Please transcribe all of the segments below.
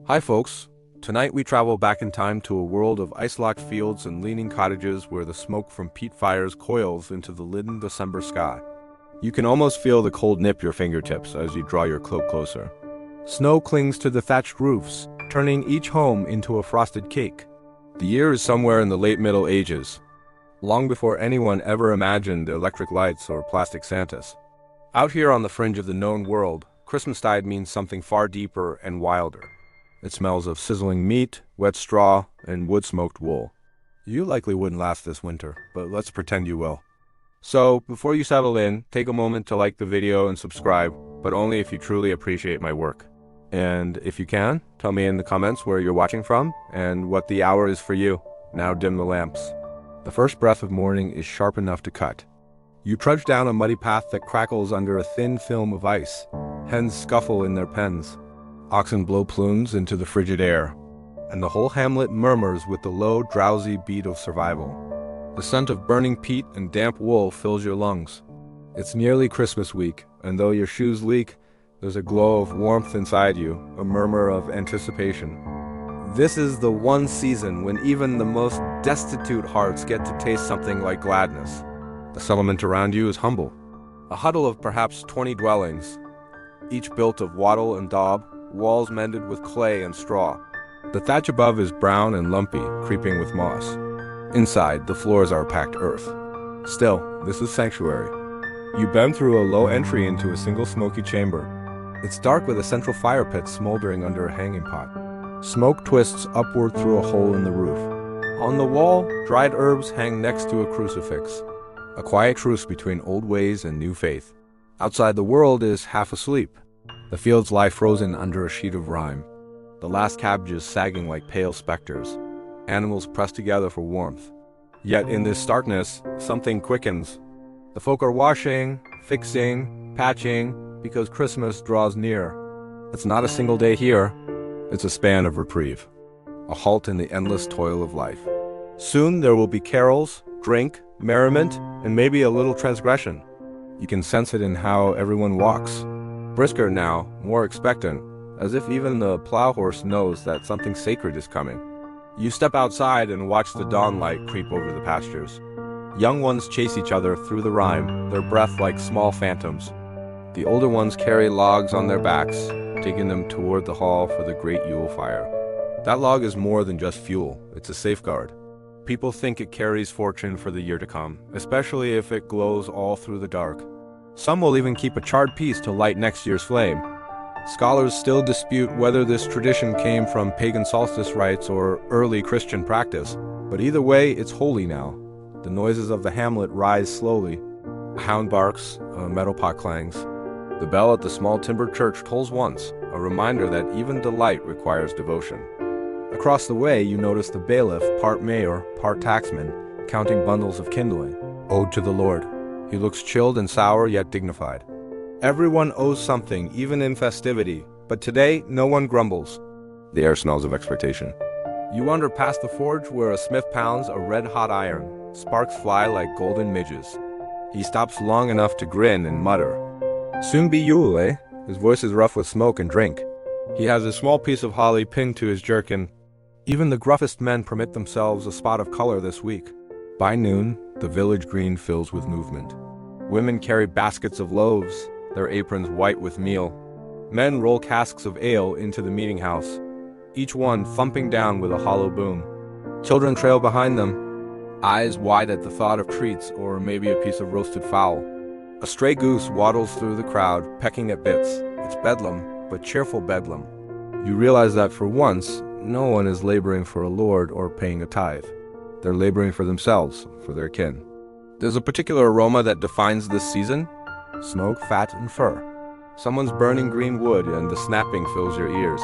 Hi folks, tonight we travel back in time to a world of ice-locked fields and leaning cottages where the smoke from peat fires coils into the leaden December sky. You can almost feel the cold nip your fingertips as you draw your cloak closer. Snow clings to the thatched roofs, turning each home into a frosted cake. The year is somewhere in the late Middle Ages, long before anyone ever imagined electric lights or plastic Santas. Out here on the fringe of the known world, Christmastide means something far deeper and wilder. It smells of sizzling meat, wet straw, and wood-smoked wool. You likely wouldn't last this winter, but let's pretend you will. So, before you settle in, take a moment to like the video and subscribe, but only if you truly appreciate my work. And if you can, tell me in the comments where you're watching from and what the hour is for you. Now dim the lamps. The first breath of morning is sharp enough to cut. You trudge down a muddy path that crackles under a thin film of ice. Hens scuffle in their pens. Oxen blow plumes into the frigid air, and the whole hamlet murmurs with the low, drowsy beat of survival. The scent of burning peat and damp wool fills your lungs. It's nearly Christmas week, and though your shoes leak, there's a glow of warmth inside you, a murmur of anticipation. This is the one season when even the most destitute hearts get to taste something like gladness. The settlement around you is humble. A huddle of perhaps 20 dwellings, each built of wattle and daub, walls mended with clay and straw. The thatch above is brown and lumpy, creeping with moss. Inside, the floors are packed earth. Still, this is sanctuary. You bend through a low entry into a single smoky chamber. It's dark with a central fire pit smoldering under a hanging pot. Smoke twists upward through a hole in the roof. On the wall, dried herbs hang next to a crucifix. A quiet truce between old ways and new faith. Outside, the world is half asleep. The fields lie frozen under a sheet of rime, the last cabbages sagging like pale specters, animals pressed together for warmth. Yet in this starkness, something quickens. The folk are washing, fixing, patching, because Christmas draws near. It's not a single day here, it's a span of reprieve, a halt in the endless toil of life. Soon there will be carols, drink, merriment, and maybe a little transgression. You can sense it in how everyone walks. Brisker now, more expectant, as if even the plow horse knows that something sacred is coming. You step outside and watch the dawn light creep over the pastures. Young ones chase each other through the rime, their breath like small phantoms. The older ones carry logs on their backs, taking them toward the hall for the great Yule fire. That log is more than just fuel, it's a safeguard. People think it carries fortune for the year to come, especially if it glows all through the dark. Some will even keep a charred piece to light next year's flame. Scholars still dispute whether this tradition came from pagan solstice rites or early Christian practice, but either way, it's holy now. The noises of the hamlet rise slowly. A hound barks, a meadow pot clangs. The bell at the small timber church tolls once, a reminder that even delight requires devotion. Across the way, you notice the bailiff, part mayor, part taxman, counting bundles of kindling. Ode to the Lord. He looks chilled and sour, yet dignified. Everyone owes something, even in festivity, but today, no one grumbles. The air smells of expectation. You wander past the forge where a smith pounds a red-hot iron. Sparks fly like golden midges. He stops long enough to grin and mutter. Soon be Yule, eh? His voice is rough with smoke and drink. He has a small piece of holly pinned to his jerkin. Even the gruffest men permit themselves a spot of color this week. By noon, the village green fills with movement. Women carry baskets of loaves, their aprons white with meal. Men roll casks of ale into the meeting house, each one thumping down with a hollow boom. Children trail behind them, eyes wide at the thought of treats or maybe a piece of roasted fowl. A stray goose waddles through the crowd, pecking at bits. It's bedlam, but cheerful bedlam. You realize that for once, no one is laboring for a lord or paying a tithe. They're laboring for themselves, for their kin. There's a particular aroma that defines this season. Smoke, fat, and fur. Someone's burning green wood and the snapping fills your ears.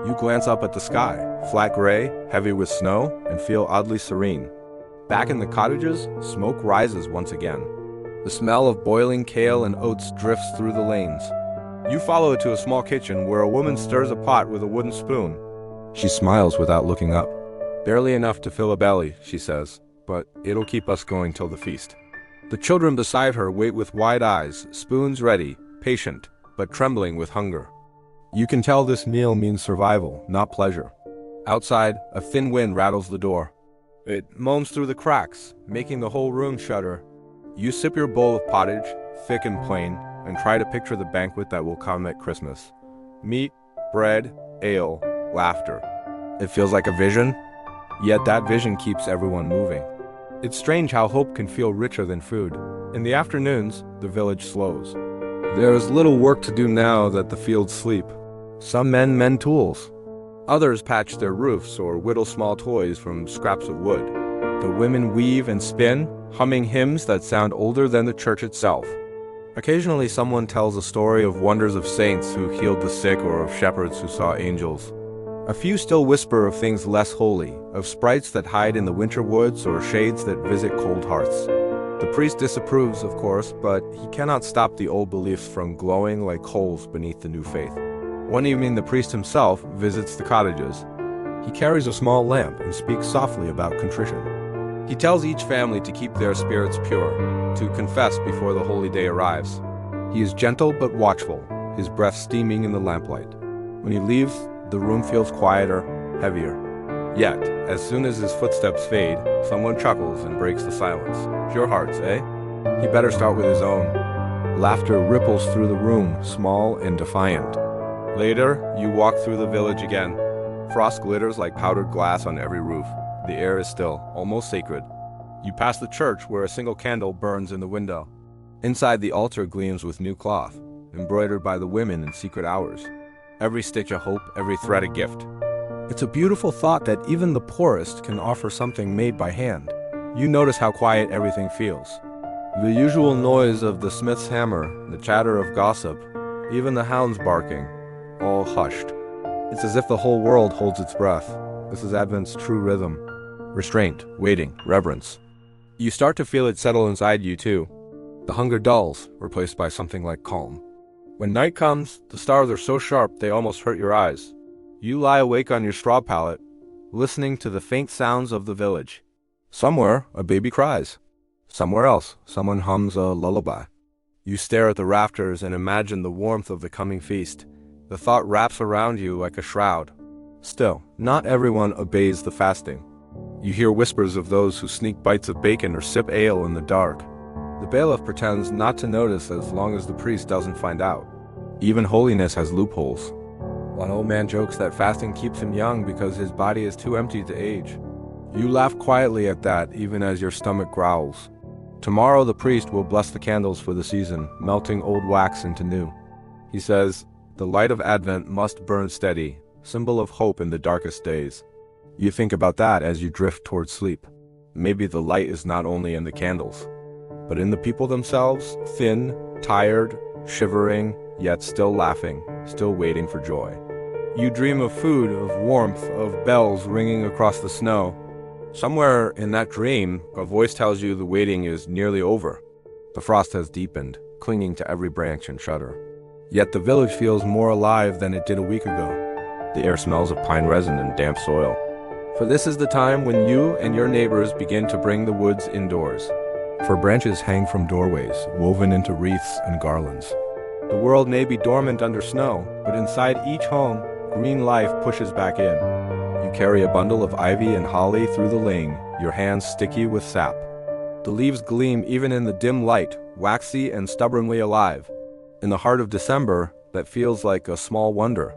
You glance up at the sky, flat gray, heavy with snow, and feel oddly serene. Back in the cottages, smoke rises once again. The smell of boiling kale and oats drifts through the lanes. You follow it to a small kitchen where a woman stirs a pot with a wooden spoon. She smiles without looking up. Barely enough to fill a belly, she says, but it'll keep us going till the feast. The children beside her wait with wide eyes, spoons ready, patient, but trembling with hunger. You can tell this meal means survival, not pleasure. Outside, a thin wind rattles the door. It moans through the cracks, making the whole room shudder. You sip your bowl of pottage, thick and plain, and try to picture the banquet that will come at Christmas. Meat, bread, ale, laughter. It feels like a vision, yet that vision keeps everyone moving. It's strange how hope can feel richer than food. In the afternoons, the village slows. There is little work to do now that the fields sleep. Some men mend tools. Others patch their roofs or whittle small toys from scraps of wood. The women weave and spin, humming hymns that sound older than the church itself. Occasionally someone tells a story of wonders of saints who healed the sick or of shepherds who saw angels. A few still whisper of things less holy, of sprites that hide in the winter woods or shades that visit cold hearths. The priest disapproves, of course, but he cannot stop the old beliefs from glowing like coals beneath the new faith. One evening the priest himself visits the cottages. He carries a small lamp and speaks softly about contrition. He tells each family to keep their spirits pure, to confess before the holy day arrives. He is gentle but watchful, his breath steaming in the lamplight. When he leaves, the room feels quieter, heavier. Yet, as soon as his footsteps fade, someone chuckles and breaks the silence. Pure hearts, eh? He better start with his own. Laughter ripples through the room, small and defiant. Later, you walk through the village again. Frost glitters like powdered glass on every roof. The air is still, almost sacred. You pass the church where a single candle burns in the window. Inside, the altar gleams with new cloth, embroidered by the women in secret hours. Every stitch a hope, every thread a gift. It's a beautiful thought that even the poorest can offer something made by hand. You notice how quiet everything feels. The usual noise of the smith's hammer, the chatter of gossip, even the hounds barking, all hushed. It's as if the whole world holds its breath. This is Advent's true rhythm. Restraint, waiting, reverence. You start to feel it settle inside you too. The hunger dulls, replaced by something like calm. When night comes, the stars are so sharp they almost hurt your eyes. You lie awake on your straw pallet, listening to the faint sounds of the village. Somewhere, a baby cries. Somewhere else, someone hums a lullaby. You stare at the rafters and imagine the warmth of the coming feast. The thought wraps around you like a shroud. Still, not everyone obeys the fasting. You hear whispers of those who sneak bites of bacon or sip ale in the dark. The bailiff pretends not to notice as long as the priest doesn't find out. Even holiness has loopholes. One old man jokes that fasting keeps him young because his body is too empty to age. You laugh quietly at that even as your stomach growls. Tomorrow the priest will bless the candles for the season, melting old wax into new. He says, "The light of Advent must burn steady, symbol of hope in the darkest days." You think about that as you drift towards sleep. Maybe the light is not only in the candles, but in the people themselves, thin, tired, shivering, yet still laughing, still waiting for joy. You dream of food, of warmth, of bells ringing across the snow. Somewhere in that dream, a voice tells you the waiting is nearly over. The frost has deepened, clinging to every branch and shutter. Yet the village feels more alive than it did a week ago. The air smells of pine resin and damp soil. For this is the time when you and your neighbors begin to bring the woods indoors. For branches hang from doorways, woven into wreaths and garlands. The world may be dormant under snow, but inside each home, green life pushes back in. You carry a bundle of ivy and holly through the lane, your hands sticky with sap. The leaves gleam even in the dim light, waxy and stubbornly alive. In the heart of December, that feels like a small wonder.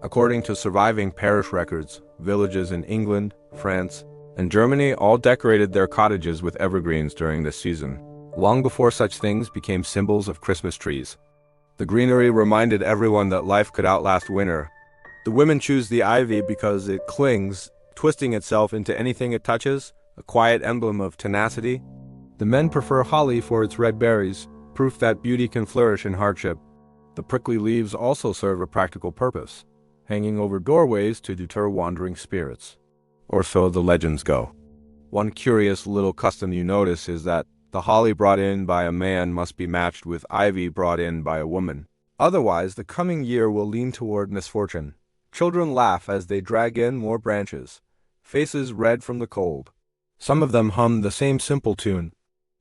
According to surviving parish records, villages in England, France, and Germany all decorated their cottages with evergreens during this season, long before such things became symbols of Christmas trees. The greenery reminded everyone that life could outlast winter. The women choose the ivy because it clings, twisting itself into anything it touches, a quiet emblem of tenacity. The men prefer holly for its red berries, proof that beauty can flourish in hardship. The prickly leaves also serve a practical purpose, hanging over doorways to deter wandering spirits. Or so the legends go. One curious little custom you notice is that the holly brought in by a man must be matched with ivy brought in by a woman. Otherwise, the coming year will lean toward misfortune. Children laugh as they drag in more branches, faces red from the cold. Some of them hum the same simple tune,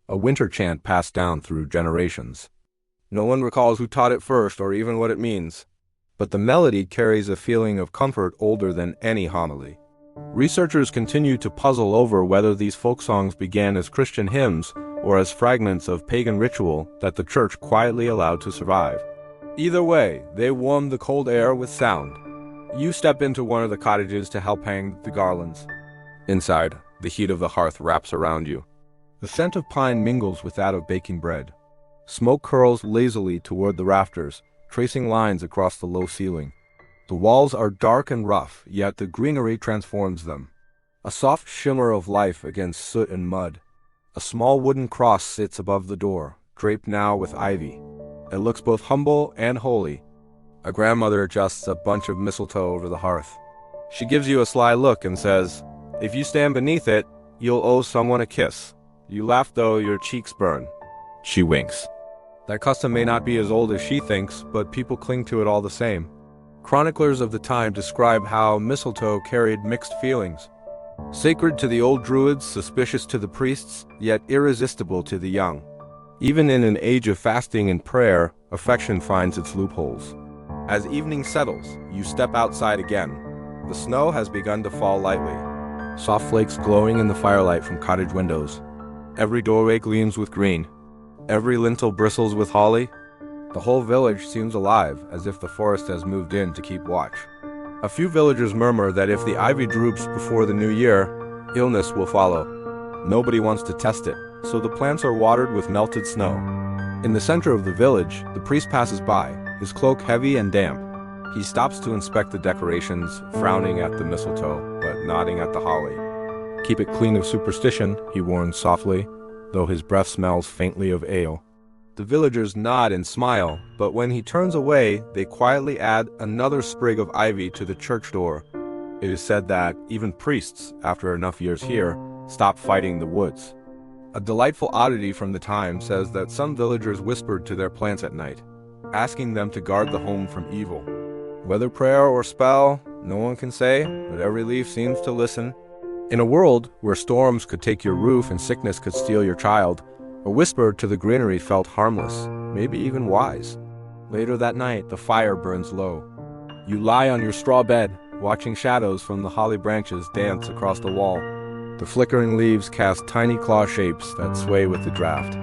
a winter chant passed down through generations. No one recalls who taught it first or even what it means. but the melody carries a feeling of comfort older than any homily. Researchers continue to puzzle over whether these folk songs began as Christian hymns or as fragments of pagan ritual that the church quietly allowed to survive. Either way, they warm the cold air with sound. You step into one of the cottages to help hang the garlands. Inside, the heat of the hearth wraps around you. The scent of pine mingles with that of baking bread. Smoke curls lazily toward the rafters, tracing lines across the low ceiling. The walls are dark and rough, yet the greenery transforms them. A soft shimmer of life against soot and mud. A small wooden cross sits above the door, draped now with ivy. It looks both humble and holy. A grandmother adjusts a bunch of mistletoe over the hearth. She gives you a sly look and says, "If you stand beneath it, you'll owe someone a kiss. You laugh though your cheeks burn." She winks. That custom may not be as old as she thinks, but people cling to it all the same. Chroniclers of the time describe how mistletoe carried mixed feelings. Sacred to the old druids, suspicious to the priests, yet irresistible to the young. Even in an age of fasting and prayer, affection finds its loopholes. As evening settles, you step outside again. The snow has begun to fall lightly. Soft flakes glowing in the firelight from cottage windows. Every doorway gleams with green. Every lintel bristles with holly. The whole village seems alive, as if the forest has moved in to keep watch. A few villagers murmur that if the ivy droops before the new year, illness will follow. Nobody wants to test it, so the plants are watered with melted snow. In the center of the village, the priest passes by, his cloak heavy and damp. He stops to inspect the decorations, frowning at the mistletoe, but nodding at the holly. "Keep it clean of superstition," he warns softly, though his breath smells faintly of ale. The villagers nod and smile, but when he turns away, they quietly add another sprig of ivy to the church door. It is said that even priests, after enough years here, stop fighting the woods. A delightful oddity from the time says that some villagers whispered to their plants at night, asking them to guard the home from evil. Whether prayer or spell, no one can say, but every leaf seems to listen. In a world where storms could take your roof and sickness could steal your child, a whisper to the greenery felt harmless, maybe even wise. Later that night, the fire burns low. You lie on your straw bed, watching shadows from the holly branches dance across the wall. The flickering leaves cast tiny claw shapes that sway with the draft.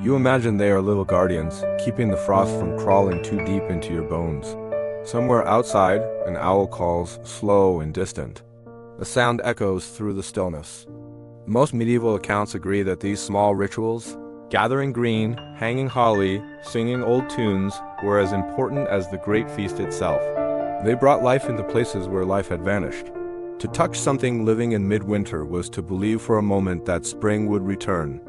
You imagine they are little guardians, keeping the frost from crawling too deep into your bones. Somewhere outside, an owl calls, slow and distant. The sound echoes through the stillness. Most medieval accounts agree that these small rituals, gathering green, hanging holly, singing old tunes, were as important as the great feast itself. They brought life into places where life had vanished. To touch something living in midwinter was to believe for a moment that spring would return.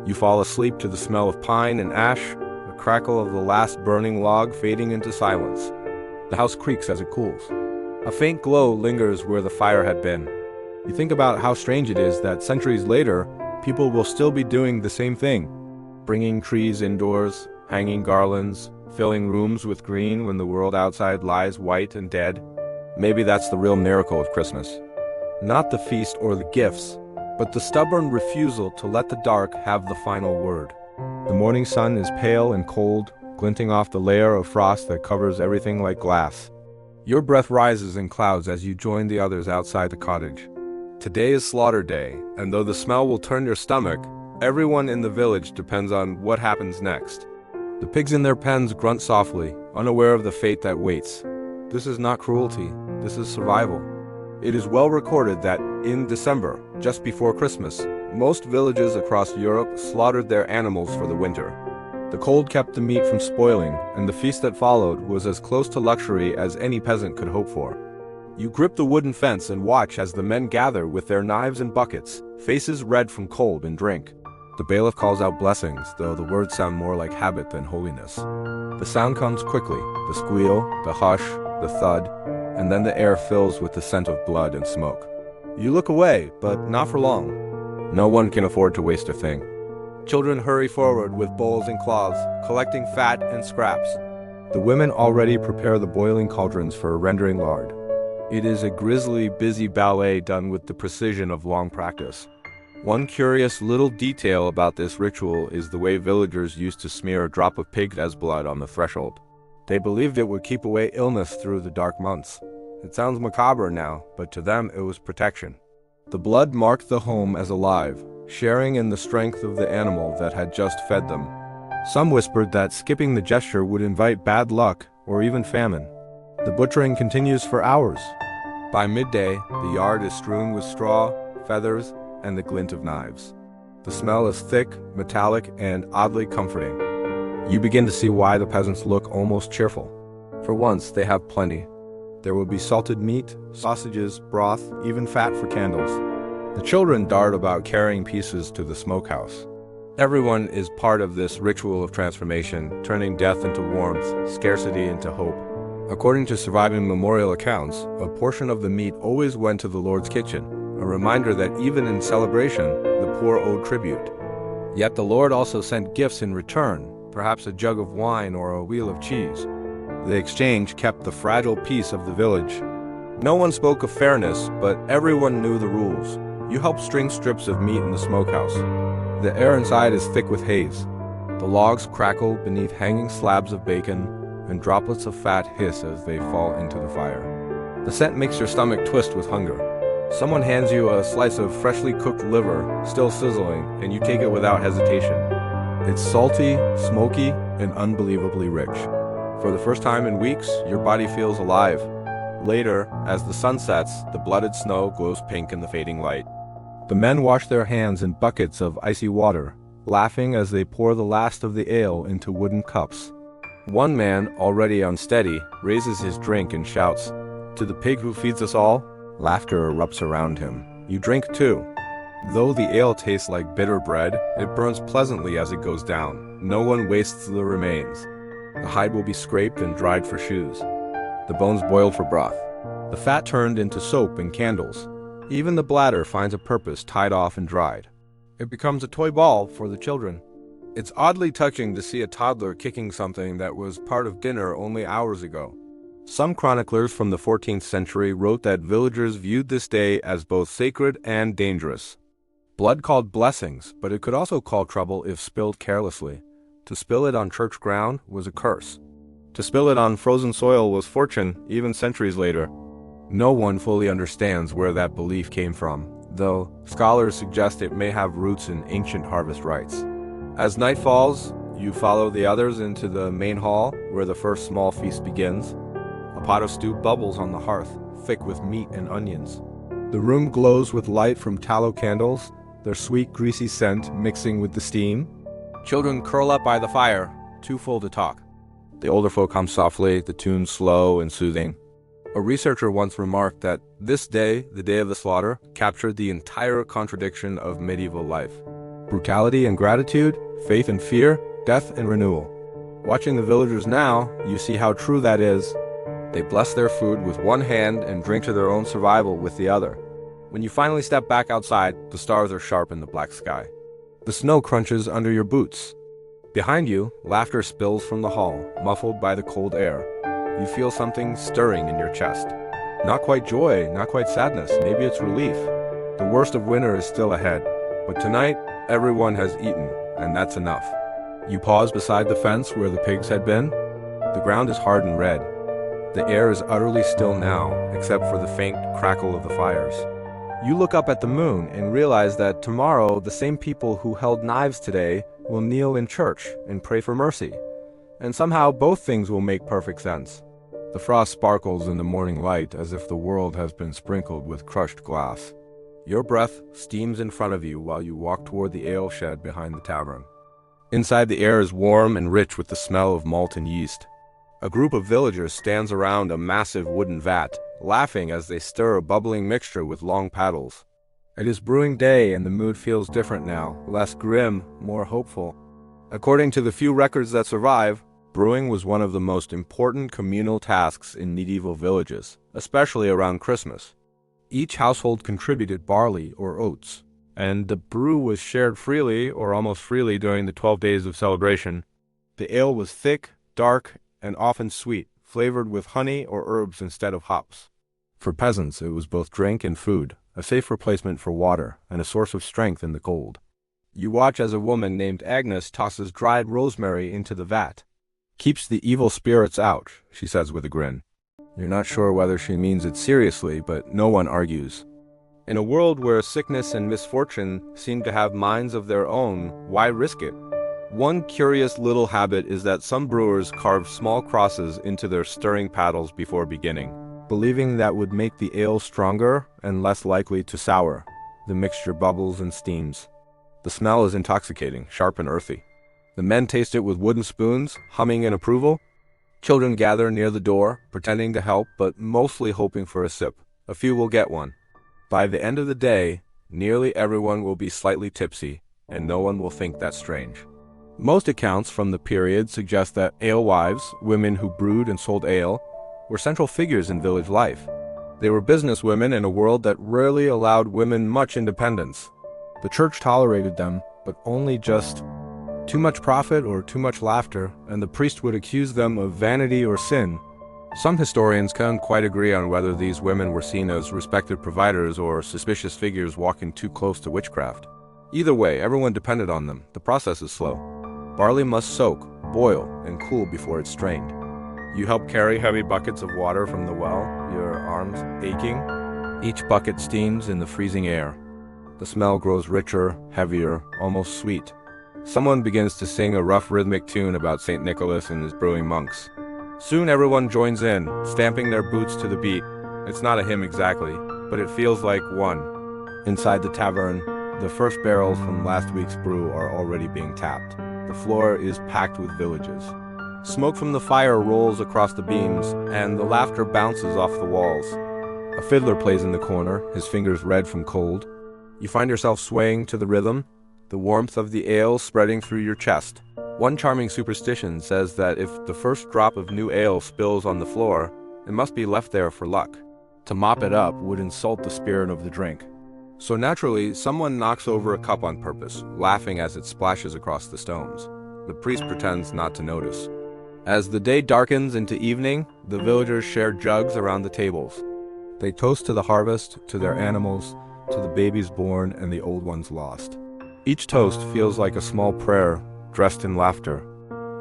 You fall asleep to the smell of pine and ash, the crackle of the last burning log fading into silence. The house creaks as it cools. A faint glow lingers where the fire had been. You think about how strange it is that centuries later, people will still be doing the same thing. Bringing trees indoors, hanging garlands, filling rooms with green when the world outside lies white and dead. Maybe that's the real miracle of Christmas. Not the feast or the gifts, but the stubborn refusal to let the dark have the final word. The morning sun is pale and cold, glinting off the layer of frost that covers everything like glass. Your breath rises in clouds as you join the others outside the cottage. Today is slaughter day, and though the smell will turn your stomach, everyone in the village depends on what happens next. The pigs in their pens grunt softly, unaware of the fate that waits. This is not cruelty, this is survival. It is well recorded that in December, just before Christmas, most villages across Europe slaughtered their animals for the winter. The cold kept the meat from spoiling, and the feast that followed was as close to luxury as any peasant could hope for. You grip the wooden fence and watch as the men gather with their knives and buckets, faces red from cold and drink. The bailiff calls out blessings, though the words sound more like habit than holiness. The sound comes quickly, the squeal, the hush, the thud, and then the air fills with the scent of blood and smoke. You look away, but not for long. No one can afford to waste a thing. Children hurry forward with bowls and cloths, collecting fat and scraps. The women already prepare the boiling cauldrons for rendering lard. It is a grisly, busy ballet done with the precision of long practice. One curious little detail about this ritual is the way villagers used to smear a drop of pig's blood on the threshold. They believed it would keep away illness through the dark months. It sounds macabre now, but to them it was protection. The blood marked the home as alive, sharing in the strength of the animal that had just fed them. Some whispered that skipping the gesture would invite bad luck or even famine. The butchering continues for hours. By midday, the yard is strewn with straw, feathers, and the glint of knives. The smell is thick, metallic, and oddly comforting. You begin to see why the peasants look almost cheerful. For once, they have plenty. There will be salted meat, sausages, broth, even fat for candles. The children dart about carrying pieces to the smokehouse. Everyone is part of this ritual of transformation, turning death into warmth, scarcity into hope. According to surviving memorial accounts, a portion of the meat always went to the Lord's kitchen, a reminder that even in celebration, the poor owed tribute. Yet the Lord also sent gifts in return, perhaps a jug of wine or a wheel of cheese. The exchange kept the fragile peace of the village. No one spoke of fairness, but everyone knew the rules. You help string strips of meat in the smokehouse. The air inside is thick with haze. The logs crackle beneath hanging slabs of bacon, and droplets of fat hiss as they fall into the fire. The scent makes your stomach twist with hunger. Someone hands you a slice of freshly cooked liver, still sizzling, and you take it without hesitation. It's salty, smoky, and unbelievably rich. For the first time in weeks, your body feels alive. Later, as the sun sets, the blooded snow glows pink in the fading light. The men wash their hands in buckets of icy water, laughing as they pour the last of the ale into wooden cups. One man, already unsteady, raises his drink and shouts, "To the pig who feeds us all?" Laughter erupts around him. You drink too. Though the ale tastes like bitter bread, it burns pleasantly as it goes down. No one wastes the remains. The hide will be scraped and dried for shoes. The bones boiled for broth. The fat turned into soap and candles. Even the bladder finds a purpose tied off and dried. It becomes a toy ball for the children. It's oddly touching to see a toddler kicking something that was part of dinner only hours ago. Some chroniclers from the 14th century wrote that villagers viewed this day as both sacred and dangerous. Blood called blessings, but it could also call trouble if spilled carelessly. To spill it on church ground was a curse. To spill it on frozen soil was fortune, even centuries later. No one fully understands where that belief came from, though scholars suggest it may have roots in ancient harvest rites. As night falls, you follow the others into the main hall, where the first small feast begins. A pot of stew bubbles on the hearth, thick with meat and onions. The room glows with light from tallow candles, their sweet, greasy scent mixing with the steam. Children curl up by the fire, too full to talk. The older folk hum softly, the tune slow and soothing. A researcher once remarked that this day, the day of the slaughter, captured the entire contradiction of medieval life. Brutality and gratitude, faith and fear, death and renewal. Watching the villagers now, you see how true that is. They bless their food with one hand and drink to their own survival with the other. When you finally step back outside, the stars are sharp in the black sky. The snow crunches under your boots. Behind you, laughter spills from the hall, muffled by the cold air. You feel something stirring in your chest. Not quite joy, not quite sadness, maybe it's relief. The worst of winter is still ahead. But tonight, everyone has eaten, and that's enough. You pause beside the fence where the pigs had been. The ground is hard and red. The air is utterly still now, except for the faint crackle of the fires. You look up at the moon and realize that tomorrow the same people who held knives today will kneel in church and pray for mercy. And somehow both things will make perfect sense. The frost sparkles in the morning light as if the world has been sprinkled with crushed glass. Your breath steams in front of you while you walk toward the ale shed behind the tavern. Inside, the air is warm and rich with the smell of malt and yeast. A group of villagers stands around a massive wooden vat, laughing as they stir a bubbling mixture with long paddles. It is brewing day and the mood feels different now, less grim, more hopeful. According to the few records that survive, brewing was one of the most important communal tasks in medieval villages, especially around Christmas. Each household contributed barley or oats, and the brew was shared freely or almost freely during the 12 days of celebration. The ale was thick, dark, and often sweet, flavored with honey or herbs instead of hops. For peasants, it was both drink and food, a safe replacement for water, and a source of strength in the cold. You watch as a woman named Agnes tosses dried rosemary into the vat. Keeps the evil spirits out, she says with a grin. You're not sure whether she means it seriously, but no one argues. In a world where sickness and misfortune seem to have minds of their own, why risk it? One curious little habit is that some brewers carve small crosses into their stirring paddles before beginning, believing that would make the ale stronger and less likely to sour. The mixture bubbles and steams. The smell is intoxicating, sharp and earthy. The men taste it with wooden spoons, humming in approval. Children gather near the door, pretending to help, but mostly hoping for a sip. A few will get one. By the end of the day, nearly everyone will be slightly tipsy, and no one will think that's strange. Most accounts from the period suggest that alewives, women who brewed and sold ale, were central figures in village life. They were businesswomen in a world that rarely allowed women much independence. The church tolerated them, but only just too much profit or too much laughter, and the priest would accuse them of vanity or sin. Some historians can't quite agree on whether these women were seen as respected providers or suspicious figures walking too close to witchcraft. Either way, everyone depended on them. The process is slow. Barley must soak, boil, and cool before it's strained. You help carry heavy buckets of water from the well, your arms aching. Each bucket steams in the freezing air. The smell grows richer, heavier, almost sweet. Someone begins to sing a rough rhythmic tune about St. Nicholas and his brewing monks. Soon everyone joins in, stamping their boots to the beat. It's not a hymn exactly, but it feels like one. Inside the tavern, the first barrels from last week's brew are already being tapped. The floor is packed with villagers. Smoke from the fire rolls across the beams, and the laughter bounces off the walls. A fiddler plays in the corner, his fingers red from cold. You find yourself swaying to the rhythm, the warmth of the ale spreading through your chest. One charming superstition says that if the first drop of new ale spills on the floor, it must be left there for luck. To mop it up would insult the spirit of the drink. So naturally, someone knocks over a cup on purpose, laughing as it splashes across the stones. The priest pretends not to notice. As the day darkens into evening, the villagers share jugs around the tables. They toast to the harvest, to their animals, to the babies born and the old ones lost. Each toast feels like a small prayer, dressed in laughter.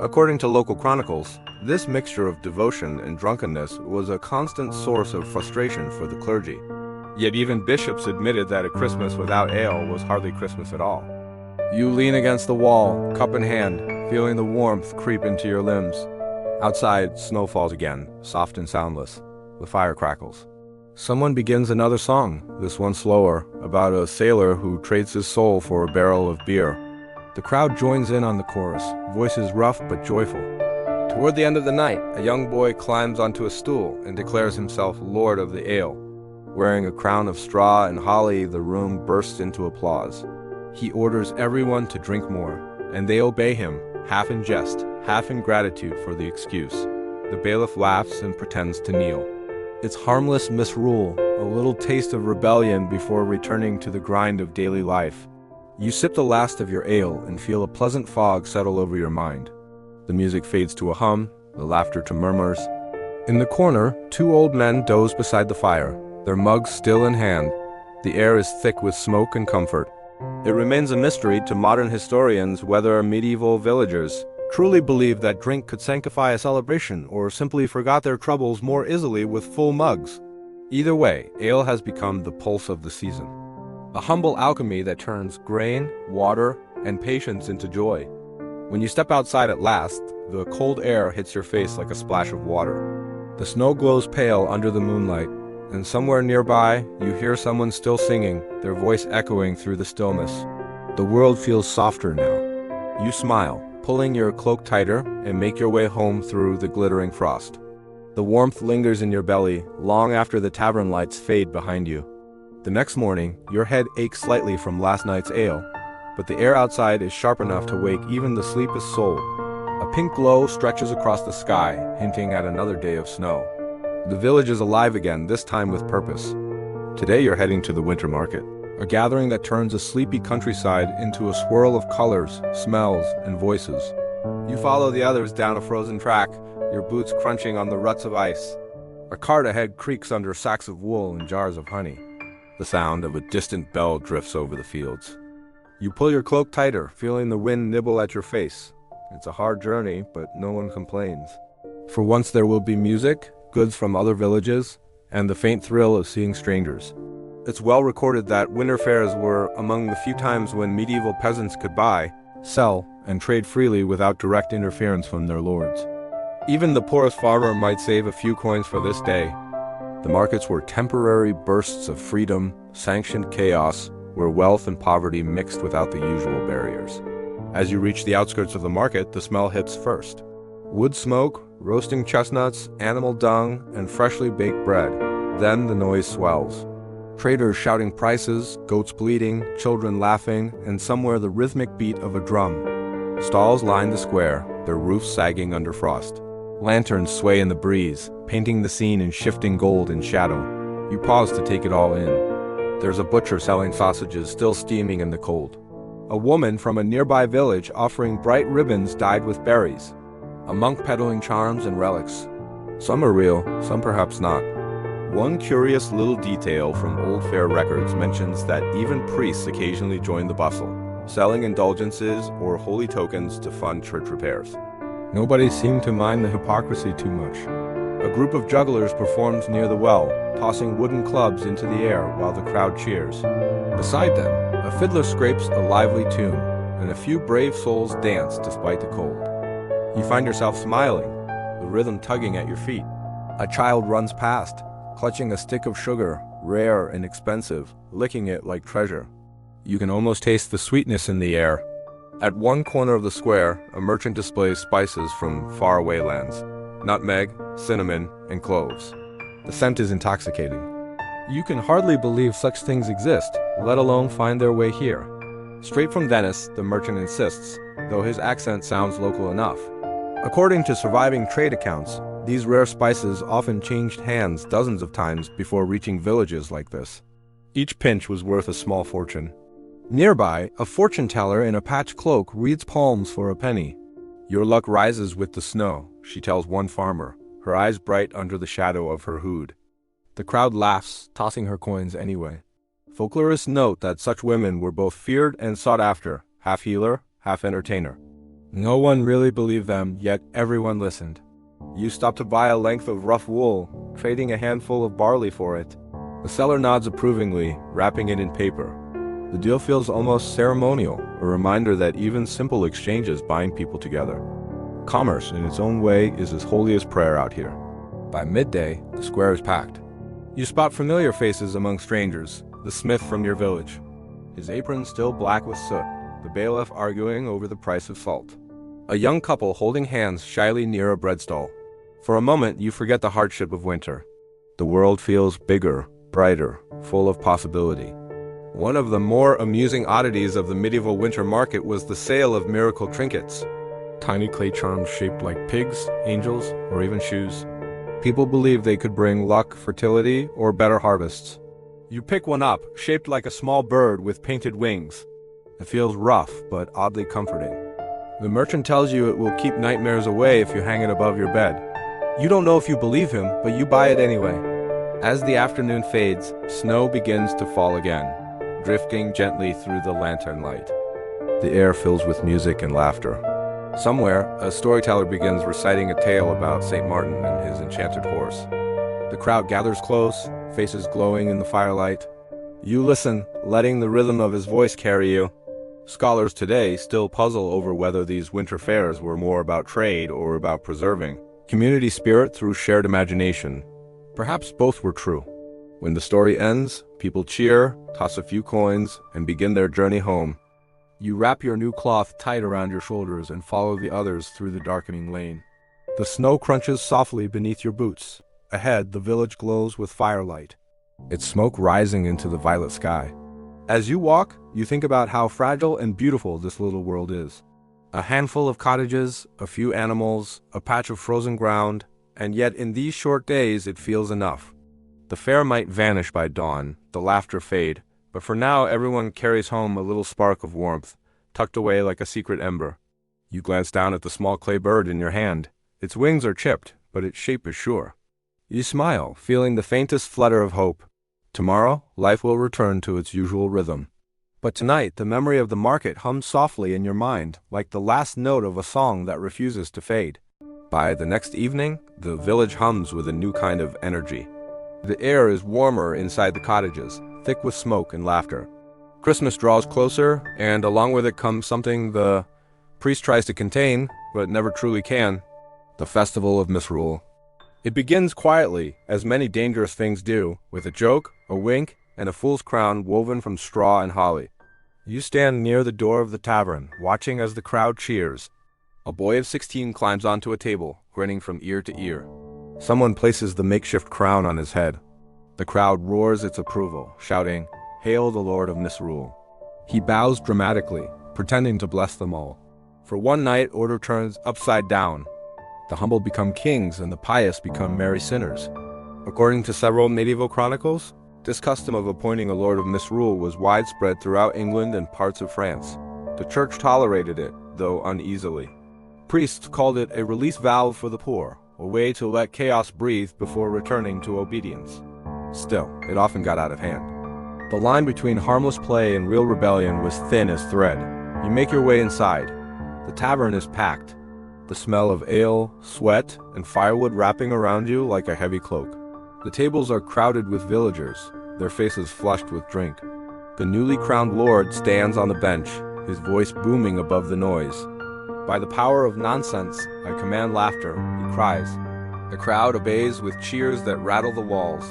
According to local chronicles, this mixture of devotion and drunkenness was a constant source of frustration for the clergy. Yet even bishops admitted that a Christmas without ale was hardly Christmas at all. You lean against the wall, cup in hand, feeling the warmth creep into your limbs. Outside, snow falls again, soft and soundless. The fire crackles. Someone begins another song, this one slower, about a sailor who trades his soul for a barrel of beer. The crowd joins in on the chorus, voices rough but joyful. Toward the end of the night, a young boy climbs onto a stool and declares himself Lord of the Ale. Wearing a crown of straw and holly, the room bursts into applause. He orders everyone to drink more, and they obey him, half in jest, half in gratitude for the excuse. The bailiff laughs and pretends to kneel. It's harmless misrule, a little taste of rebellion before returning to the grind of daily life. You sip the last of your ale and feel a pleasant fog settle over your mind. The music fades to a hum, the laughter to murmurs. In the corner, two old men doze beside the fire, their mugs still in hand. The air is thick with smoke and comfort. It remains a mystery to modern historians whether medieval villagers truly believed that drink could sanctify a celebration or simply forgot their troubles more easily with full mugs. Either way, ale has become the pulse of the season. A humble alchemy that turns grain, water, and patience into joy. When you step outside at last, the cold air hits your face like a splash of water. The snow glows pale under the moonlight, and somewhere nearby, you hear someone still singing, their voice echoing through the stillness. The world feels softer now. You smile, pulling your cloak tighter, and make your way home through the glittering frost. The warmth lingers in your belly long after the tavern lights fade behind you. The next morning, your head aches slightly from last night's ale, but the air outside is sharp enough to wake even the sleepiest soul. A pink glow stretches across the sky, hinting at another day of snow. The village is alive again, this time with purpose. Today you're heading to the winter market, a gathering that turns a sleepy countryside into a swirl of colors, smells, and voices. You follow the others down a frozen track, your boots crunching on the ruts of ice. A cart ahead creaks under sacks of wool and jars of honey. The sound of a distant bell drifts over the fields. You pull your cloak tighter, feeling the wind nibble at your face. It's a hard journey, but no one complains. For once there will be music, goods from other villages, and the faint thrill of seeing strangers. It's well recorded that winter fairs were among the few times when medieval peasants could buy, sell, and trade freely without direct interference from their lords. Even the poorest farmer might save a few coins for this day. The markets were temporary bursts of freedom, sanctioned chaos, where wealth and poverty mixed without the usual barriers. As you reach the outskirts of the market, the smell hits first. Wood smoke, roasting chestnuts, animal dung, and freshly baked bread. Then the noise swells. Traders shouting prices, goats bleating, children laughing, and somewhere the rhythmic beat of a drum. Stalls line the square, their roofs sagging under frost. Lanterns sway in the breeze, painting the scene in shifting gold and shadow. You pause to take it all in. There's a butcher selling sausages still steaming in the cold. A woman from a nearby village offering bright ribbons dyed with berries. A monk peddling charms and relics. Some are real, some perhaps not. One curious little detail from old fair records mentions that even priests occasionally join the bustle, selling indulgences or holy tokens to fund church repairs. Nobody seemed to mind the hypocrisy too much. A group of jugglers performs near the well, tossing wooden clubs into the air while the crowd cheers. Beside them, a fiddler scrapes a lively tune, and a few brave souls dance despite the cold. You find yourself smiling, the rhythm tugging at your feet. A child runs past, clutching a stick of sugar, rare and expensive, licking it like treasure. You can almost taste the sweetness in the air. At one corner of the square, a merchant displays spices from faraway lands. Nutmeg, cinnamon, and cloves. The scent is intoxicating. You can hardly believe such things exist, let alone find their way here. Straight from Venice, the merchant insists, though his accent sounds local enough. According to surviving trade accounts, these rare spices often changed hands dozens of times before reaching villages like this. Each pinch was worth a small fortune. Nearby, a fortune teller in a patched cloak reads palms for a penny. Your luck rises with the snow, she tells one farmer, her eyes bright under the shadow of her hood. The crowd laughs, tossing her coins anyway. Folklorists note that such women were both feared and sought after, half healer, half entertainer. No one really believed them, yet everyone listened. You stop to buy a length of rough wool, trading a handful of barley for it. The seller nods approvingly, wrapping it in paper. The deal feels almost ceremonial, a reminder that even simple exchanges bind people together. Commerce, in its own way, is as holy as prayer out here. By midday, the square is packed. You spot familiar faces among strangers, the smith from your village. His apron still black with soot, the bailiff arguing over the price of salt. A young couple holding hands shyly near a bread stall. For a moment, you forget the hardship of winter. The world feels bigger, brighter, full of possibility. One of the more amusing oddities of the medieval winter market was the sale of miracle trinkets. Tiny clay charms shaped like pigs, angels, or even shoes. People believed they could bring luck, fertility, or better harvests. You pick one up, shaped like a small bird with painted wings. It feels rough, but oddly comforting. The merchant tells you it will keep nightmares away if you hang it above your bed. You don't know if you believe him, but you buy it anyway. As the afternoon fades, snow begins to fall again, drifting gently through the lantern light. The air fills with music and laughter. Somewhere, a storyteller begins reciting a tale about St. Martin and his enchanted horse. The crowd gathers close, faces glowing in the firelight. You listen, letting the rhythm of his voice carry you. Scholars today still puzzle over whether these winter fairs were more about trade or about preserving community spirit through shared imagination. Perhaps both were true. When the story ends, people cheer, toss a few coins, and begin their journey home. You wrap your new cloth tight around your shoulders and follow the others through the darkening lane. The snow crunches softly beneath your boots. Ahead, the village glows with firelight, its smoke rising into the violet sky. As you walk, you think about how fragile and beautiful this little world is. A handful of cottages, a few animals, a patch of frozen ground, and yet in these short days it feels enough. The fair might vanish by dawn, the laughter fade, but for now everyone carries home a little spark of warmth, tucked away like a secret ember. You glance down at the small clay bird in your hand. Its wings are chipped, but its shape is sure. You smile, feeling the faintest flutter of hope. Tomorrow, life will return to its usual rhythm. But tonight, the memory of the market hums softly in your mind, like the last note of a song that refuses to fade. By the next evening, the village hums with a new kind of energy. The air is warmer inside the cottages, thick with smoke and laughter. Christmas draws closer, and along with it comes something the priest tries to contain, but never truly can: the festival of misrule. It begins quietly, as many dangerous things do, with a joke, a wink, and a fool's crown woven from straw and holly. You stand near the door of the tavern, watching as the crowd cheers. A boy of 16 climbs onto a table, grinning from ear to ear. Someone places the makeshift crown on his head. The crowd roars its approval, shouting, "Hail the Lord of Misrule." He bows dramatically, pretending to bless them all. For one night, order turns upside down. The humble become kings and the pious become merry sinners. According to several medieval chronicles, this custom of appointing a Lord of Misrule was widespread throughout England and parts of France. The church tolerated it, though uneasily. Priests called it a release valve for the poor, a way to let chaos breathe before returning to obedience. Still, it often got out of hand. The line between harmless play and real rebellion was thin as thread. You make your way inside. The tavern is packed. The smell of ale, sweat, and firewood wrapping around you like a heavy cloak. The tables are crowded with villagers, their faces flushed with drink. The newly crowned lord stands on the bench, his voice booming above the noise. "By the power of nonsense, I command laughter," he cries. The crowd obeys with cheers that rattle the walls.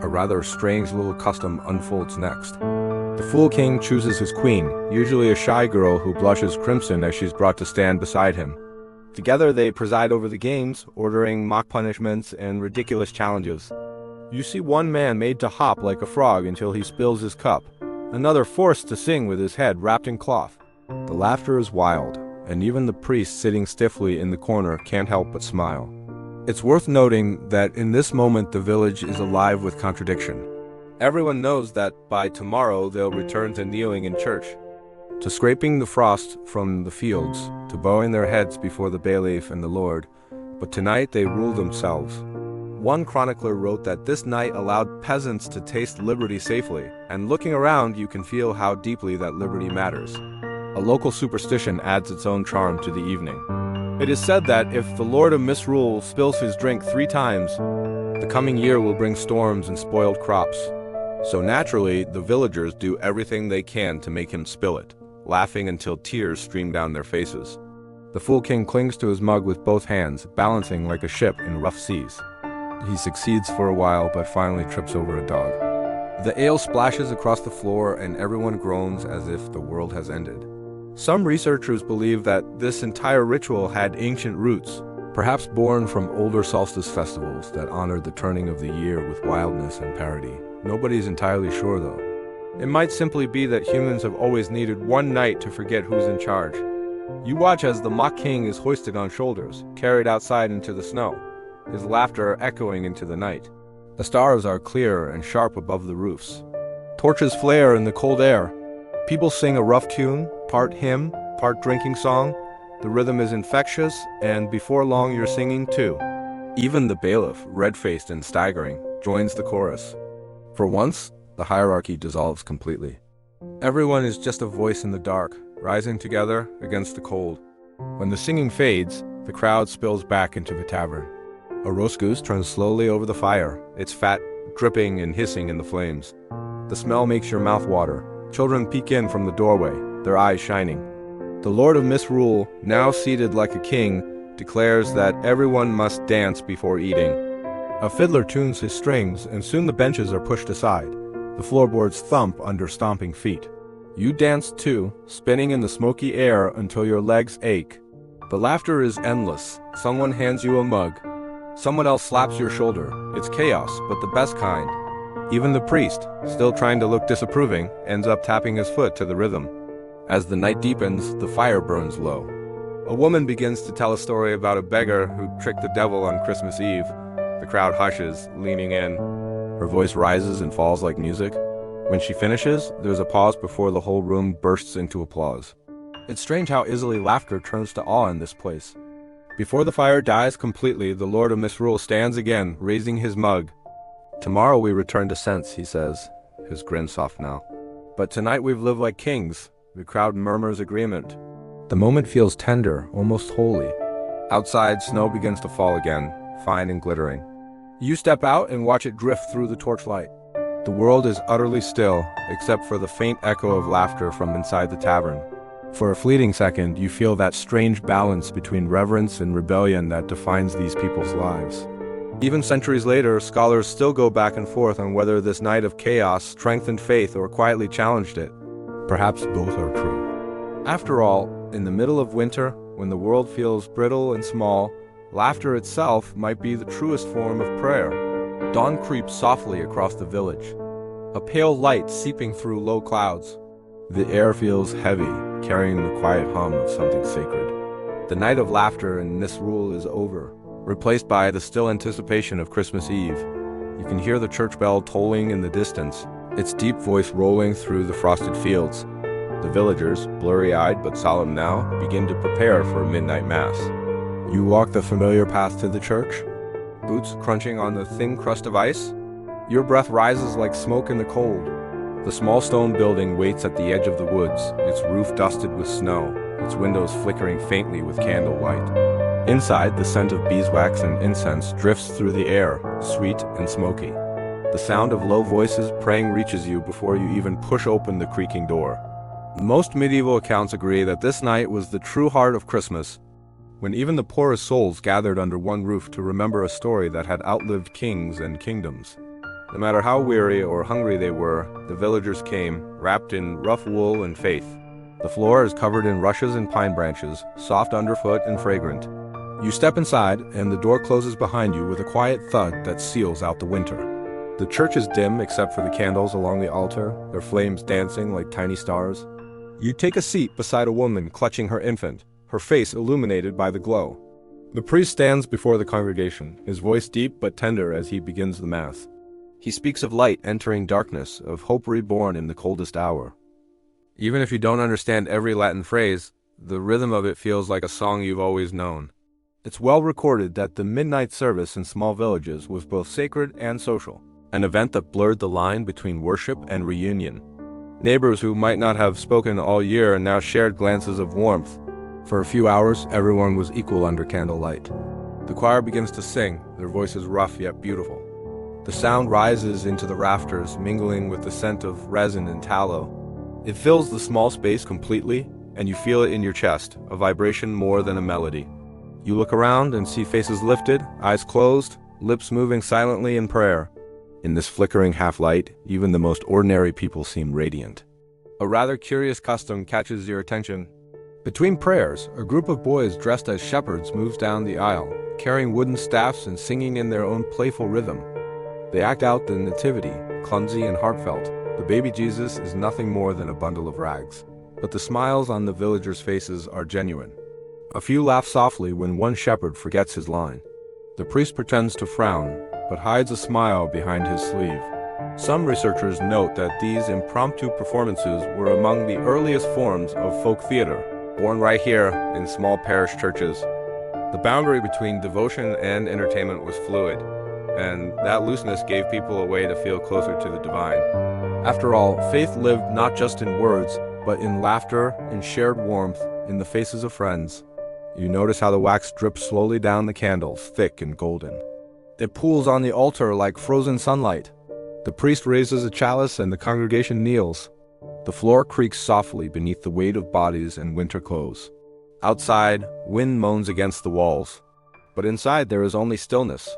A rather strange little custom unfolds next. The Fool King chooses his queen, usually a shy girl who blushes crimson as she's brought to stand beside him. Together they preside over the games, ordering mock punishments and ridiculous challenges. You see one man made to hop like a frog until he spills his cup, another forced to sing with his head wrapped in cloth. The laughter is wild, and even the priest sitting stiffly in the corner can't help but smile. It's worth noting that in this moment the village is alive with contradiction. Everyone knows that by tomorrow they'll return to kneeling in church, to scraping the frost from the fields, to bowing their heads before the bailiff and the Lord, but tonight they rule themselves. One chronicler wrote that this night allowed peasants to taste liberty safely, and looking around you can feel how deeply that liberty matters. A local superstition adds its own charm to the evening. It is said that if the Lord of Misrule spills his drink 3 times, the coming year will bring storms and spoiled crops. So naturally, the villagers do everything they can to make him spill it, laughing until tears stream down their faces. The Fool King clings to his mug with both hands, balancing like a ship in rough seas. He succeeds for a while, but finally trips over a dog. The ale splashes across the floor and everyone groans as if the world has ended. Some researchers believe that this entire ritual had ancient roots, perhaps born from older solstice festivals that honored the turning of the year with wildness and parody. Nobody's entirely sure though. It might simply be that humans have always needed one night to forget who's in charge. You watch as the mock king is hoisted on shoulders, carried outside into the snow, his laughter echoing into the night. The stars are clear and sharp above the roofs. Torches flare in the cold air. People sing a rough tune, part hymn, part drinking song. The rhythm is infectious, and before long you're singing too. Even the bailiff, red-faced and staggering, joins the chorus. For once, the hierarchy dissolves completely. Everyone is just a voice in the dark, rising together against the cold. When the singing fades, the crowd spills back into the tavern. A roast goose turns slowly over the fire, its fat dripping and hissing in the flames. The smell makes your mouth water. Children peek in from the doorway, their eyes shining. The Lord of Misrule, now seated like a king, declares that everyone must dance before eating. A fiddler tunes his strings, and soon the benches are pushed aside. The floorboards thump under stomping feet. You dance too, spinning in the smoky air until your legs ache. The laughter is endless. Someone hands you a mug. Someone else slaps your shoulder. It's chaos, but the best kind. Even the priest, still trying to look disapproving, ends up tapping his foot to the rhythm. As the night deepens, the fire burns low. A woman begins to tell a story about a beggar who tricked the devil on Christmas Eve. The crowd hushes, leaning in. Her voice rises and falls like music. When she finishes, there's a pause before the whole room bursts into applause. It's strange how easily laughter turns to awe in this place. Before the fire dies completely, the Lord of Misrule stands again, raising his mug. "Tomorrow we return to sense," he says, his grin soft now. But tonight we've lived like kings. The crowd murmurs agreement. The moment feels tender, almost holy. Outside, snow begins to fall again, fine and glittering. You step out and watch it drift through the torchlight. The world is utterly still, except for the faint echo of laughter from inside the tavern. For a fleeting second, you feel that strange balance between reverence and rebellion that defines these people's lives. Even centuries later, scholars still go back and forth on whether this night of chaos strengthened faith or quietly challenged it. Perhaps both are true. After all, in the middle of winter, when the world feels brittle and small, laughter itself might be the truest form of prayer. Dawn creeps softly across the village, a pale light seeping through low clouds. The air feels heavy, carrying the quiet hum of something sacred. The night of laughter in Misrule is over, replaced by the still anticipation of Christmas Eve. You can hear the church bell tolling in the distance, its deep voice rolling through the frosted fields. The villagers, blurry-eyed but solemn now, begin to prepare for a midnight mass. You walk the familiar path to the church, boots crunching on the thin crust of ice. Your breath rises like smoke in the cold. The small stone building waits at the edge of the woods, its roof dusted with snow, its windows flickering faintly with candlelight. Inside, the scent of beeswax and incense drifts through the air, sweet and smoky. The sound of low voices praying reaches you before you even push open the creaking door. Most medieval accounts agree that this night was the true heart of Christmas, when even the poorest souls gathered under one roof to remember a story that had outlived kings and kingdoms. No matter how weary or hungry they were, the villagers came, wrapped in rough wool and faith. The floor is covered in rushes and pine branches, soft underfoot and fragrant. You step inside, and the door closes behind you with a quiet thud that seals out the winter. The church is dim except for the candles along the altar, their flames dancing like tiny stars. You take a seat beside a woman clutching her infant, her face illuminated by the glow. The priest stands before the congregation, his voice deep but tender as he begins the mass. He speaks of light entering darkness, of hope reborn in the coldest hour. Even if you don't understand every Latin phrase, the rhythm of it feels like a song you've always known. It's well recorded that the midnight service in small villages was both sacred and social, an event that blurred the line between worship and reunion. Neighbors who might not have spoken all year now shared glances of warmth. For a few hours, everyone was equal under candlelight. The choir begins to sing, their voices rough yet beautiful. The sound rises into the rafters, mingling with the scent of resin and tallow. It fills the small space completely, and you feel it in your chest, a vibration more than a melody. You look around and see faces lifted, eyes closed, lips moving silently in prayer. In this flickering half-light, even the most ordinary people seem radiant. A rather curious custom catches your attention. Between prayers, a group of boys dressed as shepherds moves down the aisle, carrying wooden staffs and singing in their own playful rhythm. They act out the nativity, clumsy and heartfelt. The baby Jesus is nothing more than a bundle of rags. But the smiles on the villagers' faces are genuine. A few laugh softly when one shepherd forgets his line. The priest pretends to frown, but hides a smile behind his sleeve. Some researchers note that these impromptu performances were among the earliest forms of folk theater, born right here in small parish churches. The boundary between devotion and entertainment was fluid, and that looseness gave people a way to feel closer to the divine. After all, faith lived not just in words, but in laughter, in shared warmth, in the faces of friends. You notice how the wax drips slowly down the candles, thick and golden. It pools on the altar like frozen sunlight. The priest raises a chalice and the congregation kneels. The floor creaks softly beneath the weight of bodies and winter clothes. Outside, wind moans against the walls. But inside there is only stillness.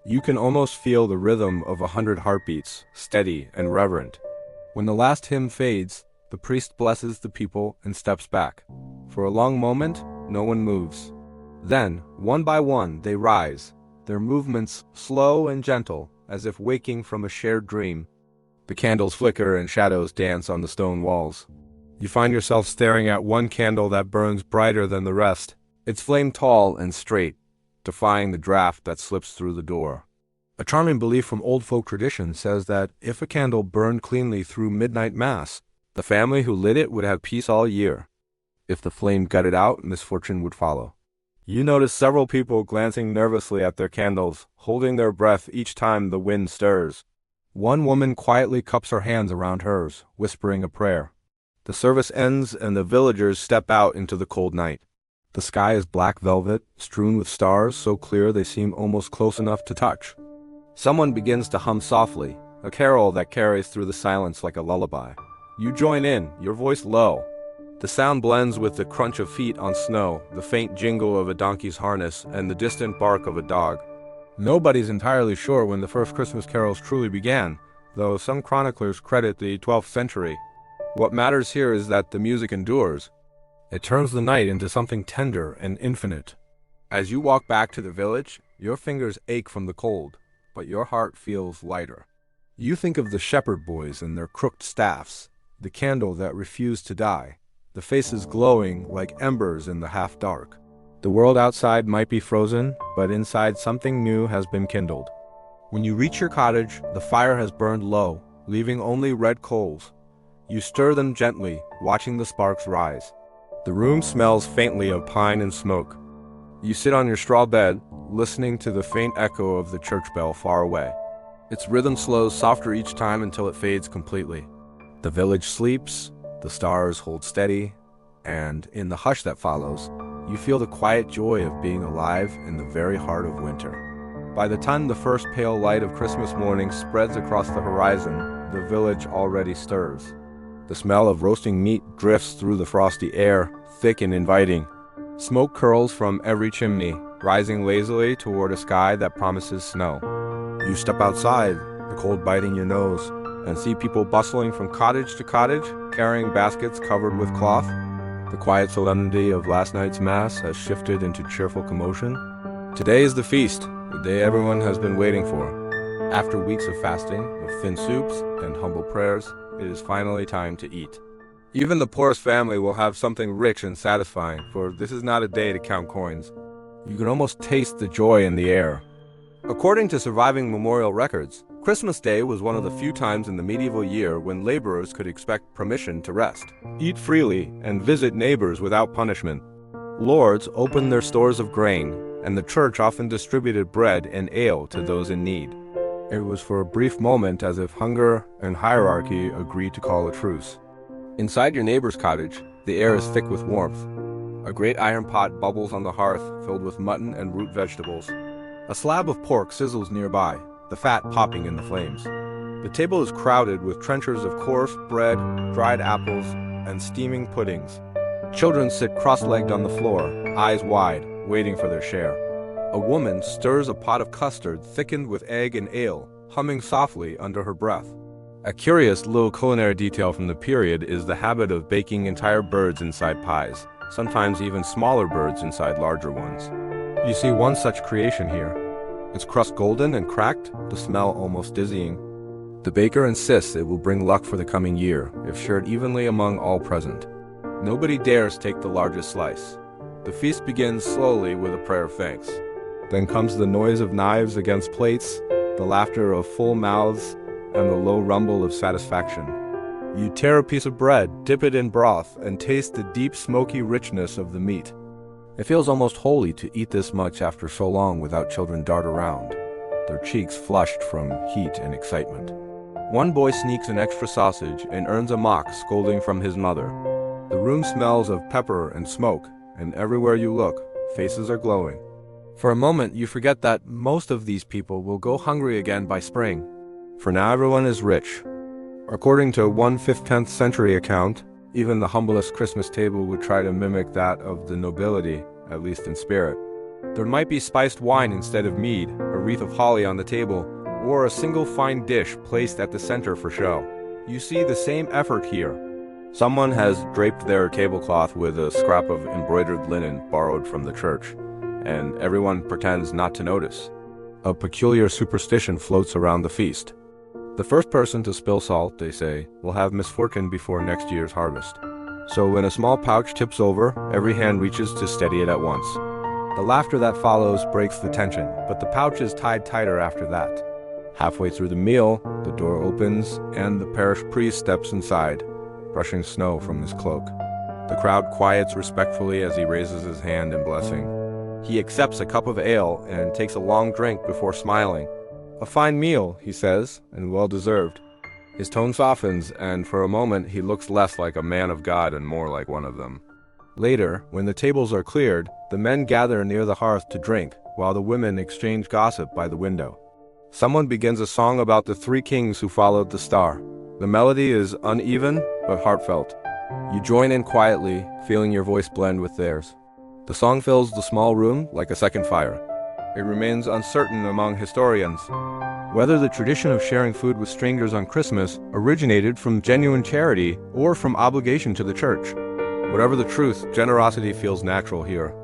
You can almost feel the rhythm of 100 heartbeats, steady and reverent. When the last hymn fades, the priest blesses the people and steps back. For a long moment, no one moves. Then, one by one, they rise, their movements slow and gentle, as if waking from a shared dream. The candles flicker and shadows dance on the stone walls. You find yourself staring at one candle that burns brighter than the rest, its flame tall and straight, defying the draft that slips through the door. A charming belief from old folk tradition says that if a candle burned cleanly through midnight mass, the family who lit it would have peace all year. If the flame gutted out, misfortune would follow. You notice several people glancing nervously at their candles, holding their breath each time the wind stirs. One woman quietly cups her hands around hers, whispering a prayer. The service ends and the villagers step out into the cold night. The sky is black velvet, strewn with stars so clear they seem almost close enough to touch. Someone begins to hum softly, a carol that carries through the silence like a lullaby. You join in, your voice low. The sound blends with the crunch of feet on snow, the faint jingle of a donkey's harness, and the distant bark of a dog. Nobody's entirely sure when the first Christmas carols truly began, though some chroniclers credit the 12th century. What matters here is that the music endures. It turns the night into something tender and infinite. As you walk back to the village, your fingers ache from the cold, but your heart feels lighter. You think of the shepherd boys and their crooked staffs, the candle that refused to die, the faces glowing like embers in the half-dark. The world outside might be frozen, but inside something new has been kindled. When you reach your cottage, the fire has burned low, leaving only red coals. You stir them gently, watching the sparks rise. The room smells faintly of pine and smoke. You sit on your straw bed, listening to the faint echo of the church bell far away. Its rhythm slows softer each time until it fades completely. The village sleeps, the stars hold steady, and in the hush that follows, you feel the quiet joy of being alive in the very heart of winter. By the time the first pale light of Christmas morning spreads across the horizon, the village already stirs. The smell of roasting meat drifts through the frosty air, thick and inviting. Smoke curls from every chimney, rising lazily toward a sky that promises snow. You step outside, the cold biting your nose, and see people bustling from cottage to cottage, carrying baskets covered with cloth. The quiet solemnity of last night's mass has shifted into cheerful commotion. Today is the feast, the day everyone has been waiting for. After weeks of fasting, of thin soups, and humble prayers, it is finally time to eat. Even the poorest family will have something rich and satisfying, for this is not a day to count coins. You can almost taste the joy in the air. According to surviving memorial records, Christmas Day was one of the few times in the medieval year when laborers could expect permission to rest, eat freely, and visit neighbors without punishment. Lords opened their stores of grain, and the church often distributed bread and ale to those in need. It was for a brief moment as if hunger and hierarchy agreed to call a truce. Inside your neighbor's cottage, the air is thick with warmth. A great iron pot bubbles on the hearth, filled with mutton and root vegetables. A slab of pork sizzles nearby, the fat popping in the flames. The table is crowded with trenchers of coarse bread, dried apples, and steaming puddings. Children sit cross-legged on the floor, eyes wide, waiting for their share. A woman stirs a pot of custard thickened with egg and ale, humming softly under her breath. A curious little culinary detail from the period is the habit of baking entire birds inside pies, sometimes even smaller birds inside larger ones. You see one such creation here. Its crust golden and cracked, the smell almost dizzying. The baker insists it will bring luck for the coming year, if shared evenly among all present. Nobody dares take the largest slice. The feast begins slowly with a prayer of thanks. Then comes the noise of knives against plates, the laughter of full mouths, and the low rumble of satisfaction. You tear a piece of bread, dip it in broth, and taste the deep smoky richness of the meat. It feels almost holy to eat this much after so long without children dart around, their cheeks flushed from heat and excitement. One boy sneaks an extra sausage and earns a mock scolding from his mother. The room smells of pepper and smoke, and everywhere you look, faces are glowing. For a moment, you forget that most of these people will go hungry again by spring. For now, everyone is rich. According to one 15th century account, even the humblest Christmas table would try to mimic that of the nobility, at least in spirit. There might be spiced wine instead of mead, a wreath of holly on the table, or a single fine dish placed at the center for show. You see the same effort here. Someone has draped their tablecloth with a scrap of embroidered linen borrowed from the church, and everyone pretends not to notice. A peculiar superstition floats around the feast. The first person to spill salt, they say, will have misfortune before next year's harvest. So when a small pouch tips over, every hand reaches to steady it at once. The laughter that follows breaks the tension, but the pouch is tied tighter after that. Halfway through the meal, the door opens, and the parish priest steps inside, brushing snow from his cloak. The crowd quiets respectfully as he raises his hand in blessing. He accepts a cup of ale and takes a long drink before smiling. "A fine meal," he says, "and well deserved." His tone softens, and for a moment he looks less like a man of God and more like one of them. Later, when the tables are cleared, the men gather near the hearth to drink, while the women exchange gossip by the window. Someone begins a song about the three kings who followed the star. The melody is uneven, but heartfelt. You join in quietly, feeling your voice blend with theirs. The song fills the small room like a second fire. It remains uncertain among historians whether the tradition of sharing food with strangers on Christmas originated from genuine charity or from obligation to the church. Whatever the truth, generosity feels natural here.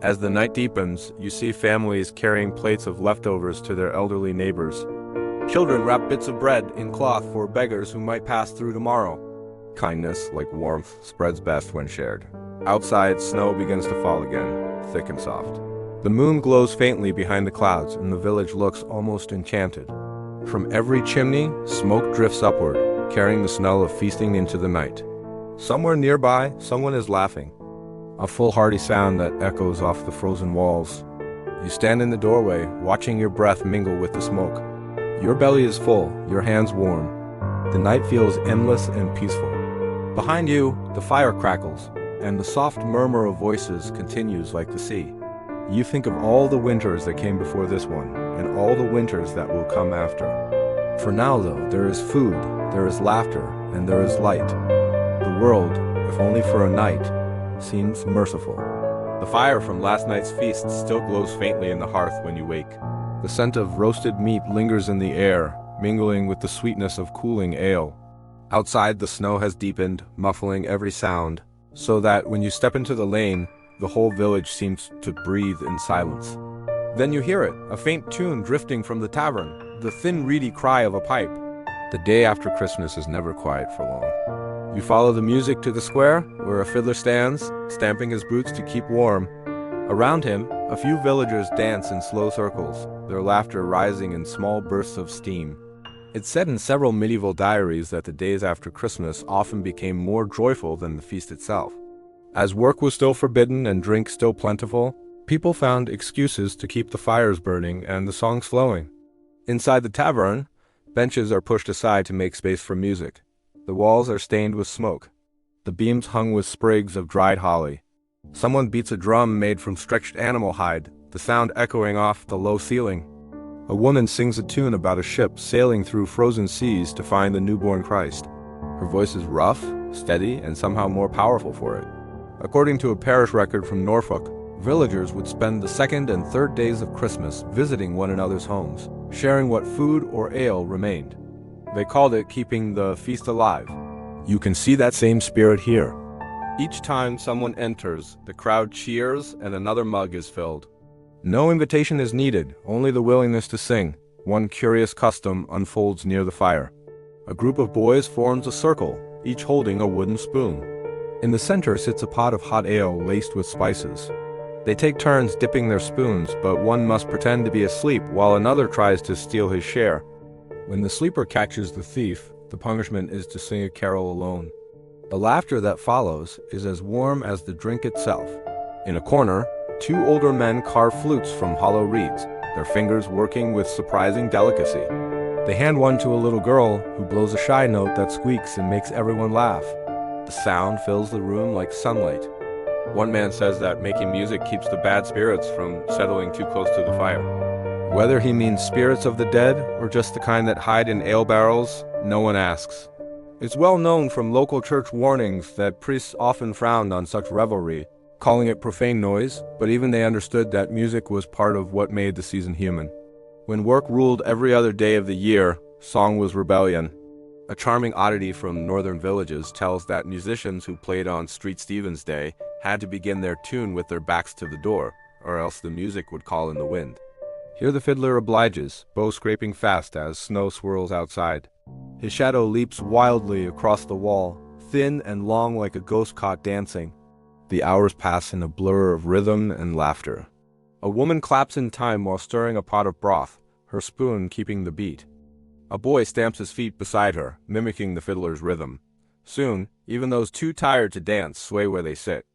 As the night deepens, you see families carrying plates of leftovers to their elderly neighbors. Children wrap bits of bread in cloth for beggars who might pass through tomorrow. Kindness, like warmth, spreads best when shared. Outside, snow begins to fall again, thick and soft. The moon glows faintly behind the clouds, and the village looks almost enchanted. From every chimney, smoke drifts upward, carrying the smell of feasting into the night. Somewhere nearby, someone is laughing. A full hearty sound that echoes off the frozen walls. You stand in the doorway, watching your breath mingle with the smoke. Your belly is full, your hands warm. The night feels endless and peaceful. Behind you, the fire crackles, and the soft murmur of voices continues like the sea. You think of all the winters that came before this one, and all the winters that will come after. For now, though, there is food, there is laughter, and there is light. The world, if only for a night, seems merciful. The fire from last night's feast still glows faintly in the hearth when you wake. The scent of roasted meat lingers in the air, mingling with the sweetness of cooling ale. Outside, the snow has deepened, muffling every sound, so that when you step into the lane, the whole village seems to breathe in silence. Then you hear it, a faint tune drifting from the tavern, the thin reedy cry of a pipe. The day after Christmas is never quiet for long. You follow the music to the square, where a fiddler stands, stamping his boots to keep warm. Around him, a few villagers dance in slow circles, their laughter rising in small bursts of steam. It's said in several medieval diaries that the days after Christmas often became more joyful than the feast itself. As work was still forbidden and drink still plentiful, people found excuses to keep the fires burning and the songs flowing. Inside the tavern, benches are pushed aside to make space for music. The walls are stained with smoke. The beams hung with sprigs of dried holly. Someone beats a drum made from stretched animal hide, the sound echoing off the low ceiling. A woman sings a tune about a ship sailing through frozen seas to find the newborn Christ. Her voice is rough, steady, and somehow more powerful for it. According to a parish record from Norfolk, villagers would spend the second and third days of Christmas visiting one another's homes, sharing what food or ale remained. They called it keeping the feast alive. You can see that same spirit here. Each time someone enters, the crowd cheers and another mug is filled. No invitation is needed, only the willingness to sing. One curious custom unfolds near the fire. A group of boys forms a circle, each holding a wooden spoon. In the center sits a pot of hot ale laced with spices. They take turns dipping their spoons, but one must pretend to be asleep while another tries to steal his share. When the sleeper catches the thief, the punishment is to sing a carol alone. The laughter that follows is as warm as the drink itself. In a corner, two older men carve flutes from hollow reeds, their fingers working with surprising delicacy. They hand one to a little girl who blows a shy note that squeaks and makes everyone laugh. The sound fills the room like sunlight. One man says that making music keeps the bad spirits from settling too close to the fire. Whether he means spirits of the dead or just the kind that hide in ale barrels, no one asks. It's well known from local church warnings that priests often frowned on such revelry, calling it profane noise, but even they understood that music was part of what made the season human. When work ruled every other day of the year, song was rebellion. A charming oddity from northern villages tells that musicians who played on St. Stephen's Day had to begin their tune with their backs to the door, or else the music would call in the wind. Here the fiddler obliges, bow scraping fast as snow swirls outside. His shadow leaps wildly across the wall, thin and long like a ghost caught dancing. The hours pass in a blur of rhythm and laughter. A woman claps in time while stirring a pot of broth, her spoon keeping the beat. A boy stamps his feet beside her, mimicking the fiddler's rhythm. Soon, even those too tired to dance sway where they sit.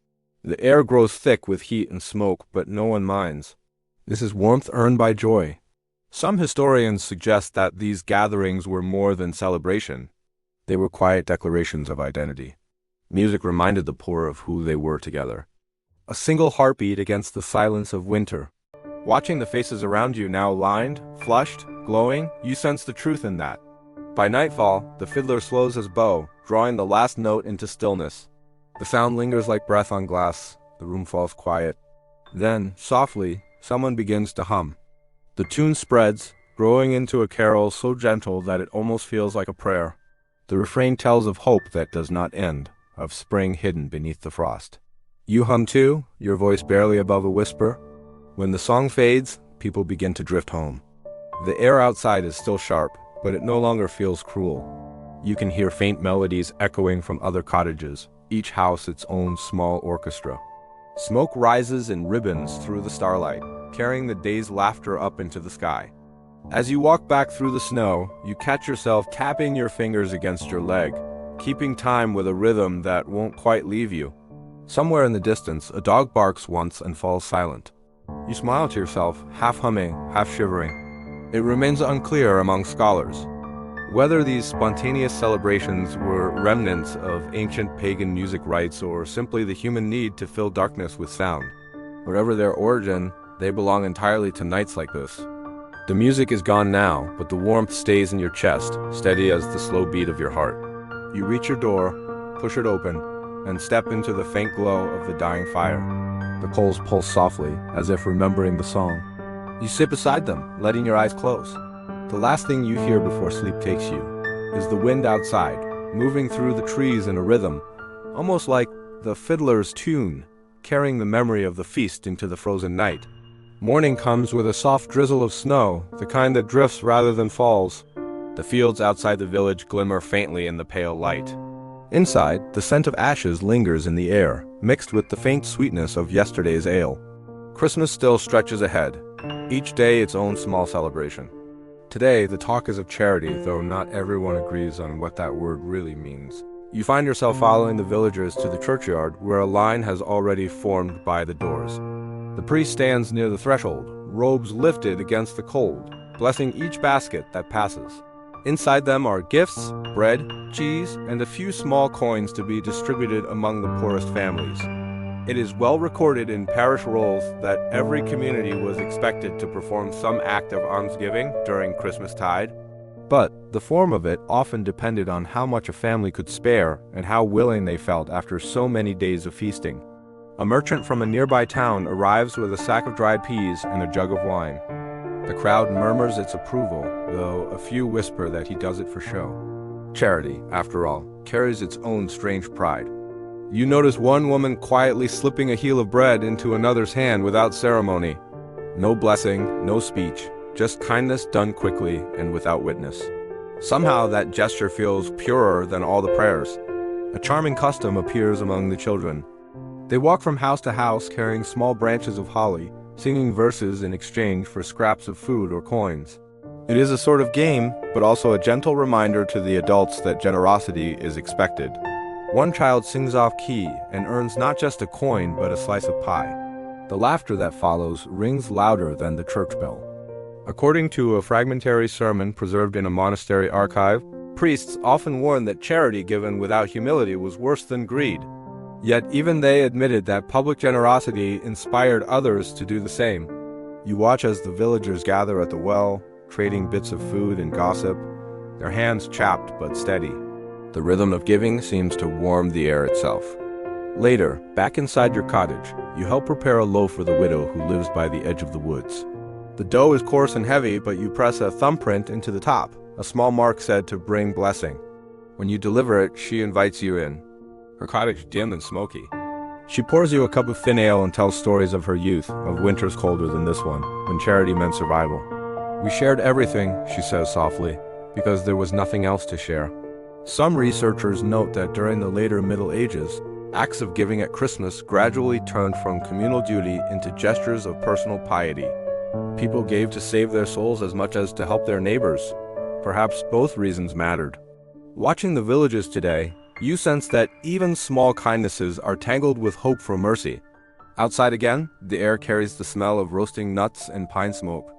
The air grows thick with heat and smoke, but no one minds. This is warmth earned by joy. Some historians suggest that these gatherings were more than celebration. They were quiet declarations of identity. Music reminded the poor of who they were together. A single heartbeat against the silence of winter. Watching the faces around you now lined, flushed, glowing, you sense the truth in that. By nightfall, the fiddler slows his bow, drawing the last note into stillness. The sound lingers like breath on glass. The room falls quiet. Then, softly, someone begins to hum. The tune spreads, growing into a carol so gentle that it almost feels like a prayer. The refrain tells of hope that does not end, of spring hidden beneath the frost. You hum too, your voice barely above a whisper. When the song fades, people begin to drift home. The air outside is still sharp, but it no longer feels cruel. You can hear faint melodies echoing from other cottages, each house its own small orchestra. Smoke rises in ribbons through the starlight, carrying the day's laughter up into the sky. As you walk back through the snow, you catch yourself tapping your fingers against your leg, keeping time with a rhythm that won't quite leave you. Somewhere in the distance, a dog barks once and falls silent. You smile to yourself, half humming, half shivering. It remains unclear among scholars whether these spontaneous celebrations were remnants of ancient pagan music rites or simply the human need to fill darkness with sound. Whatever their origin, they belong entirely to nights like this. The music is gone now, but the warmth stays in your chest, steady as the slow beat of your heart. You reach your door, push it open, and step into the faint glow of the dying fire. The coals pulse softly, as if remembering the song. You sit beside them, letting your eyes close. The last thing you hear before sleep takes you is the wind outside, moving through the trees in a rhythm, almost like the fiddler's tune, carrying the memory of the feast into the frozen night. Morning comes with a soft drizzle of snow, the kind that drifts rather than falls. The fields outside the village glimmer faintly in the pale light. Inside, the scent of ashes lingers in the air, mixed with the faint sweetness of yesterday's ale. Christmas still stretches ahead, each day its own small celebration. Today, the talk is of charity, though not everyone agrees on what that word really means. You find yourself following the villagers to the churchyard, where a line has already formed by the doors. The priest stands near the threshold, robes lifted against the cold, blessing each basket that passes. Inside them are gifts, bread, cheese, and a few small coins to be distributed among the poorest families. It is well recorded in parish rolls that every community was expected to perform some act of almsgiving during Christmastide, but the form of it often depended on how much a family could spare and how willing they felt after so many days of feasting. A merchant from a nearby town arrives with a sack of dried peas and a jug of wine. The crowd murmurs its approval, though a few whisper that he does it for show. Charity, after all, carries its own strange pride. You notice one woman quietly slipping a heel of bread into another's hand without ceremony. No blessing, no speech, just kindness done quickly and without witness. Somehow that gesture feels purer than all the prayers. A charming custom appears among the children. They walk from house to house carrying small branches of holly, singing verses in exchange for scraps of food or coins. It is a sort of game, but also a gentle reminder to the adults that generosity is expected. One child sings off key and earns not just a coin but a slice of pie. The laughter that follows rings louder than the church bell. According to a fragmentary sermon preserved in a monastery archive, priests often warned that charity given without humility was worse than greed. Yet even they admitted that public generosity inspired others to do the same. You watch as the villagers gather at the well, trading bits of food and gossip, their hands chapped but steady. The rhythm of giving seems to warm the air itself. Later, back inside your cottage, you help prepare a loaf for the widow who lives by the edge of the woods. The dough is coarse and heavy, but you press a thumbprint into the top, a small mark said to bring blessing. When you deliver it, she invites you in. Her cottage dim and smoky. She pours you a cup of thin ale and tells stories of her youth, of winters colder than this one, when charity meant survival. We shared everything, she says softly, because there was nothing else to share. Some researchers note that during the later Middle Ages, acts of giving at Christmas gradually turned from communal duty into gestures of personal piety. People gave to save their souls as much as to help their neighbors. Perhaps both reasons mattered. Watching the villages today, you sense that even small kindnesses are tangled with hope for mercy. Outside again, the air carries the smell of roasting nuts and pine smoke.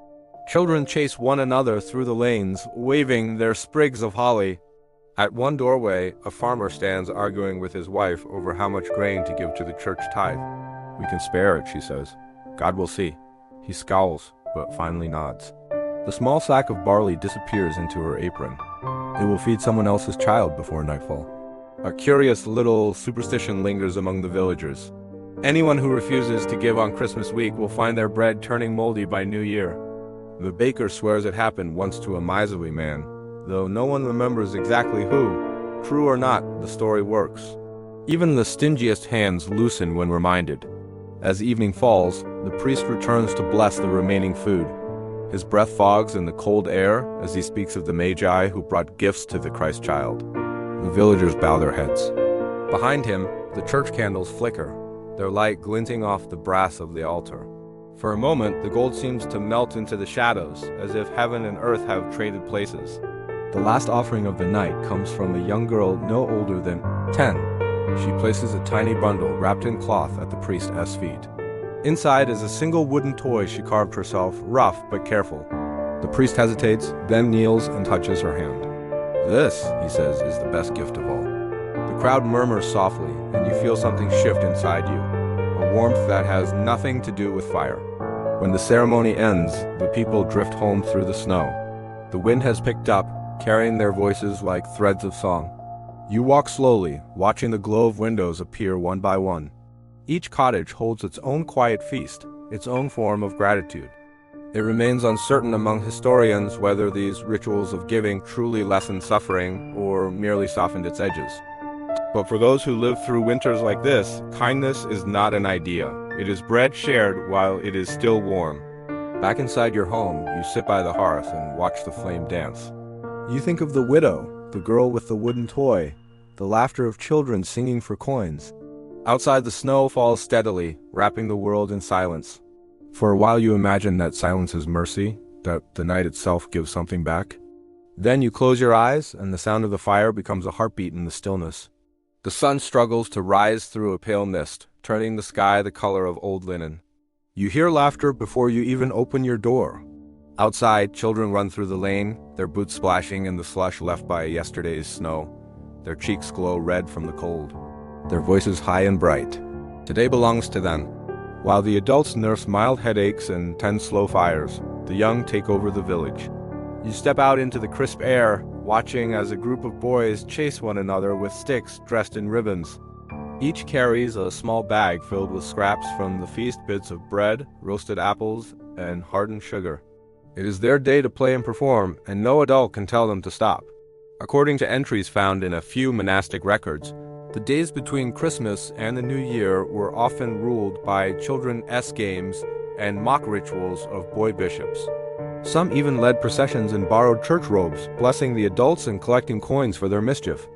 Children chase one another through the lanes, waving their sprigs of holly. At one doorway, a farmer stands arguing with his wife over how much grain to give to the church tithe. "We can spare it," she says. "God will see." He scowls, but finally nods. The small sack of barley disappears into her apron. It will feed someone else's child before nightfall. A curious little superstition lingers among the villagers. Anyone who refuses to give on Christmas week will find their bread turning moldy by New Year. The baker swears it happened once to a miserly man, though no one remembers exactly who. True or not, the story works. Even the stingiest hands loosen when reminded. As evening falls, the priest returns to bless the remaining food. His breath fogs in the cold air as he speaks of the Magi who brought gifts to the Christ child. The villagers bow their heads. Behind him, the church candles flicker, their light glinting off the brass of the altar. For a moment, the gold seems to melt into the shadows, as if heaven and earth have traded places. The last offering of the night comes from a young girl no older than 10. She places a tiny bundle wrapped in cloth at the priest's feet. Inside is a single wooden toy she carved herself, rough but careful. The priest hesitates, then kneels and touches her hand. "This," he says, "is the best gift of all." The crowd murmurs softly, and you feel something shift inside you, a warmth that has nothing to do with fire. When the ceremony ends, the people drift home through the snow. The wind has picked up, carrying their voices like threads of song. You walk slowly, watching the glow of windows appear one by one. Each cottage holds its own quiet feast, its own form of gratitude. It remains uncertain among historians whether these rituals of giving truly lessened suffering or merely softened its edges. But for those who live through winters like this, kindness is not an idea. It is bread shared while it is still warm. Back inside your home, you sit by the hearth and watch the flame dance. You think of the widow, the girl with the wooden toy, the laughter of children singing for coins. Outside, the snow falls steadily, wrapping the world in silence. For a while you imagine that silence is mercy, that the night itself gives something back. Then you close your eyes, and the sound of the fire becomes a heartbeat in the stillness. The sun struggles to rise through a pale mist, turning the sky the color of old linen. You hear laughter before you even open your door. Outside, children run through the lane, their boots splashing in the slush left by yesterday's snow. Their cheeks glow red from the cold, their voices high and bright. Today belongs to them. While the adults nurse mild headaches and tend slow fires, the young take over the village. You step out into the crisp air, watching as a group of boys chase one another with sticks dressed in ribbons. Each carries a small bag filled with scraps from the feast, bits of bread, roasted apples, and hardened sugar. It is their day to play and perform, and no adult can tell them to stop. According to entries found in a few monastic records, the days between Christmas and the New Year were often ruled by children's games and mock rituals of boy bishops. Some even led processions in borrowed church robes, blessing the adults and collecting coins for their mischief.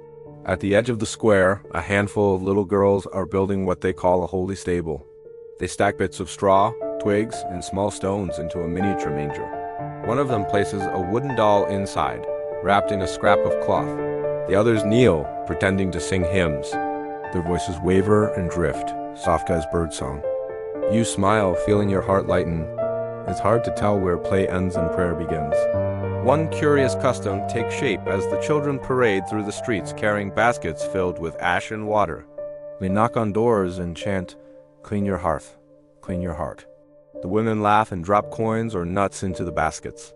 At the edge of the square, a handful of little girls are building what they call a holy stable. They stack bits of straw, twigs, and small stones into a miniature manger. One of them places a wooden doll inside, wrapped in a scrap of cloth. The others kneel, pretending to sing hymns. Their voices waver and drift, soft as birdsong. You smile, feeling your heart lighten. It's hard to tell where play ends and prayer begins. One curious custom takes shape as the children parade through the streets carrying baskets filled with ash and water. They knock on doors and chant, "Clean your hearth, clean your heart." The women laugh and drop coins or nuts into the baskets.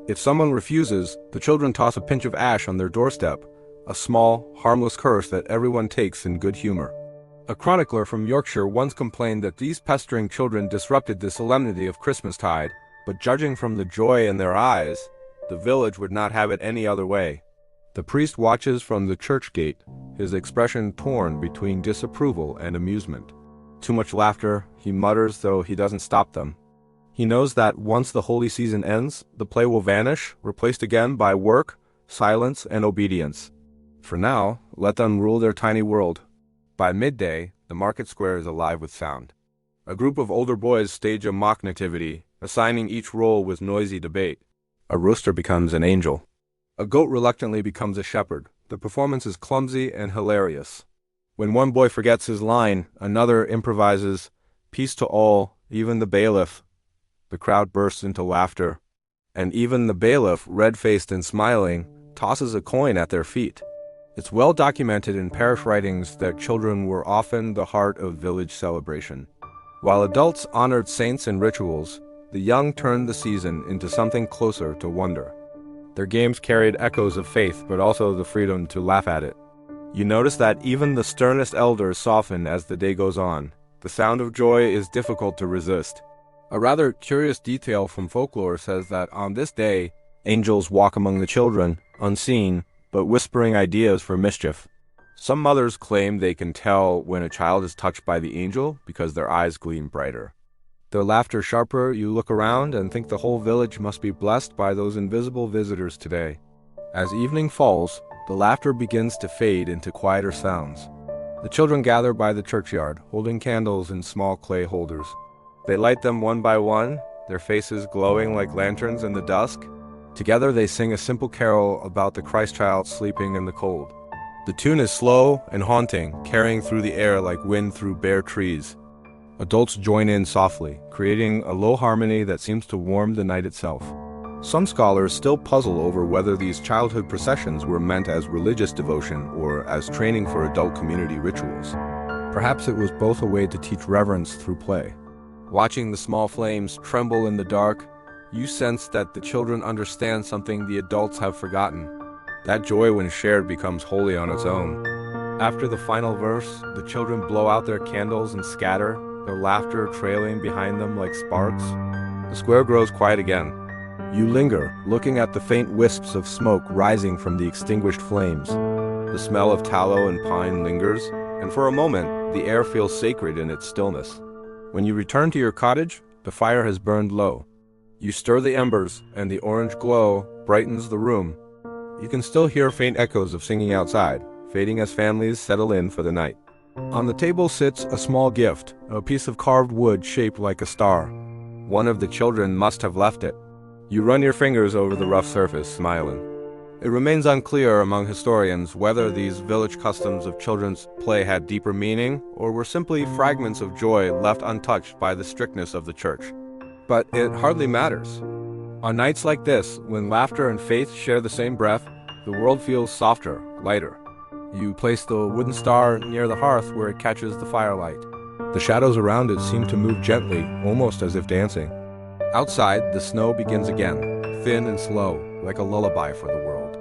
If someone refuses, the children toss a pinch of ash on their doorstep, a small, harmless curse that everyone takes in good humor. A chronicler from Yorkshire once complained that these pestering children disrupted the solemnity of Christmastide, but judging from the joy in their eyes, the village would not have it any other way. The priest watches from the church gate, his expression torn between disapproval and amusement. Too much laughter, he mutters, though he doesn't stop them. He knows that once the holy season ends, the play will vanish, replaced again by work, silence, and obedience. For now, let them rule their tiny world. By midday, the market square is alive with sound. A group of older boys stage a mock nativity, assigning each role with noisy debate. A rooster becomes an angel. A goat reluctantly becomes a shepherd. The performance is clumsy and hilarious. When one boy forgets his line, another improvises, "Peace to all, even the bailiff." The crowd bursts into laughter. and even the bailiff, red-faced and smiling, tosses a coin at their feet. It's well documented in parish writings that children were often the heart of village celebration. While adults honored saints and rituals, the young turned the season into something closer to wonder. Their games carried echoes of faith, but also the freedom to laugh at it. You notice that even the sternest elders soften as the day goes on. The sound of joy is difficult to resist. A rather curious detail from folklore says that on this day, angels walk among the children, unseen, but whispering ideas for mischief. Some mothers claim they can tell when a child is touched by the angel because their eyes gleam brighter. Their laughter sharper, you look around and think the whole village must be blessed by those invisible visitors today. As evening falls, the laughter begins to fade into quieter sounds. The children gather by the churchyard, holding candles in small clay holders. They light them one by one, their faces glowing like lanterns in the dusk. Together they sing a simple carol about the Christ child sleeping in the cold. The tune is slow and haunting, carrying through the air like wind through bare trees. Adults join in softly, creating a low harmony that seems to warm the night itself. Some scholars still puzzle over whether these childhood processions were meant as religious devotion or as training for adult community rituals. Perhaps it was both a way to teach reverence through play. Watching the small flames tremble in the dark, you sense that the children understand something the adults have forgotten. That joy when shared becomes holy on its own. After the final verse, the children blow out their candles and scatter, their laughter trailing behind them like sparks. The square grows quiet again. You linger, looking at the faint wisps of smoke rising from the extinguished flames. The smell of tallow and pine lingers, and for a moment, the air feels sacred in its stillness. When you return to your cottage, the fire has burned low. You stir the embers, and the orange glow brightens the room. You can still hear faint echoes of singing outside, fading as families settle in for the night. On the table sits a small gift, a piece of carved wood shaped like a star. One of the children must have left it. You run your fingers over the rough surface, smiling. It remains unclear among historians whether these village customs of children's play had deeper meaning or were simply fragments of joy left untouched by the strictness of the church. But it hardly matters. On nights like this, when laughter and faith share the same breath, the world feels softer, lighter. You place the wooden star near the hearth where it catches the firelight. The shadows around it seem to move gently, almost as if dancing. Outside, the snow begins again, thin and slow, like a lullaby for the world.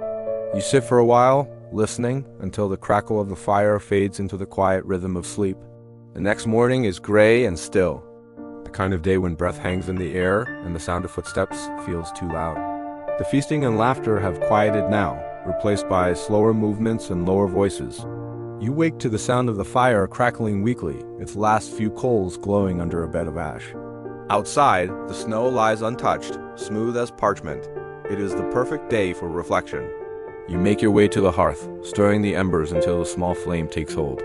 You sit for a while, listening, until the crackle of the fire fades into the quiet rhythm of sleep. The next morning is gray and still, the kind of day when breath hangs in the air and the sound of footsteps feels too loud. The feasting and laughter have quieted now, replaced by slower movements and lower voices. You wake to the sound of the fire crackling weakly, its last few coals glowing under a bed of ash. Outside, the snow lies untouched, smooth as parchment. It is the perfect day for reflection. You make your way to the hearth, stirring the embers until a small flame takes hold.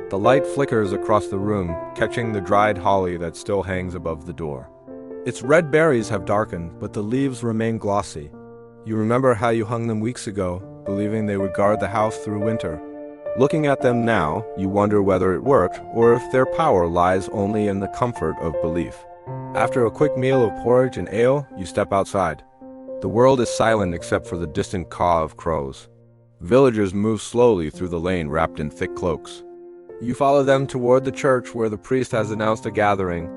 The light flickers across the room, catching the dried holly that still hangs above the door. Its red berries have darkened, but the leaves remain glossy. You remember how you hung them weeks ago, believing they would guard the house through winter. Looking at them now, you wonder whether it worked, or if their power lies only in the comfort of belief. After a quick meal of porridge and ale, you step outside. The world is silent except for the distant caw of crows. Villagers move slowly through the lane wrapped in thick cloaks. You follow them toward the church where the priest has announced a gathering.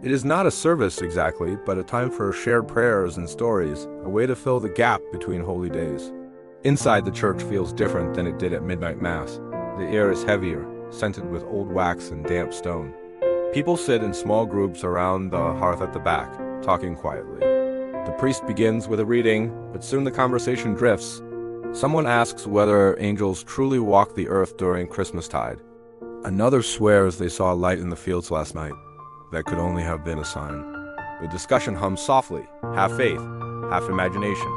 It is not a service exactly, but a time for shared prayers and stories, a way to fill the gap between holy days. Inside the church feels different than it did at midnight mass. The air is heavier, scented with old wax and damp stone. People sit in small groups around the hearth at the back, talking quietly. The priest begins with a reading, but soon the conversation drifts. Someone asks whether angels truly walk the earth during Christmastide. Another swears they saw a light in the fields last night. That could only have been a sign. The discussion hums softly, half faith, half imagination.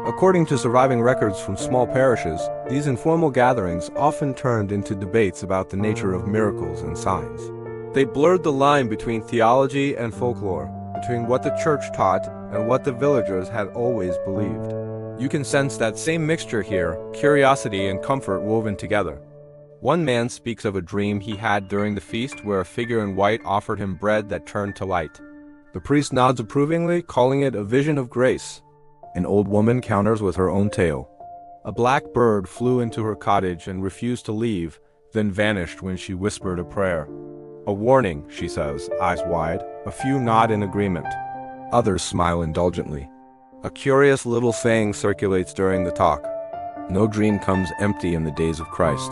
According to surviving records from small parishes, these informal gatherings often turned into debates about the nature of miracles and signs. They blurred the line between theology and folklore, between what the church taught and what the villagers had always believed. You can sense that same mixture here, curiosity and comfort woven together. One man speaks of a dream he had during the feast where a figure in white offered him bread that turned to light. The priest nods approvingly, calling it a vision of grace. An old woman counters with her own tale. A black bird flew into her cottage and refused to leave, then vanished when she whispered a prayer. A warning, she says, eyes wide. A few nod in agreement. Others smile indulgently. A curious little saying circulates during the talk. No dream comes empty in the days of Christ.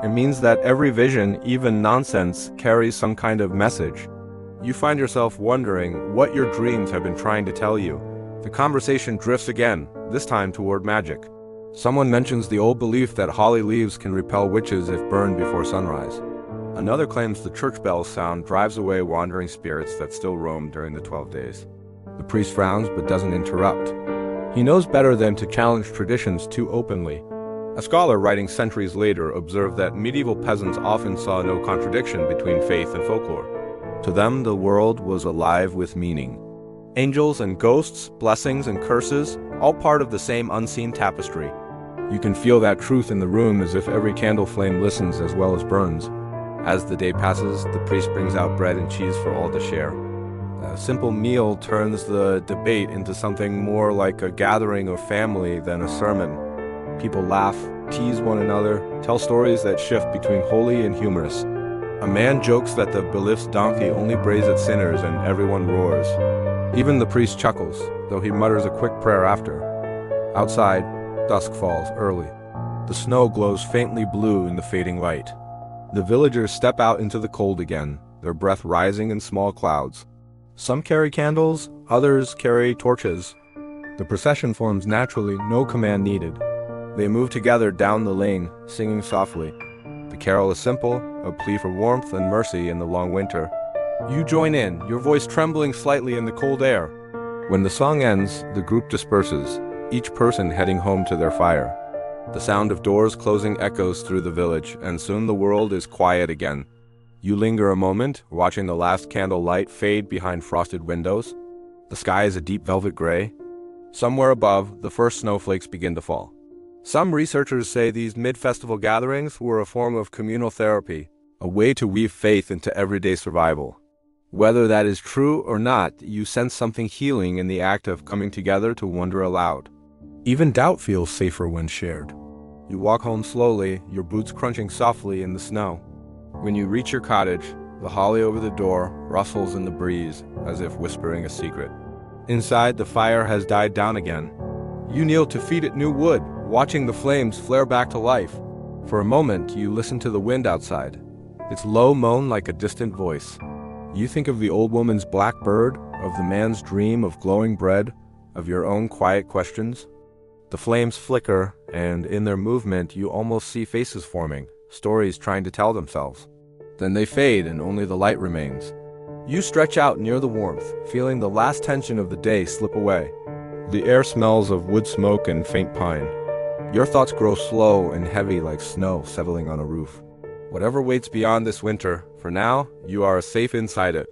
It means that every vision, even nonsense, carries some kind of message. You find yourself wondering what your dreams have been trying to tell you. The conversation drifts again, this time toward magic. Someone mentions the old belief that holly leaves can repel witches if burned before sunrise. Another claims the church bell's sound drives away wandering spirits that still roam during the 12 days. The priest frowns but doesn't interrupt. He knows better than to challenge traditions too openly. A scholar writing centuries later observed that medieval peasants often saw no contradiction between faith and folklore. To them, the world was alive with meaning. Angels and ghosts, blessings and curses, all part of the same unseen tapestry. You can feel that truth in the room as if every candle flame listens as well as burns. As the day passes, the priest brings out bread and cheese for all to share. A simple meal turns the debate into something more like a gathering of family than a sermon. People laugh, tease one another, tell stories that shift between holy and humorous. A man jokes that the belief's donkey only brays at sinners and everyone roars. Even the priest chuckles, though he mutters a quick prayer after. Outside, dusk falls early. The snow glows faintly blue in the fading light. The villagers step out into the cold again, their breath rising in small clouds. Some carry candles, others carry torches. The procession forms naturally, no command needed. They move together down the lane, singing softly. The carol is simple, a plea for warmth and mercy in the long winter. You join in, your voice trembling slightly in the cold air. When the song ends, the group disperses, each person heading home to their fire. The sound of doors closing echoes through the village, and soon the world is quiet again. You linger a moment, watching the last candle light fade behind frosted windows. The sky is a deep velvet gray. Somewhere above, the first snowflakes begin to fall. Some researchers say these mid-festival gatherings were a form of communal therapy, a way to weave faith into everyday survival. Whether that is true or not, you sense something healing in the act of coming together to wonder aloud. Even doubt feels safer when shared. You walk home slowly, your boots crunching softly in the snow. When you reach your cottage, the holly over the door rustles in the breeze, as if whispering a secret. Inside, the fire has died down again. You kneel to feed it new wood, watching the flames flare back to life. For a moment, you listen to the wind outside. Its low moan like a distant voice. You think of the old woman's black bird, of the man's dream of glowing bread, of your own quiet questions. The flames flicker, and in their movement you almost see faces forming, stories trying to tell themselves. Then they fade and only the light remains. You stretch out near the warmth, feeling the last tension of the day slip away. The air smells of wood smoke and faint pine. Your thoughts grow slow and heavy like snow settling on a roof. Whatever waits beyond this winter, for now, you are safe inside it.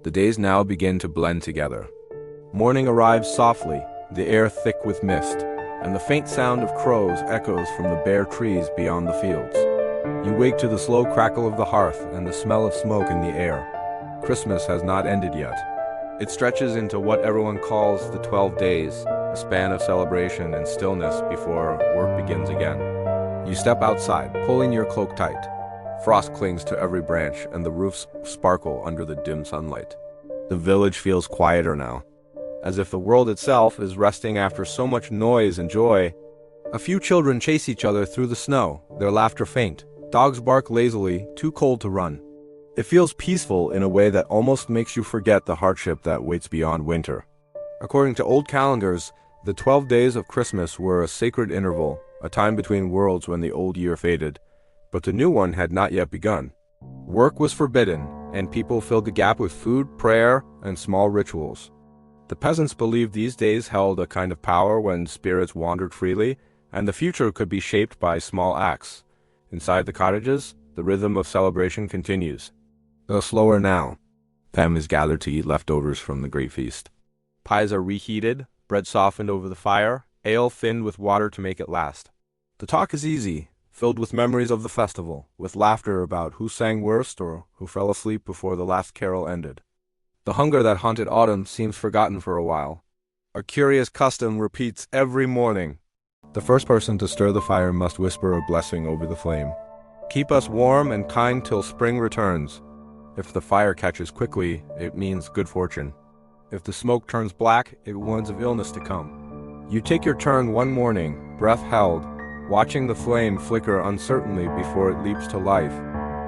The days now begin to blend together. Morning arrives softly, the air thick with mist, and the faint sound of crows echoes from the bare trees beyond the fields. You wake to the slow crackle of the hearth and the smell of smoke in the air. Christmas has not ended yet. It stretches into what everyone calls the 12 days, a span of celebration and stillness before work begins again. You step outside, pulling your cloak tight. Frost clings to every branch and the roofs sparkle under the dim sunlight. The village feels quieter now, as if the world itself is resting after so much noise and joy. A few children chase each other through the snow, their laughter faint. Dogs bark lazily, too cold to run. It feels peaceful in a way that almost makes you forget the hardship that waits beyond winter. According to old calendars, the 12 days of Christmas were a sacred interval, a time between worlds when the old year faded, but the new one had not yet begun. Work was forbidden, and people filled the gap with food, prayer, and small rituals. The peasants believed these days held a kind of power when spirits wandered freely, and the future could be shaped by small acts. Inside the cottages, the rhythm of celebration continues. Though slower now, families gather to eat leftovers from the great feast. Pies are reheated, bread softened over the fire, ale thinned with water to make it last. The talk is easy, filled with memories of the festival, with laughter about who sang worst or who fell asleep before the last carol ended. The hunger that haunted autumn seems forgotten for a while. A curious custom repeats every morning. The first person to stir the fire must whisper a blessing over the flame. Keep us warm and kind till spring returns. If the fire catches quickly, it means good fortune. If the smoke turns black, it warns of illness to come. You take your turn one morning, breath held, watching the flame flicker uncertainly before it leaps to life.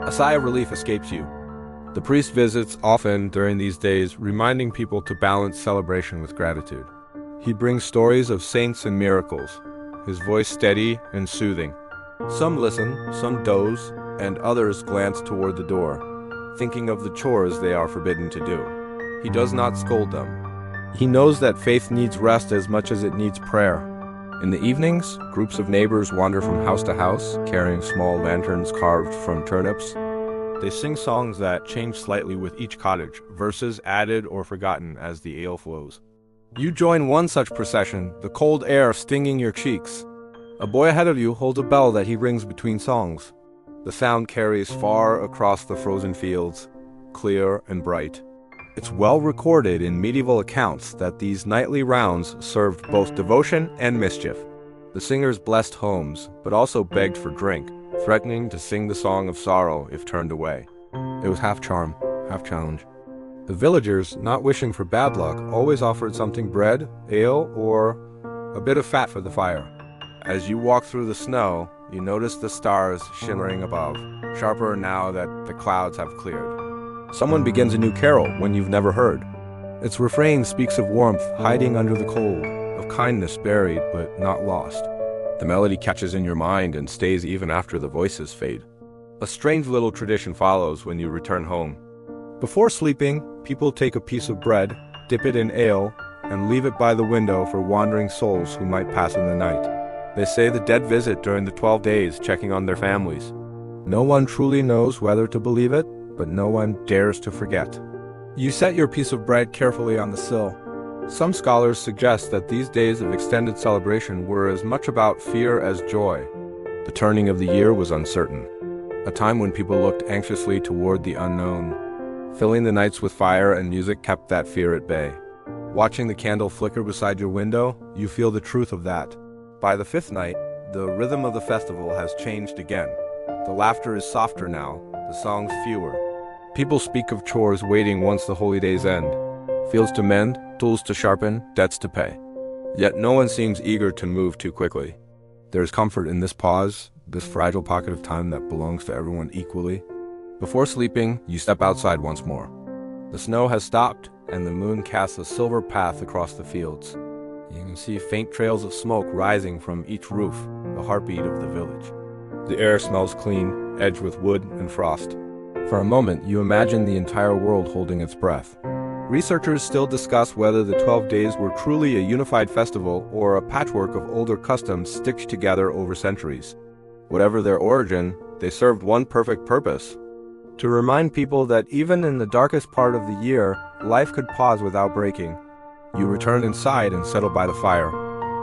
A sigh of relief escapes you. The priest visits often during these days, reminding people to balance celebration with gratitude. He brings stories of saints and miracles, his voice steady and soothing. Some listen, some doze, and others glance toward the door, thinking of the chores they are forbidden to do. He does not scold them. He knows that faith needs rest as much as it needs prayer. In the evenings, groups of neighbors wander from house to house, carrying small lanterns carved from turnips. They sing songs that change slightly with each cottage, verses added or forgotten as the ale flows. You join one such procession, the cold air stinging your cheeks. A boy ahead of you holds a bell that he rings between songs. The sound carries far across the frozen fields, clear and bright. It's well recorded in medieval accounts that these nightly rounds served both devotion and mischief. The singers blessed homes, but also begged for drink, threatening to sing the song of sorrow if turned away. It was half charm, half challenge. The villagers, not wishing for bad luck, always offered something: bread, ale, or a bit of fat for the fire. As you walk through the snow, you notice the stars shimmering above, sharper now that the clouds have cleared. Someone begins a new carol one you've never heard. Its refrain speaks of warmth hiding under the cold, of kindness buried but not lost. The melody catches in your mind and stays even after the voices fade. A strange little tradition follows when you return home. Before sleeping, people take a piece of bread, dip it in ale, and leave it by the window for wandering souls who might pass in the night. They say the dead visit during the 12 days, checking on their families. No one truly knows whether to believe it, but no one dares to forget. You set your piece of bread carefully on the sill. Some scholars suggest that these days of extended celebration were as much about fear as joy. The turning of the year was uncertain, a time when people looked anxiously toward the unknown. Filling the nights with fire and music kept that fear at bay. Watching the candle flicker beside your window, you feel the truth of that. By the fifth night, the rhythm of the festival has changed again. The laughter is softer now, the songs fewer. People speak of chores waiting once the holy days end. Fields to mend, tools to sharpen, debts to pay. Yet no one seems eager to move too quickly. There is comfort in this pause, this fragile pocket of time that belongs to everyone equally. Before sleeping, you step outside once more. The snow has stopped, and the moon casts a silver path across the fields. You can see faint trails of smoke rising from each roof, the heartbeat of the village. The air smells clean, edged with wood and frost. For a moment, you imagine the entire world holding its breath. Researchers still discuss whether the 12 days were truly a unified festival or a patchwork of older customs stitched together over centuries. Whatever their origin, they served one perfect purpose: to remind people that even in the darkest part of the year, life could pause without breaking. You return inside and settle by the fire.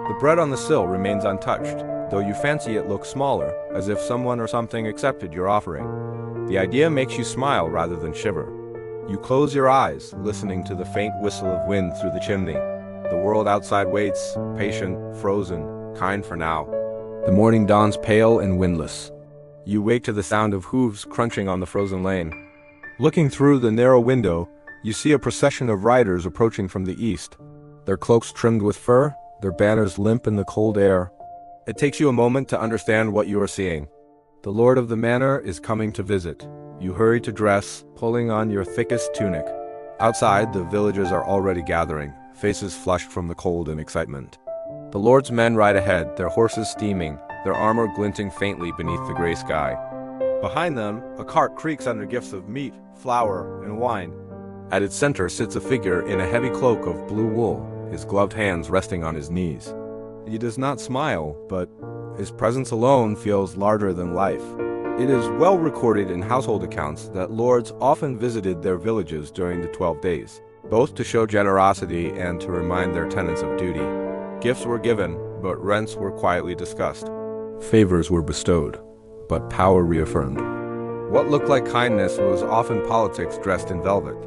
The bread on the sill remains untouched, though you fancy it looks smaller, as if someone or something accepted your offering. The idea makes you smile rather than shiver. You close your eyes, listening to the faint whistle of wind through the chimney. The world outside waits, patient, frozen, kind for now. The morning dawns pale and windless. You wake to the sound of hooves crunching on the frozen lane. Looking through the narrow window, you see a procession of riders approaching from the east. Their cloaks trimmed with fur, their banners limp in the cold air. It takes you a moment to understand what you are seeing. The lord of the manor is coming to visit. You hurry to dress, pulling on your thickest tunic. Outside, the villagers are already gathering, faces flushed from the cold and excitement. The lord's men ride ahead, their horses steaming, their armor glinting faintly beneath the gray sky. Behind them, a cart creaks under gifts of meat, flour, and wine. At its center sits a figure in a heavy cloak of blue wool, his gloved hands resting on his knees. He does not smile, but his presence alone feels larger than life. It is well recorded in household accounts that lords often visited their villages during the 12 days, both to show generosity and to remind their tenants of duty. Gifts were given, but rents were quietly discussed. Favors were bestowed, but power reaffirmed. What looked like kindness was often politics dressed in velvet.